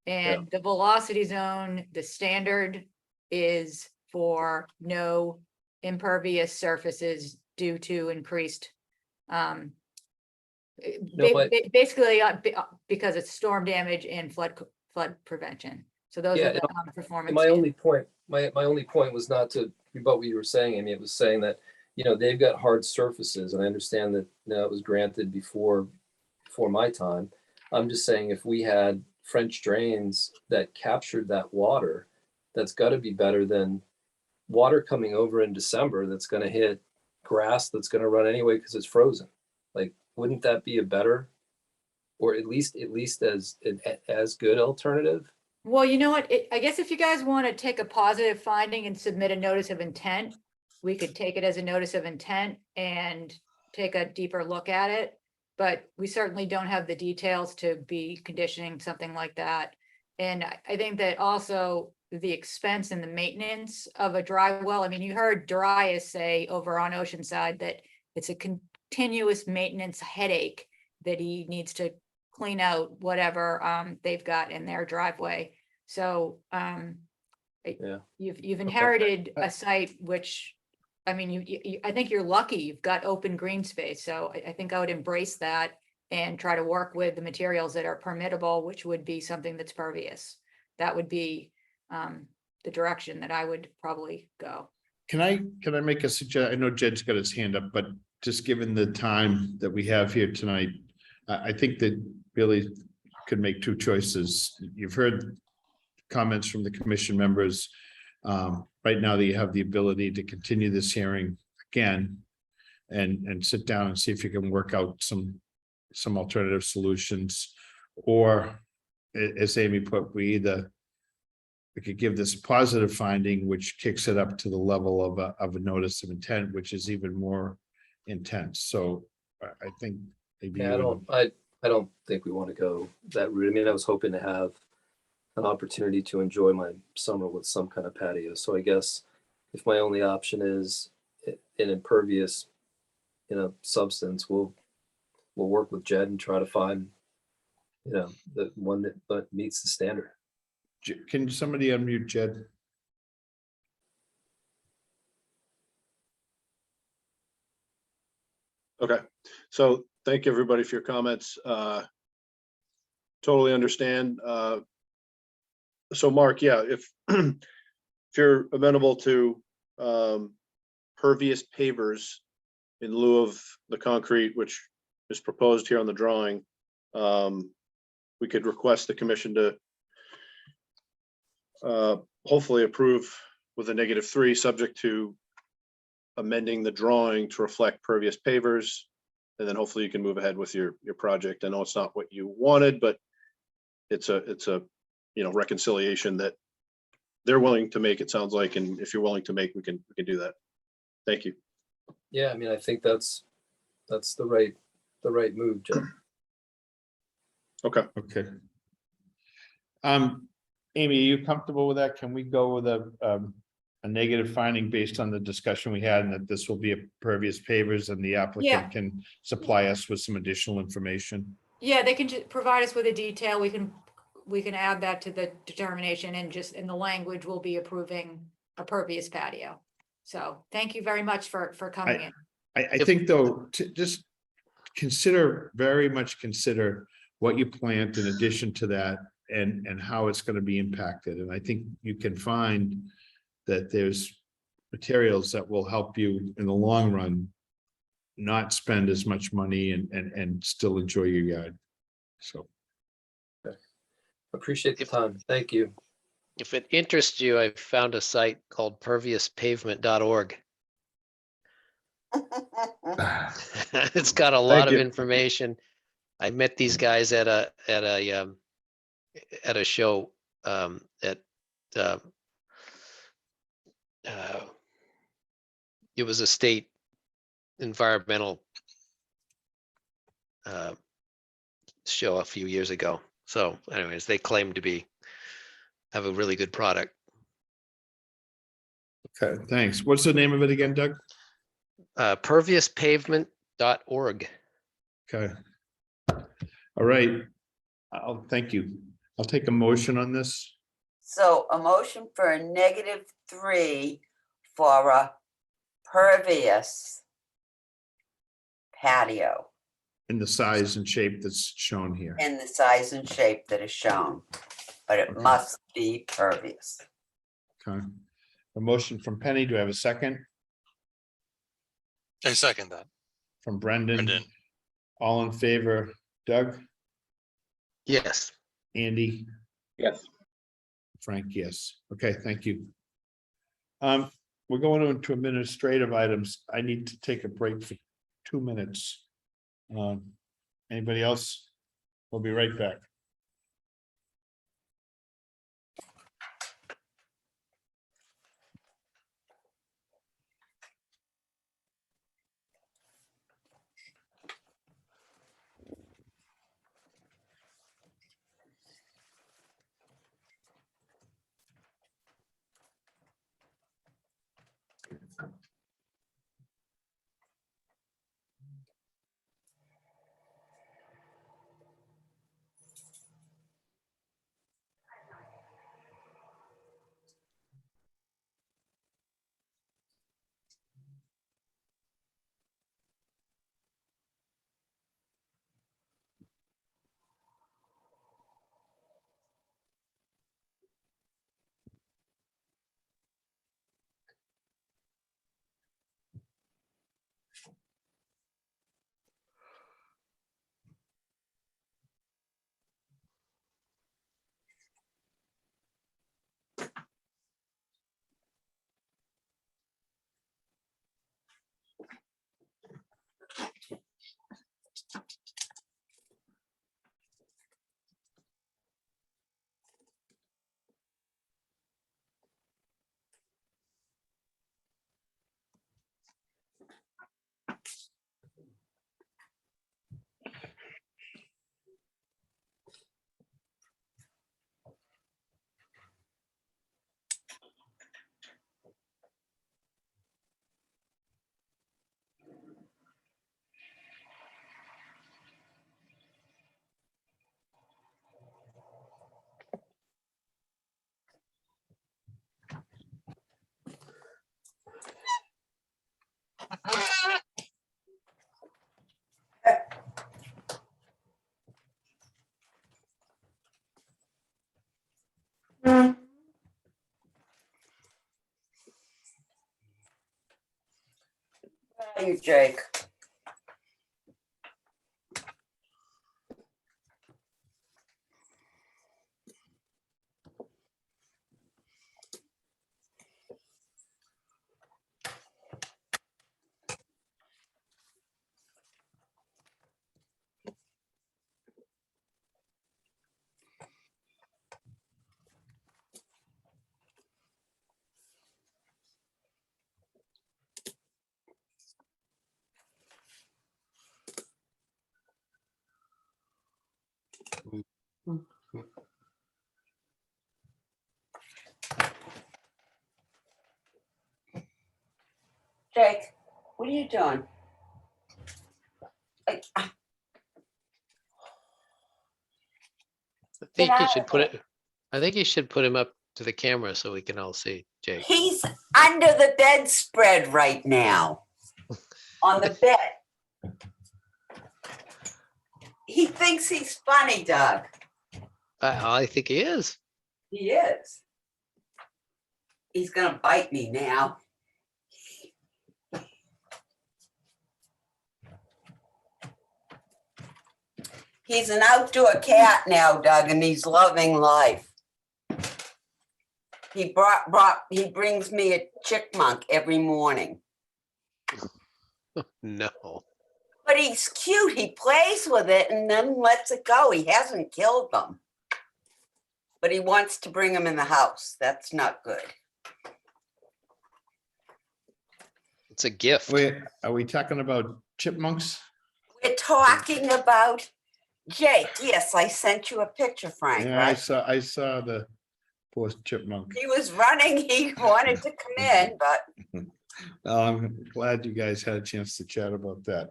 And the velocity zone, the standard is for no impervious surfaces due to increased basically because it's storm damage and flood prevention. So those Yeah, are the and performance. my only point was not to rebut what you were saying, Amy. It was saying that, they've got hard surfaces, and I understand that it was granted before my time. I'm just saying if we had French drains that captured that water, that's got to be better than water coming over in December that's going to hit grass that's going to run anyway because it's frozen. Like, wouldn't that be a better, or at least as good alternative? Well, you know what? I guess if you guys want to take a positive finding and submit a notice of intent, we could take it as a notice of intent and take a deeper look at it. But we certainly don't have the details to be conditioning something like that. And I think that also the expense and the maintenance of a dry well, I mean, you heard Darius say over on Oceanside that it's a continuous maintenance headache that he needs to clean out whatever they've got in their driveway. So you've inherited a site which, I mean, I think you're lucky you've got open green space. So I think I would embrace that and try to work with the materials that are permittable, which would be something that's pervious. That would be the direction that I would probably go. Can I make a suggestion? I know Jed's got his hand up, but just given the time that we have here tonight, I think that Billy could make two choices. You've heard comments from the commission members. Right now that you have the ability to continue this hearing again and sit down and see if you can work out some alternative solutions. Or as Amy put, we could give this positive finding, which kicks it up to the level of a notice of intent, which is even more intense. So I think maybe. Yeah, I don't think we want to go that route. I mean, I was hoping to have an opportunity to enjoy my summer with some kind of patio. So I guess if my only option is an impervious, substance, we'll work with Jed and try to find, the one that meets the standard. Can somebody unmute Jed? Okay, so thank you, everybody, for your comments. Totally understand. So Mark, yeah, if you're amenable to pervious pavers in lieu of the concrete, which is proposed here on the drawing, we could request the commission to hopefully approve with a -3, subject to amending the drawing to reflect pervious pavers. And then hopefully you can move ahead with your project. I know it's not what you wanted, but it's a, reconciliation that they're willing to make, it sounds like, and if you're willing to make, we can do that. Thank you. Yeah, I mean, I think that's the right move, Jeff. Okay. Okay. Amy, are you comfortable with that? Can we go with a negative finding based on the discussion we had, and that this will be a pervious pavers and the Yeah. applicant can supply us with some additional information? Yeah, they can provide us with a detail. We can add that to the determination, and just in the language, we'll be approving a pervious patio. So thank you very much for coming in. I think though, to just very much consider what you plant in addition to that, and how it's going to be impacted. And I think you can find that there's materials that will help you in the long run not spend as much money and still enjoy your yard. So. Appreciate the time. Thank you. If it interests you, I found a site called perviouspavement.org. It's got a lot of information. I met these guys at a show it was a state environmental show a few years ago. So anyways, they claim to have a really good product. Okay, thanks. What's the name of it again, Doug? Perviouspavement.org. Okay. All right. Thank you. I'll take a motion on this. So a motion for a -3 for a pervious patio In the size and shape that's shown here. in the size and shape that is shown, but it must be pervious. Okay. A motion from Penny. Do I have a second? I second that. From Brendan. Brendan. All in favor, Doug, Yes. Andy, Yes. Frank, yes. Okay, thank you. We're going into administrative items. I need to take a break for 2 minutes. Anybody else? We'll be right back. You, Jake. Jake, what are you doing? I think you should put it, I think you should put him up to the camera so we can all see Jake. He's under the bedspread right now. On the bed. He thinks he's funny, Doug. I think he is. He is. He's gonna bite me now. He's an outdoor cat now, Doug, and he's loving life. He brings me a chickmunk every morning. No. But he's cute. He plays with it and then lets it go. He hasn't killed them. But he wants to bring them in the house. That's not good. It's a gift. Wait, are we talking about chipmunks? We're talking about Jake. Yes, I sent you a picture, Frank, Yeah, right? I saw the poor chipmunk. He was running. He wanted to come in, but I'm glad you guys had a chance to chat about that.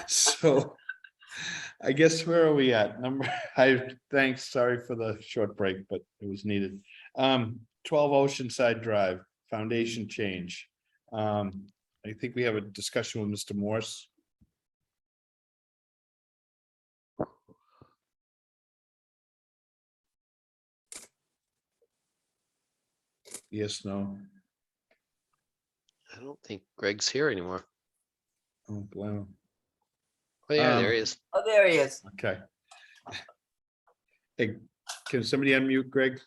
So I guess where are we at? Thanks, sorry for the short break, but it was needed. 12 Oceanside Drive, foundation change. I think we have a discussion with Mr. Morse. Yes, no. I don't think Greg's here anymore. Oh, wow. Oh yeah, there he is. oh, there he is. Okay. Hey, can somebody unmute Greg?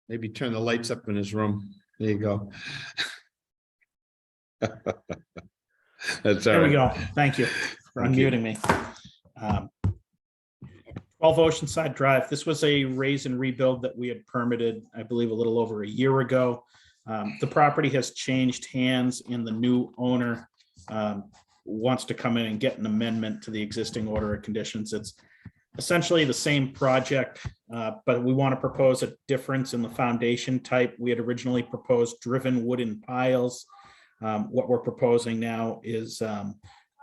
Maybe turn the lights up in his room. There you go. That's all There we right. go. Thank you for Thank you. unmuting me. 12 Oceanside Drive. This was a raise and rebuild that we had permitted, I believe, a little over a year ago. The property has changed hands and the new owner wants to come in and get an amendment to the existing order of conditions. It's essentially the same project, but we want to propose a difference in the foundation type. We had originally proposed driven wooden piles. What we're proposing now is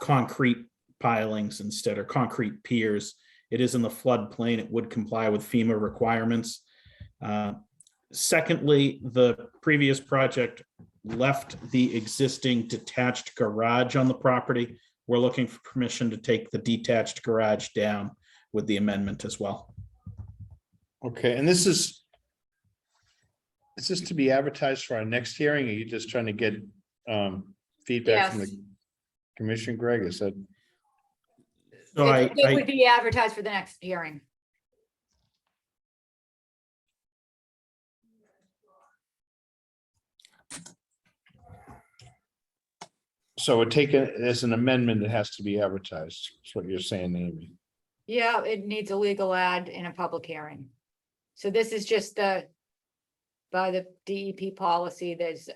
concrete pilings instead, or concrete piers. It is in the floodplain. It would comply with FEMA requirements. Secondly, the previous project left the existing detached garage on the property. We're looking for permission to take the detached garage down with the amendment as well. Okay, and this is this to be advertised for our next hearing? Or are you just trying to get feedback from Yes. the commission, Greg? Is that? So It would be advertised for the next hearing. So we're taking it as an amendment that has to be advertised. That's what you're saying, Amy. Yeah, it needs a legal ad in a public hearing. So this is just by the DEP policy, there's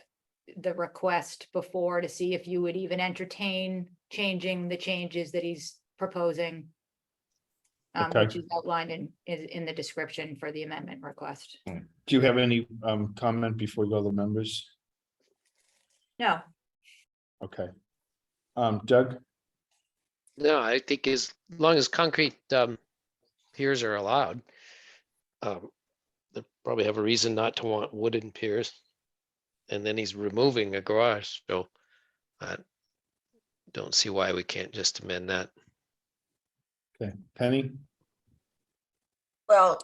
the request before to see if you would even entertain changing the changes that he's proposing. Okay. Which is outlined in the description for the amendment request. Do you have any comment before we go to the members? No, Okay. Doug? No, I think as long as concrete piers are allowed, they probably have a reason not to want wooden piers. And then he's removing a garage, so I don't see why we can't just amend that. Okay, Penny? Well,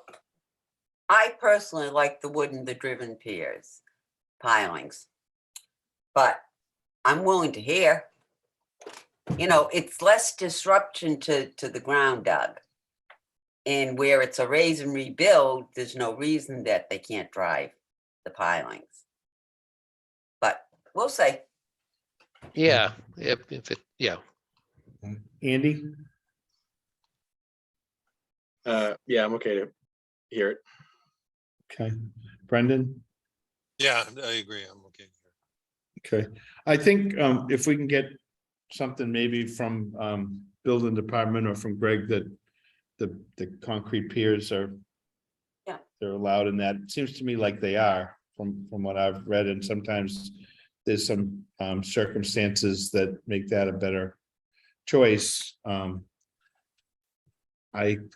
I personally like the driven piers, pilings. But I'm willing to hear. You know, it's less disruption to the ground, Doug. And where it's a raise and rebuild, there's no reason that they can't drive the pilings. But we'll see. Yeah, if it, yeah. Andy? Yeah, I'm okay to hear it. Okay. Brendan? Yeah, I agree. I'm okay. Okay, I think if we can get something maybe from building department or from Greg that the concrete piers are. Yeah. They're allowed in that. It seems to me like they are. from what I've read, and sometimes there's some circumstances that make that a better choice. I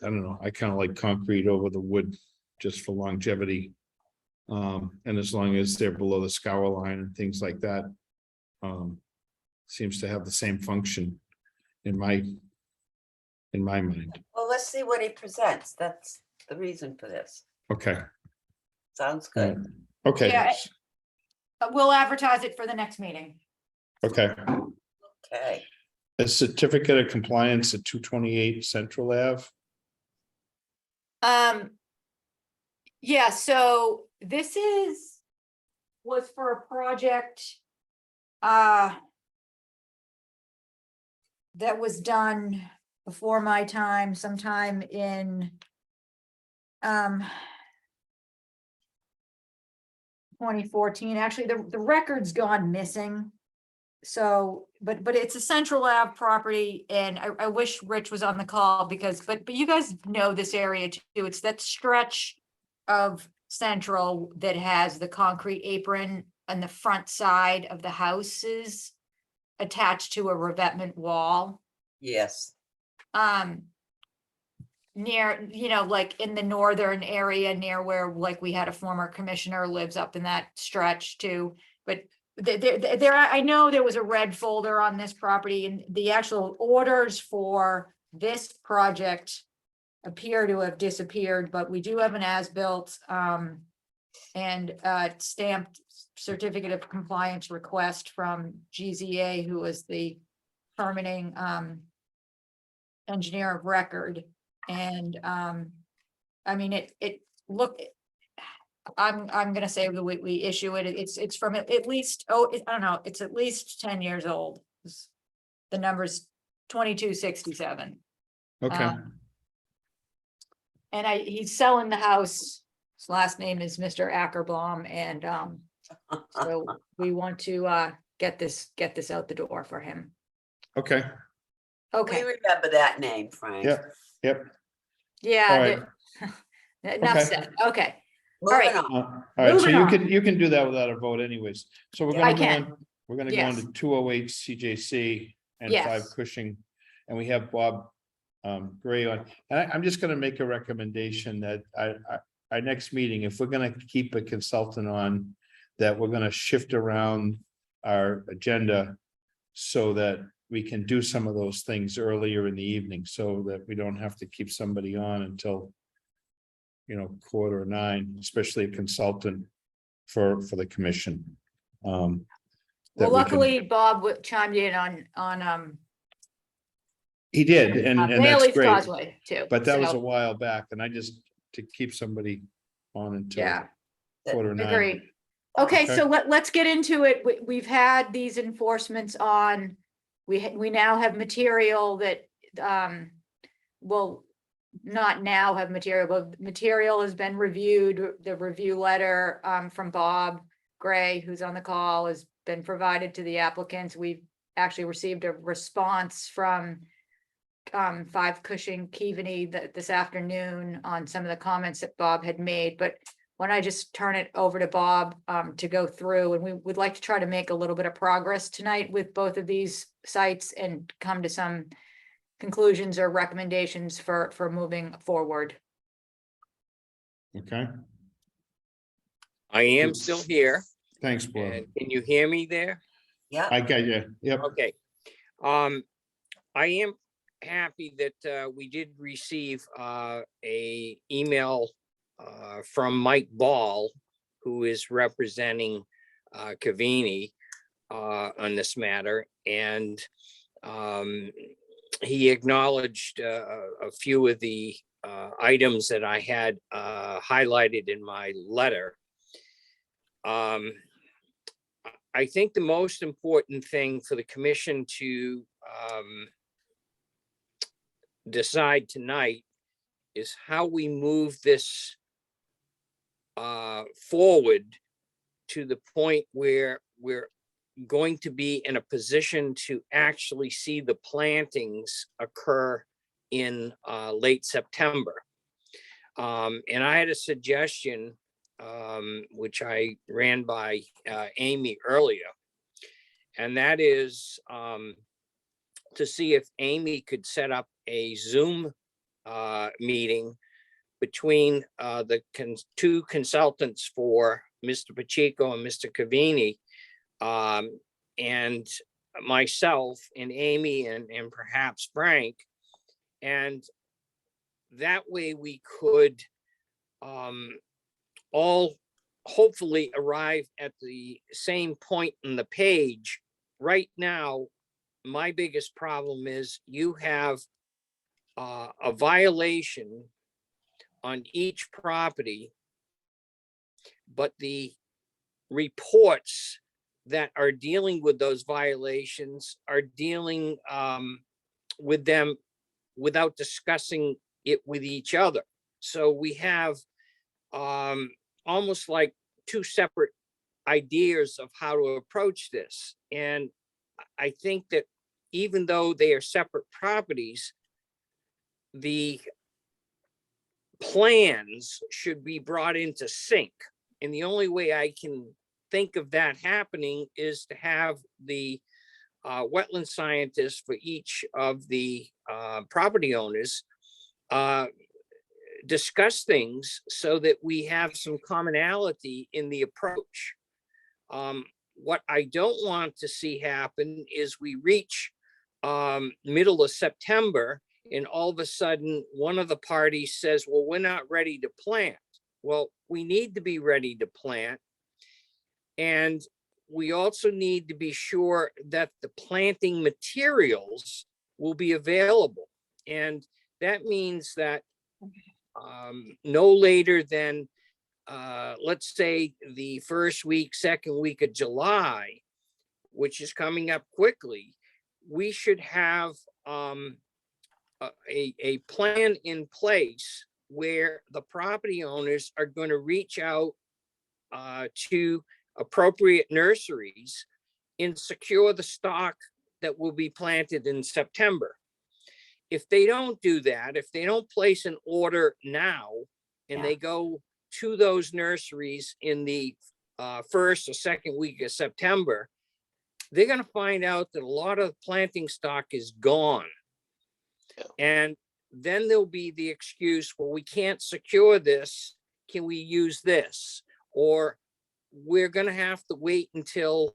don't know, I kind of like concrete over the wood just for longevity. And as long as they're below the scour line and things like that, seems to have the same function in my mind. Well, let's see what he presents. That's the reason for this. Okay. Sounds good. Okay. Yeah. We'll advertise it for the next meeting. Okay. Okay. A certificate of compliance at 228 Central Ave. Yeah, so this was for a project that was done before my time, sometime in 2014. Actually, the record's gone missing. So, but it's a Central Ave property, and I wish Rich was on the call because, but you guys know this area too. It's that stretch of Central that has the concrete apron on the front side of the houses attached to a revetment wall. Yes. Near, like in the northern area near where like we had a former commissioner lives up in that stretch too. But there, I know there was a red folder on this property, and the actual orders for this project appear to have disappeared, but we do have an as-built and stamped certificate of compliance request from GZA, who is the permitting engineer of record. And I mean, it look, I'm gonna say that we issue it, it's from at least, I don't know, it's at least 10 years old. The number's 2267. Okay. And he's selling the house. His last name is Mr. Ackerblom, and so we want to get this out the door for him. Okay. Okay. We remember that name, Frank. Yep. Yep. Yeah. All Enough Okay. said. Okay. Moving right. on. All right, so Moving you on. can do that without a vote anyways. So we're I gonna go can. on, we're gonna go Yes. on to 208 CJC and 5 Yes. Cushing. And we have Bob Gray on. And I'm just gonna make a recommendation that our next meeting, if we're gonna keep a consultant on, that we're gonna shift around our agenda so that we can do some of those things earlier in the evening, so that we don't have to keep somebody on until 9:15, especially a consultant for the commission. Well, that we can- luckily Bob chimed in on He did, and that's Bailey's great, Causeway too. but that was a so, while back, and I just, to keep somebody on until yeah, 9:15. agreed. Okay, Okay. so let's get into it. We've had these enforcements on. We now have material that will not now have material, but material has been reviewed. The review letter from Bob Gray, who's on the call, has been provided to the applicants. We've actually received a response from 5 Cushing Keaveney this afternoon on some of the comments that Bob had made. But when I just turn it over to Bob to go through, and we would like to try to make a little bit of progress tonight with both of these sites and come to some conclusions or recommendations for moving forward. Okay, I am still here. thanks, Bob. And can you hear me there? Yeah. I got you, yep. Okay. I am happy that we did receive a email from Mike Ball, who is representing Keaveney on this matter, and he acknowledged a few of the items that I had highlighted in my letter. I think the most important thing for the commission to decide tonight is how we move this forward to the point where we're going to be in a position to actually see the plantings occur in late September. And I had a suggestion which I ran by Amy earlier. And that is to see if Amy could set up a Zoom meeting between the two consultants for Mr. Pacheco and Mr. Cavini, and myself and Amy and perhaps Frank. And that way we could all hopefully arrive at the same point in the page. Right now, my biggest problem is you have a violation on each property, but the reports that are dealing with those violations are dealing with them without discussing it with each other. So we have almost like two separate ideas of how to approach this. And I think that even though they are separate properties, the plans should be brought into sync. And the only way I can think of that happening is to have the wetland scientists for each of the property owners discuss things so that we have some commonality in the approach. What I don't want to see happen is we reach middle of September and all of a sudden one of the parties says, well, we're not ready to plant. Well, we need to be ready to plant. And we also need to be sure that the planting materials will be available. And that means that no later than, let's say, the first week, second week of July, which is coming up quickly, we should have a plan in place where the property owners are going to reach out to appropriate nurseries and secure the stock that will be planted in September. If they don't do that, if they don't place an order now and they go to those nurseries in the first or second week of September, they're going to find out that a lot of planting stock is gone. And then there'll be the excuse, well, we can't secure this. Can we use this? Or we're going to have to wait until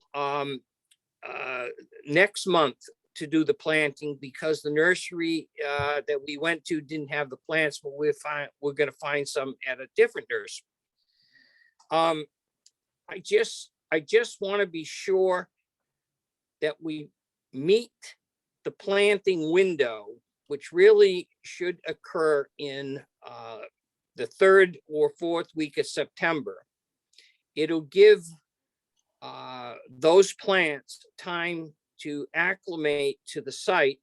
next month to do the planting because the nursery that we went to didn't have the plants, but we're going to find some at a different nursery. I just want to be sure that we meet the planting window, which really should occur in the third or fourth week of September. It'll give those plants time to acclimate to the site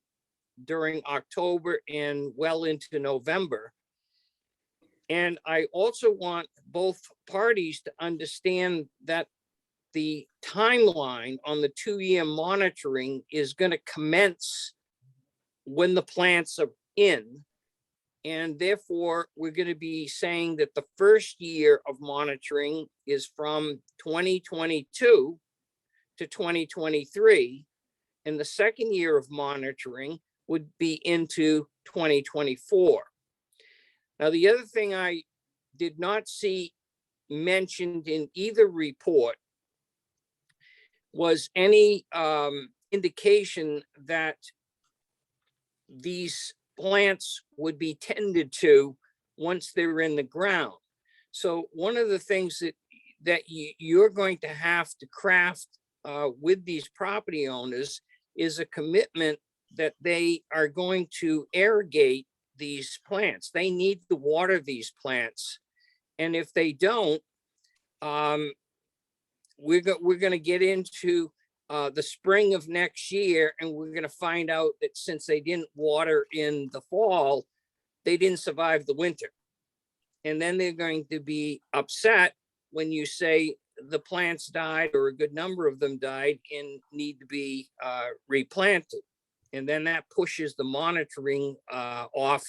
during October and well into November. And I also want both parties to understand that the timeline on the 2-year monitoring is going to commence when the plants are in. And therefore, we're going to be saying that the first year of monitoring is from 2022 to 2023. And the second year of monitoring would be into 2024. Now, the other thing I did not see mentioned in either report was any indication that these plants would be tended to once they're in the ground. So one of the things that you're going to have to craft with these property owners is a commitment that they are going to irrigate these plants. They need to water these plants. And if they don't, we're going to get into the spring of next year, and we're going to find out that since they didn't water in the fall, they didn't survive the winter. And then they're going to be upset when you say the plants died or a good number of them died and need to be replanted. And then that pushes the monitoring off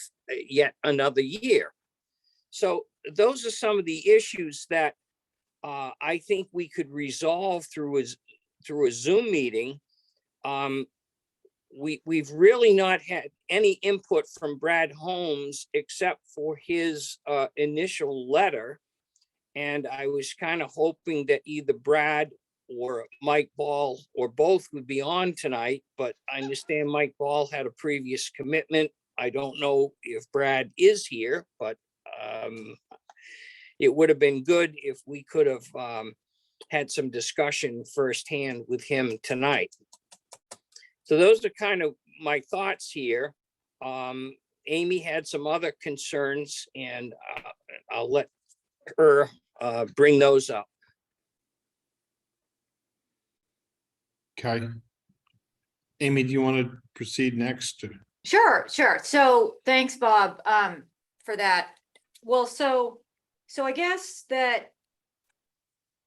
yet another year. So those are some of the issues that I think we could resolve through a Zoom meeting. We've really not had any input from Brad Holmes except for his initial letter. And I was kind of hoping that either Brad or Mike Ball or both would be on tonight, but I understand Mike Ball had a previous commitment. I don't know if Brad is here, but it would have been good if we could have had some discussion firsthand with him tonight. So those are kind of my thoughts here. Amy had some other concerns, and I'll let her bring those up. Okay. Amy, do you want to proceed next? Sure. So thanks, Bob, for that. Well, so I guess that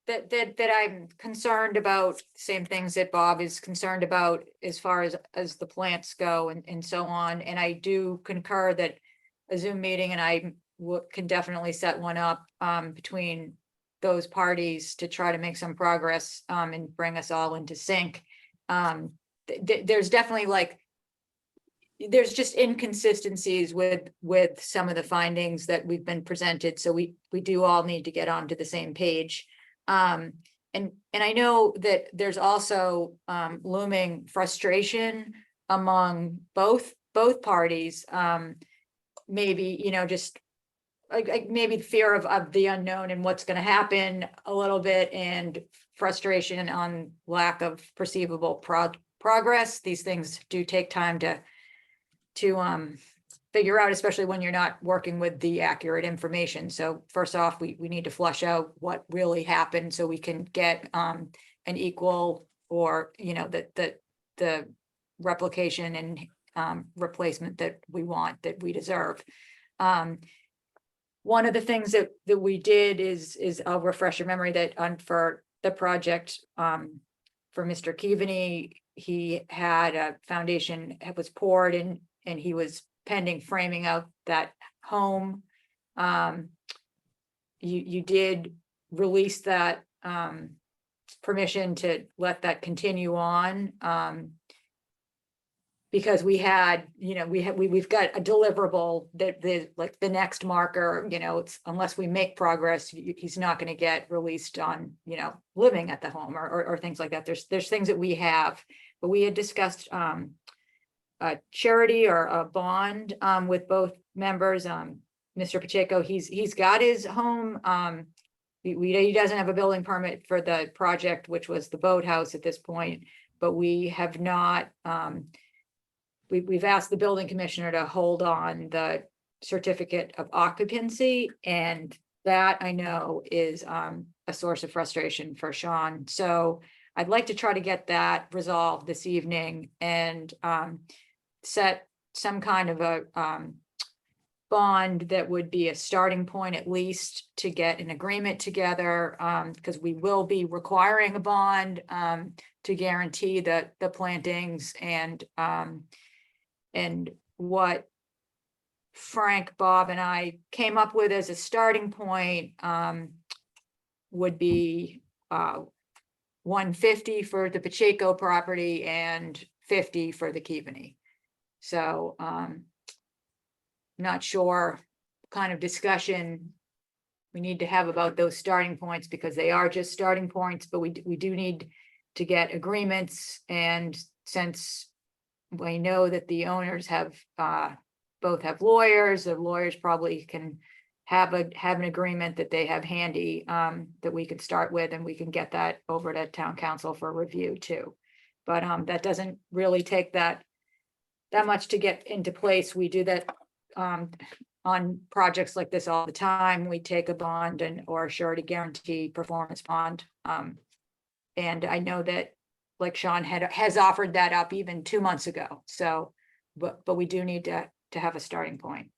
I'm concerned about same things that Bob is concerned about as far as the plants go and so on. And I do concur that a Zoom meeting, and I can definitely set one up between those parties to try to make some progress and bring us all into sync. There's definitely there's just inconsistencies with some of the findings that we've been presented. So we do all need to get onto the same page. And I know that there's also looming frustration among both parties. Maybe, just maybe fear of the unknown and what's going to happen a little bit, and frustration on lack of perceivable progress. These things do take time to figure out, especially when you're not working with the accurate information. So first off, we need to flush out what really happened so we can get an equal, or the replication and replacement that we want, that we deserve. One of the things that we did is I'll refresh your memory that for the project for Mr. Keaveney, he had a foundation that was poured and he was pending framing out that home. You did release that permission to let that continue on, because we had, we've got a deliverable that the next marker, it's unless we make progress, he's not going to get released on, living at the home or things like that. There's things that we have, but we had discussed a charity or a bond with both members. Mr. Pacheco, he's got his home. He doesn't have a building permit for the project, which was the boathouse at this point, but we have not, we've asked the building commissioner to hold on the certificate of occupancy, and that I know is a source of frustration for Sean. So I'd like to try to get that resolved this evening and set some kind of a bond that would be a starting point, at least, to get an agreement together, because we will be requiring a bond to guarantee the plantings, and what Frank, Bob, and I came up with as a starting point would be 150 for the Pacheco property and 50 for the Keaveney. So not sure what kind of discussion we need to have about those starting points, because they are just starting points, but we do need to get agreements. And since we know that the owners have both have lawyers, the lawyers probably can have an agreement that they have handy that we could start with, and we can get that over to town council for review too. But that doesn't really take that much to get into place. We do that on projects like this all the time. We take a bond or a surety guarantee performance bond. And I know that, like Sean has offered that up even 2 months ago. So, but we do need to have a starting point.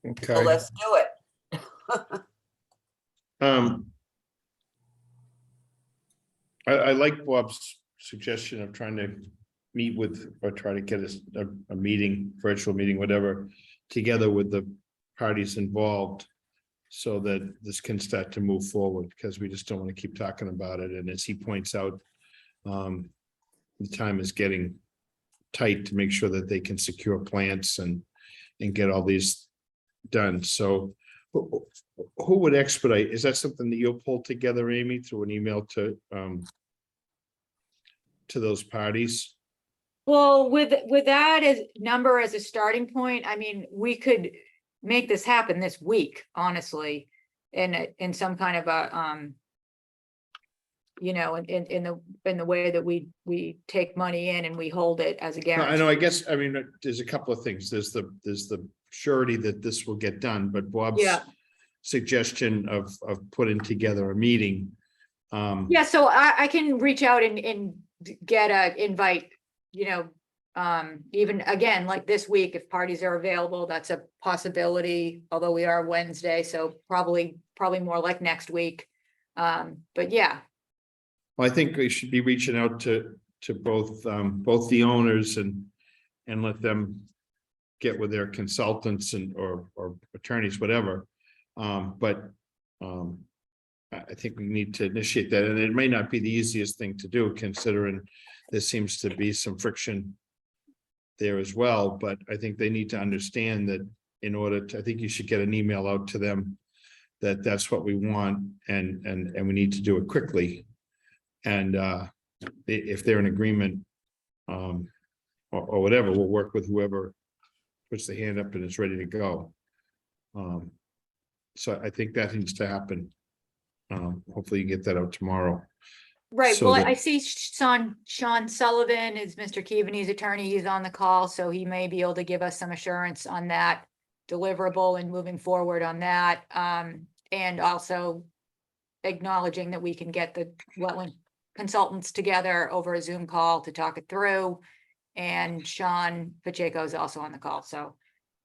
Okay. So let's do it. I like Bob's suggestion of trying to meet with, or try to get a meeting, virtual meeting, whatever, together with the parties involved so that this can start to move forward, because we just don't want to keep talking about it. And as he points out, the time is getting tight to make sure that they can secure plants and get all these done. So who would expedite? Is that something that you'll pull together, Amy, through an email to those parties? Well, with that as number as a starting point, I mean, we could make this happen this week, honestly, in some kind of a, you know, in the way that we take money in and we hold it as a I guarantee. know, I guess, I mean, there's a couple of things. There's the surety that this will get done, but Bob's Yeah. suggestion of putting together a meeting. Yeah, so I can reach out and get a invite, you know, even again, like this week, if parties are available, that's a possibility, although we are Wednesday, so probably more like next week. But yeah. Well, I think we should be reaching out to both the owners and let them get with their consultants and or attorneys, whatever. But I think we need to initiate that, and it may not be the easiest thing to do, considering there seems to be some friction there as well. But I think they need to understand that in order to, I think you should get an email out to them that that's what we want, and we need to do it quickly. And if they're in agreement, or whatever, we'll work with whoever puts the hand up and is ready to go. So I think that needs to happen. Hopefully you get that out tomorrow. Right, So well, that- I see Sean Sullivan is Mr. Keaveney's attorney. He's on the call, so he may be able to give us some assurance on that deliverable and moving forward on that. And also acknowledging that we can get the wetland consultants together over a Zoom call to talk it through. And Sean Pacheco is also on the call, so.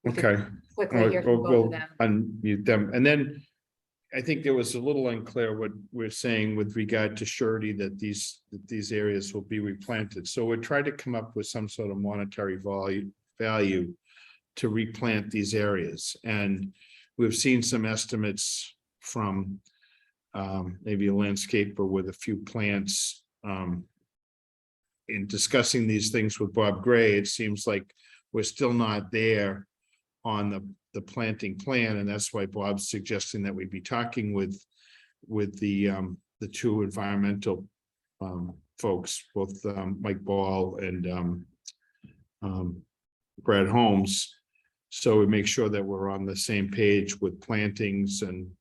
we could Okay. Quickly hear from both of We'll them. unmute them, and then I think there was a little unclear what we're saying with regard to surety that these areas will be replanted. So we're trying to come up with some sort of monetary value to replant these areas, and we've seen some estimates from maybe a landscaper with a few plants. In discussing these things with Bob Gray, it seems like we're still not there on the planting plan, and that's why Bob's suggesting that we be talking with the two environmental folks, both Mike Ball and Brad Holmes, so we make sure that we're on the same page with plantings and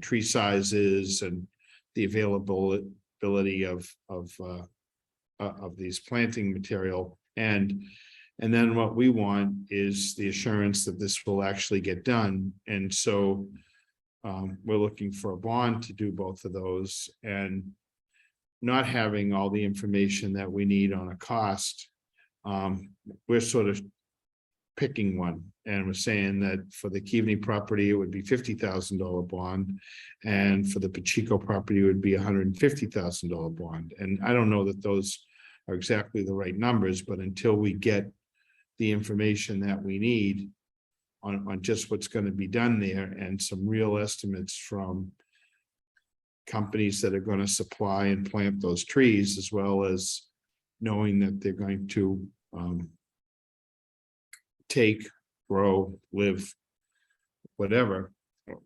tree sizes and the availability of these planting material. And then what we want is the assurance that this will actually get done. And so we're looking for a bond to do both of those, and not having all the information that we need on a cost. We're sort of picking one, and we're saying that for the Keaveney property, it would be $50,000 bond. And for the Pacheco property, it would be $150,000 bond. And I don't know that those are exactly the right numbers, but until we get the information that we need on just what's going to be done there, and some real estimates from companies that are going to supply and plant those trees, as well as knowing that they're going to take, grow, live, whatever,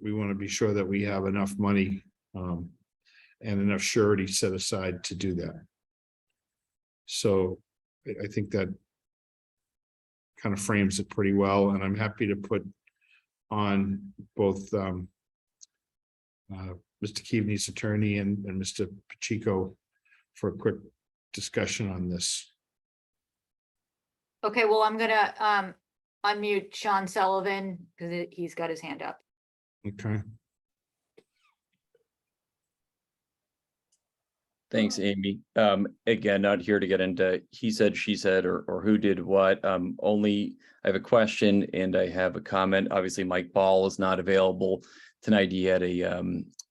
we want to be sure that we have enough money and enough surety set aside to do that. So I think that kind of frames it pretty well, and I'm happy to put on both Mr. Keaveney's attorney and Mr. Pacheco for a quick discussion on this. Okay, well, I'm gonna unmute Sean Sullivan because he's got his hand up. Okay. Thanks, Amy. Again, not here to get into he said, she said, or who did what. Only I have a question and I have a comment. Obviously, Mike Ball is not available tonight. He had a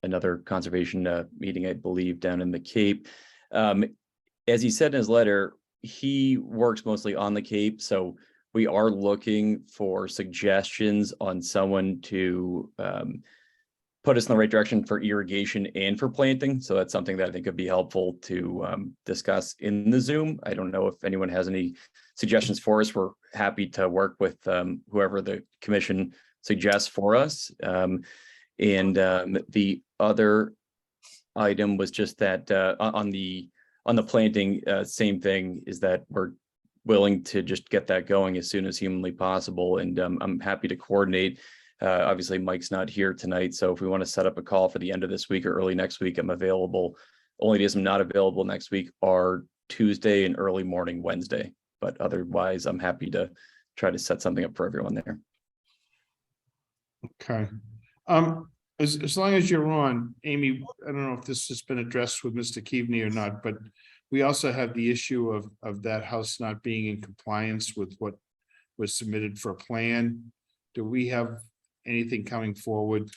another conservation meeting, I believe, down in the Cape. As he said in his letter, he works mostly on the Cape, so we are looking for suggestions on someone to put us in the right direction for irrigation and for planting. So that's something that I think would be helpful to discuss in the Zoom. I don't know if anyone has any suggestions for us. We're happy to work with whoever the commission suggests for us. The other item was just that on the planting, same thing, is that we're willing to just get that going as soon as humanly possible. And I'm happy to coordinate. Obviously, Mike's not here tonight, so if we want to set up a call for the end of this week or early next week, I'm available. Only days I'm not available next week are Tuesday and early morning Wednesday, but otherwise I'm happy to try to set something up for everyone there. Okay. As long as you're on, Amy, I don't know if this has been addressed with Mr. Keaveney or not, but we also have the issue of that house not being in compliance with what was submitted for a plan. Do we have anything coming forward?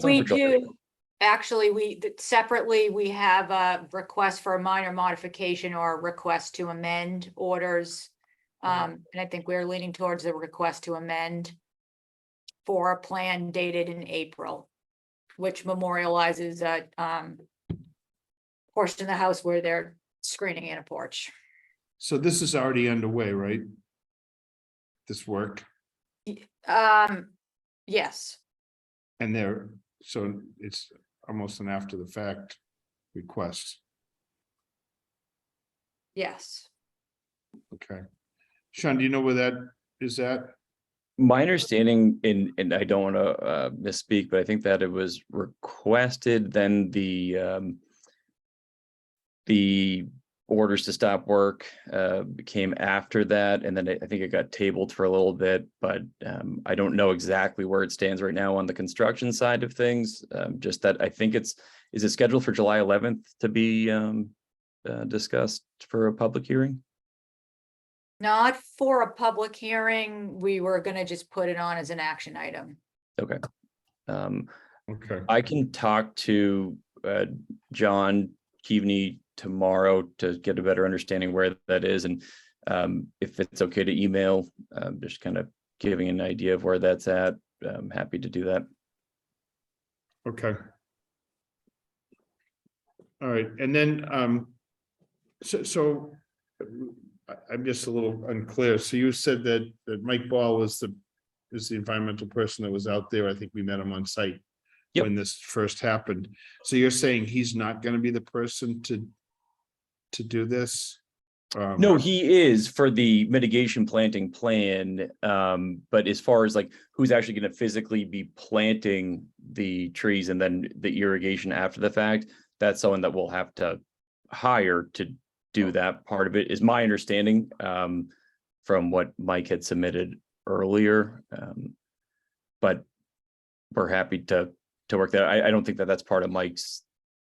We do. Actually, separately, we have a request for a minor modification or a request to amend orders. And I think we're leaning towards the request to amend for a plan dated in April, which memorializes a portion of the house where they're screening in a porch. So this is already underway, right? This work, Yes, and so it's almost an after the fact request. yes. Okay. Sean, do you know where that is at? My understanding, and I don't want to misspeak, but I think that it was requested, then the orders to stop work came after that, and then I think it got tabled for a little bit, but I don't know exactly where it stands right now on the construction side of things. Just that I think is it scheduled for July 11th to be discussed for a public hearing? Not for a public hearing. We were gonna just put it on as an action item. Okay. Okay. I can talk to John Keaveney tomorrow to get a better understanding where that is, and if it's okay to email, just kind of giving an idea of where that's at, I'm happy to do that. Okay. All right, and then so I'm just a little unclear. So you said that Mike Ball is the environmental person that was out there. I think we met him on site when this first happened. So you're saying he's not going to be the person to do this? No, he is for the mitigation planting plan. But as far as like who's actually going to physically be planting the trees and then the irrigation after the fact, that's someone that we'll have to hire to do that part of it, is my understanding, from what Mike had submitted earlier. But we're happy to work that. I don't think that that's part of Mike's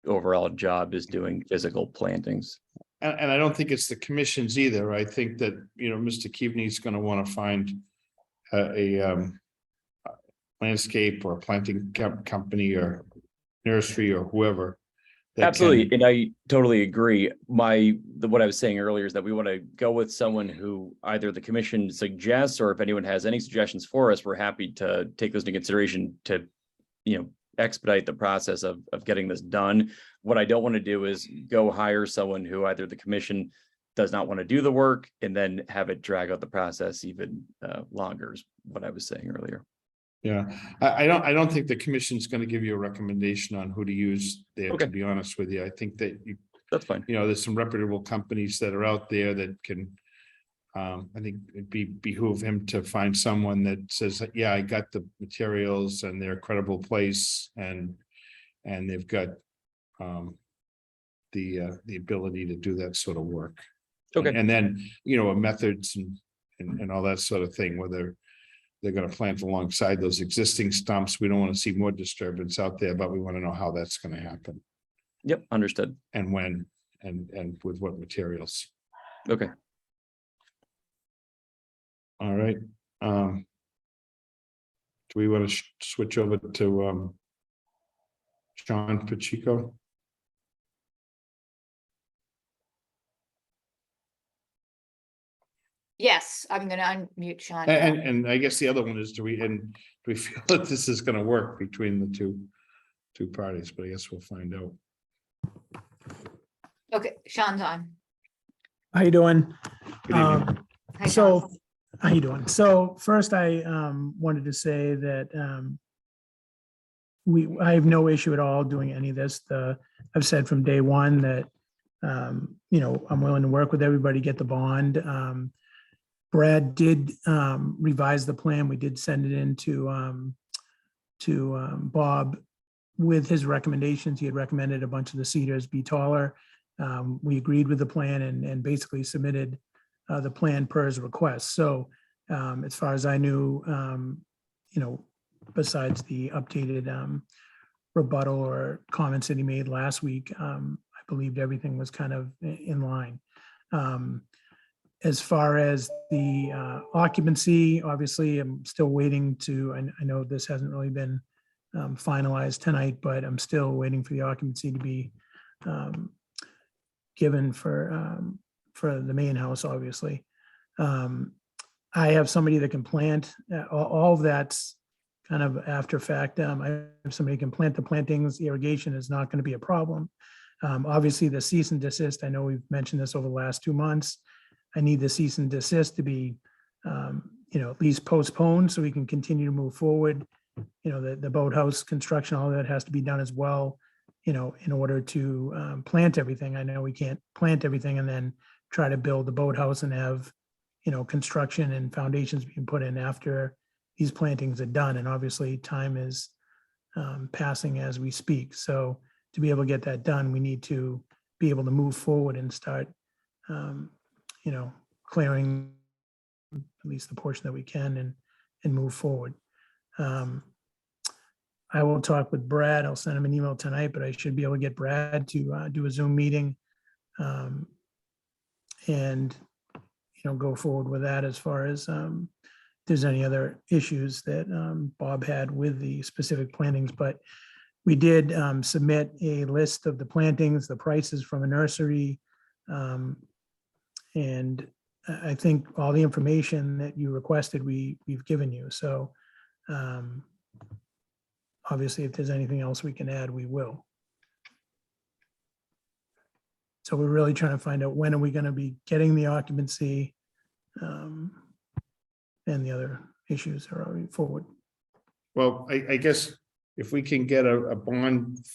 overall job, is doing physical plantings. And I don't think it's the commission's either. I think that, Mr. Keaveney is going to want to find a landscape or a planting company or nursery or whoever. Absolutely, and I totally agree. What I was saying earlier is that we want to go with someone who either the commission suggests, or if anyone has any suggestions for us, we're happy to take those into consideration to, expedite the process of getting this done. What I don't want to do is go hire someone who either the commission does not want to do the work and then have it drag out the process even longer, is what I was saying earlier. Yeah, I don't think the commission's going to give you a recommendation on who to use there, to be honest with you. I think that that's fine. There's some reputable companies that are out there that can, I think it'd behoove him to find someone that says, yeah, I got the materials and they're a credible place, and they've got the ability to do that sort of work. Okay. And then, methods and all that sort of thing, whether they're going to plant alongside those existing stumps. We don't want to see more disturbance out there, but we want to know how that's going to happen. Yep, understood. And when, and with what materials. Okay. All right. Do we want to switch over to Sean Pacheco? Yes, I'm gonna unmute Sean. now. And I guess the other one is, do we feel that this is gonna work between the two parties? But I guess we'll find out. Okay, Sean's on. How you doing? Good evening. Hi, So, Sean. how you doing? So first, I wanted to say that I have no issue at all doing any of this. I've said from day one that you know, I'm willing to work with everybody, get the bond. Brad did revise the plan. We did send it in to Bob with his recommendations. He had recommended a bunch of the cedars be taller. We agreed with the plan and basically submitted the plan per his request. So as far as I knew, you know, besides the updated rebuttal or comments that he made last week, I believed everything was kind of in line. As far as the occupancy, obviously, I'm still waiting to, I know this hasn't really been finalized tonight, but I'm still waiting for the occupancy to be given for the main house, obviously. I have somebody that can plant, all of that's kind of after fact. I have somebody can plant the plantings, the irrigation is not going to be a problem. Obviously, the cease and desist, I know we've mentioned this over the last 2 months. I need the cease and desist to be, you know, at least postponed so we can continue to move forward. You know, the boathouse construction, all that has to be done as well, you know, in order to plant everything. I know we can't plant everything and then try to build the boathouse and have, you know, construction and foundations being put in after these plantings are done. And obviously time is passing as we speak. So to be able to get that done, we need to be able to move forward and start, you know, clearing at least the portion that we can and move forward. I will talk with Brad. I'll send him an email tonight, but I should be able to get Brad to do a Zoom meeting and, you know, go forward with that as far as if there's any other issues that Bob had with the specific plantings. But we did submit a list of the plantings, the prices from a nursery. And I think all the information that you requested, we've given you. So obviously, if there's anything else we can add, we will. So we're really trying to find out when are we going to be getting the occupancy and the other issues are already forward. Well, I guess if we can get a bond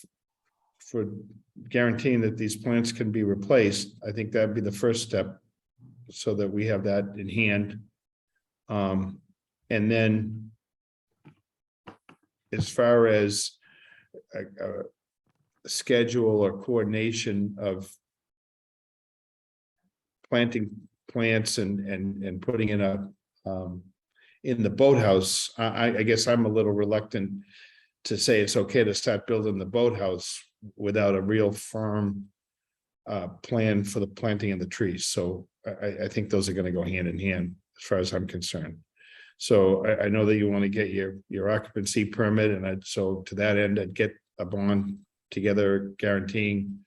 for guaranteeing that these plants can be replaced, I think that'd be the first step so that we have that in hand. And then as far as a schedule or coordination of planting plants and putting in in the boathouse, I guess I'm a little reluctant to say it's okay to start building the boathouse without a real firm plan for the planting of the trees. So I think those are going to go hand in hand as far as I'm concerned. So I know that you want to get your occupancy permit, and so to that end, I'd get a bond together guaranteeing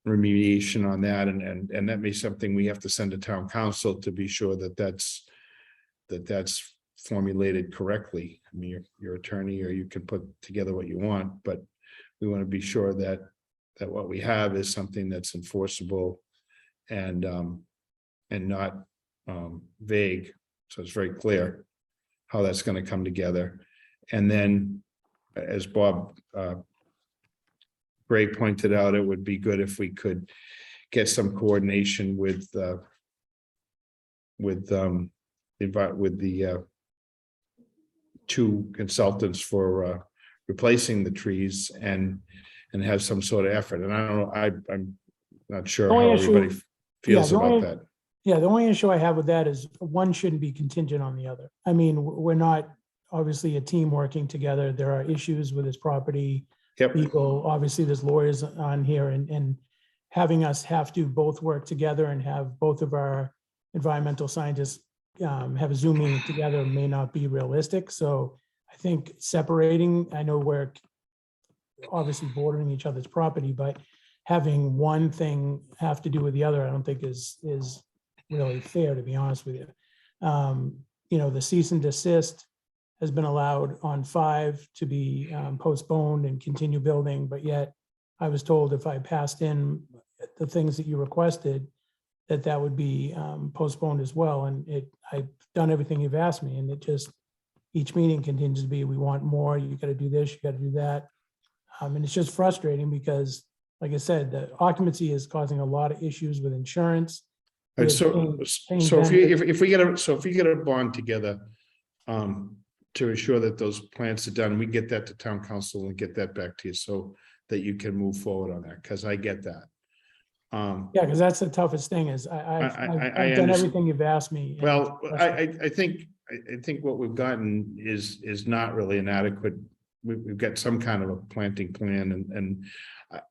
remediation on that, and that may be something we have to send to town council to be sure that that's formulated correctly. I mean, your attorney, or you can put together what you want, but we want to be sure that what we have is something that's enforceable and not vague. So it's very clear how that's going to come together. And then, as Bob Gray pointed out, it would be good if we could get some coordination with the two consultants for replacing the trees and have some sort of effort. And I don't know, I'm not sure how everybody feels about that. Yeah, the only issue I have with that is one shouldn't be contingent on the other. I mean, we're not obviously a team working together. There are issues with this property. Yep. Legal, obviously there's lawyers on here, and having us have to both work together and have both of our environmental scientists have a Zoom meeting together may not be realistic. So I think separating, I know we're obviously bordering each other's property, but having one thing have to do with the other, I don't think is really fair, to be honest with you. The cease and desist has been allowed on 5 to be postponed and continue building, but yet I was told if I passed in the things that you requested, that would be postponed as well. And I've done everything you've asked me, and it just, each meeting continues to be, we want more, you gotta do this, you gotta do that. And it's just frustrating because, like I said, the occupancy is causing a lot of issues with insurance. And with so, paying so vendors. if we get a bond together, to ensure that those plans are done, we get that to town council and get that back to you so that you can move forward on that, because I get that. Yeah, because that's the toughest thing is I've done understand. everything you've asked me. and Well, it's I think what we've gotten is not really an adequate, we've got some kind of a planting plan and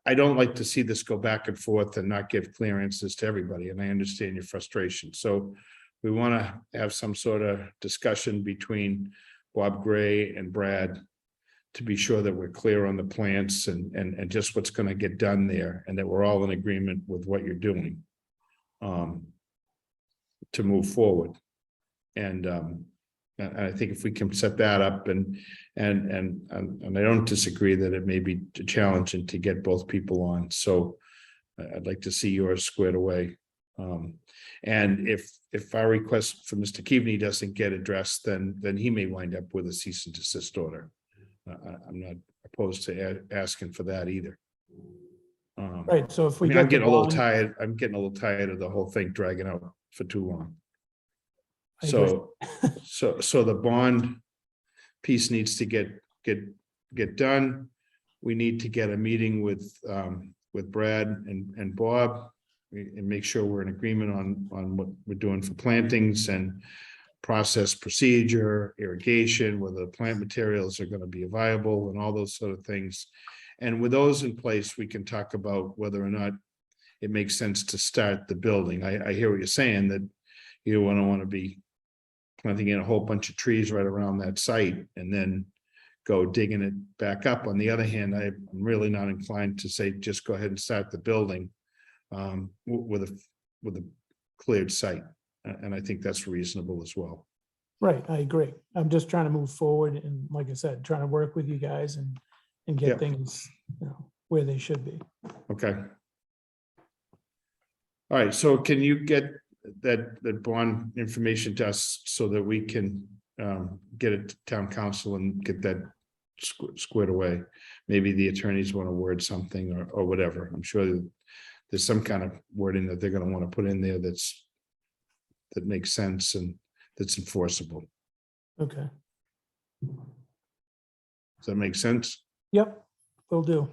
I don't like to see this go back and forth and not give clear answers to everybody, and I understand your frustration. So we want to have some sort of discussion between Bob Gray and Brad to be sure that we're clear on the plants and just what's going to get done there, and that we're all in agreement with what you're doing to move forward. And I think if we can set that up and I don't disagree that it may be challenging to get both people on. So I'd like to see yours squared away. And if our request for Mr. Keaveney doesn't get addressed, then he may wind up with a cease and desist order. I'm not opposed to asking for that either. Right, so if we I'm get getting the a little bond- tired. I'm getting a little tired of the whole thing dragging out for too long. I agree. So the bond piece needs to get done. We need to get a meeting with Brad and Bob and make sure we're in agreement on what we're doing for plantings and process procedure, irrigation, whether the plant materials are going to be viable and all those sort of things. And with those in place, we can talk about whether or not it makes sense to start the building. I hear what you're saying, that you don't want to be planting in a whole bunch of trees right around that site and then go digging it back up. On the other hand, I'm really not inclined to say, just go ahead and start the building with a cleared site. And I think that's reasonable as well. Right, I agree. I'm just trying to move forward and, like I said, trying to work with you guys and get Yep. things, where they should be. Okay. All right, so can you get that bond information to us so that we can get it to town council and get that squared away? Maybe the attorneys want to word something or whatever. I'm sure that there's some kind of wording that they're going to want to put in there that makes sense and that's enforceable. Okay, Does that make sense? yep, will do.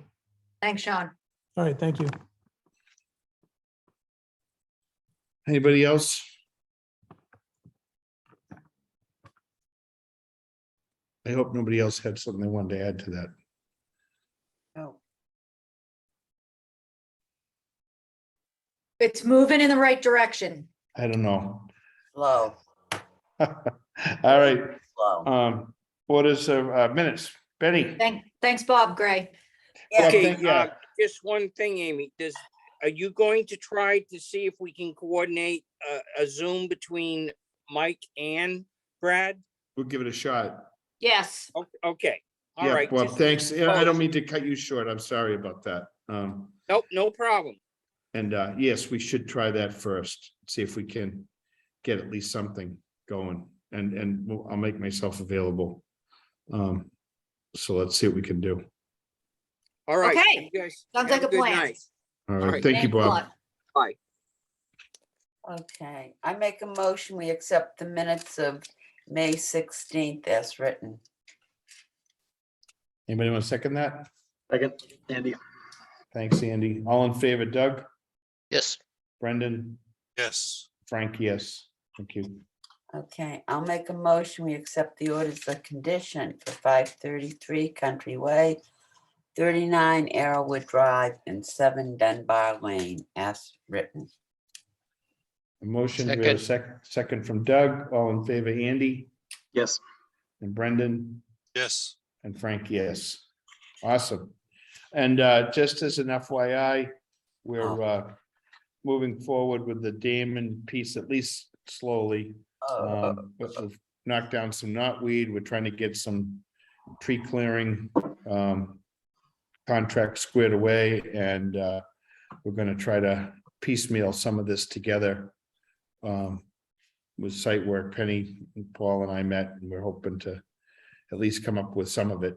Thanks, Sean. All right, thank you. Anybody else? I hope nobody else had something they wanted to add to that. Oh, It's moving in the right direction. I don't know. slow, All right, slow. orders of minutes. Benny? Thanks, Bob Gray. Yeah, Okay, yeah. just one thing, Amy, are you going to try to see if we can coordinate a Zoom between Mike and Brad? We'll give it a shot. Yes. Okay, all Yeah, right. Bob, just- thanks. Yeah, I don't mean to cut you short. I'm sorry about that. Nope, no problem. And yes, we should try that first, see if we can get at least something going, and I'll make myself available. So let's see what we can do. All right. Okay, you guys sounds have like a good plan. night. All All right, right, thank you, Thanks a Bob. lot. Bye. Okay, I make a motion, we accept the minutes of May 16th as written. Anybody want to second that? Second, Andy. Thanks, Andy. All in favor, Doug? Yes. Brendan? Yes. Frank, yes. Thank you. Okay, I'll make a motion, we accept the orders of condition for 533 Country Way, 39 Arrowwood Drive, and 7 Dunbar Lane as written. A motion, we have a second from Doug. All in favor, Andy? Yes. And Brendan? Yes. And Frank, yes. Awesome. And just as an FYI, we're moving forward with the Damon piece, at least slowly. But we've knocked down some knotweed. We're trying to get some tree clearing contracts squared away, and we're gonna try to piecemeal some of this together. With site work, Penny, and Paul and I met, and we're hoping to at least come up with some of it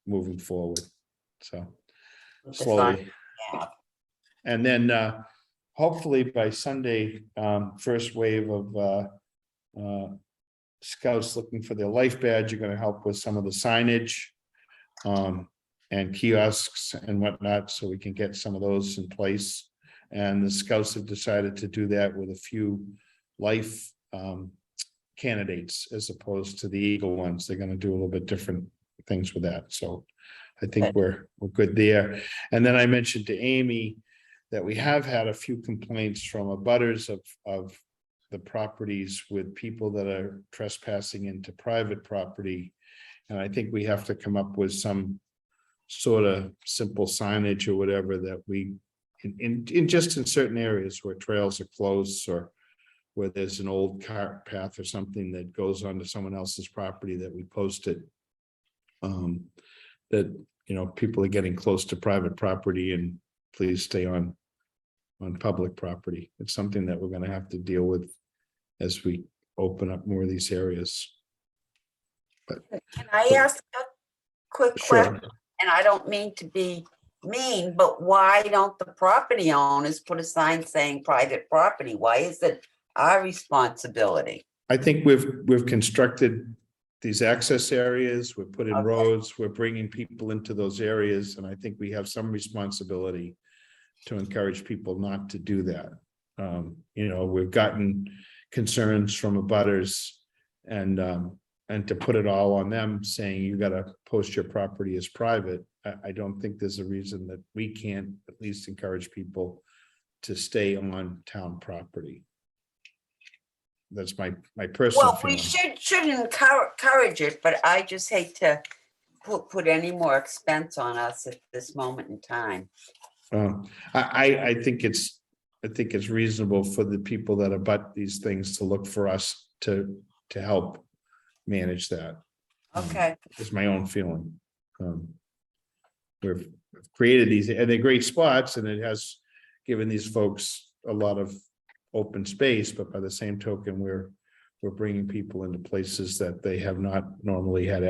moving forward. So slowly. And then hopefully by Sunday, first wave of scouts looking for their life badge are going to help with some of the signage and kiosks and whatnot, so we can get some of those in place. And the scouts have decided to do that with a few life candidates as opposed to the Eagle ones. They're going to do a little bit different things with that. So I think we're good there. And then I mentioned to Amy that we have had a few complaints from abutters of the properties with people that are trespassing into private property. And I think we have to come up with some sort of simple signage or whatever that we, in just in certain areas where trails are closed or where there's an old cart path or something that goes onto someone else's property, that we posted. That, you know, people are getting close to private property and please stay on public property. It's something that we're going to have to deal with as we open up more of these areas. But Can I ask a quick question? And I don't mean to be mean, but why don't the property owners put a sign saying private property? Why is it our responsibility? I think we've constructed these access areas, we've put in roads, we're bringing people into those areas, and I think we have some responsibility to encourage people not to do that. You know, we've gotten concerns from abutters and to put it all on them saying you got to post your property as private. I don't think there's a reason that we can't at least encourage people to stay on town property. That's my personal Well, we feeling. should encourage it, but I just hate to put any more expense on us at this moment in time. I think it's reasonable for the people that abut these things to look for us to help manage that. Okay. Is my own feeling. We've created these, and they're great spots, and it has given these folks a lot of open space, but by the same token, we're bringing people into places that they have not normally had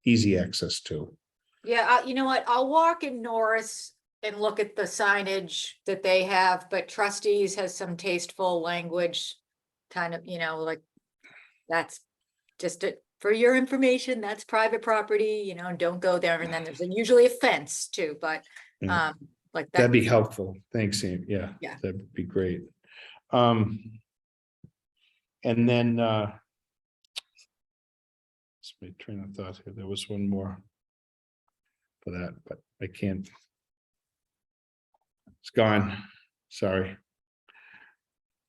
easy access to. Yeah, you know what? I'll walk in Norris and look at the signage that they have, but trustees has some tasteful language, kind of, you know, like that's just for your information, that's private property, you know, don't go there. And then there's usually a fence too, but like that. That'd be helpful. Thanks, Ian. Yeah, that'd be great. And then my train of thought here. There was one more for that, but I can't. It's gone. Sorry.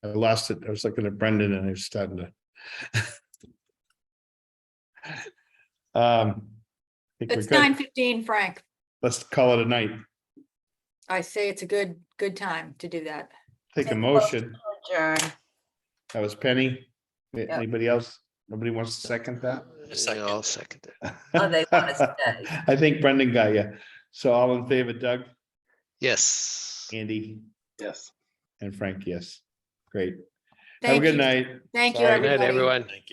I lost it. I was looking at Brendan and I was starting to. I think It's we're good. 9:15, Frank. Let's call it a night. I say it's a good time to do that. Take a motion. Adjourn. That was Penny. Anybody else? Nobody wants to second that? I'll second it. Oh, they want to stay. I think Brendan got you. So all in favor, Doug, Yes. Andy, Yes. and Frank, yes. Great. Have a Thank good you. night. Thank you, Sorry. Good night, everybody. everyone.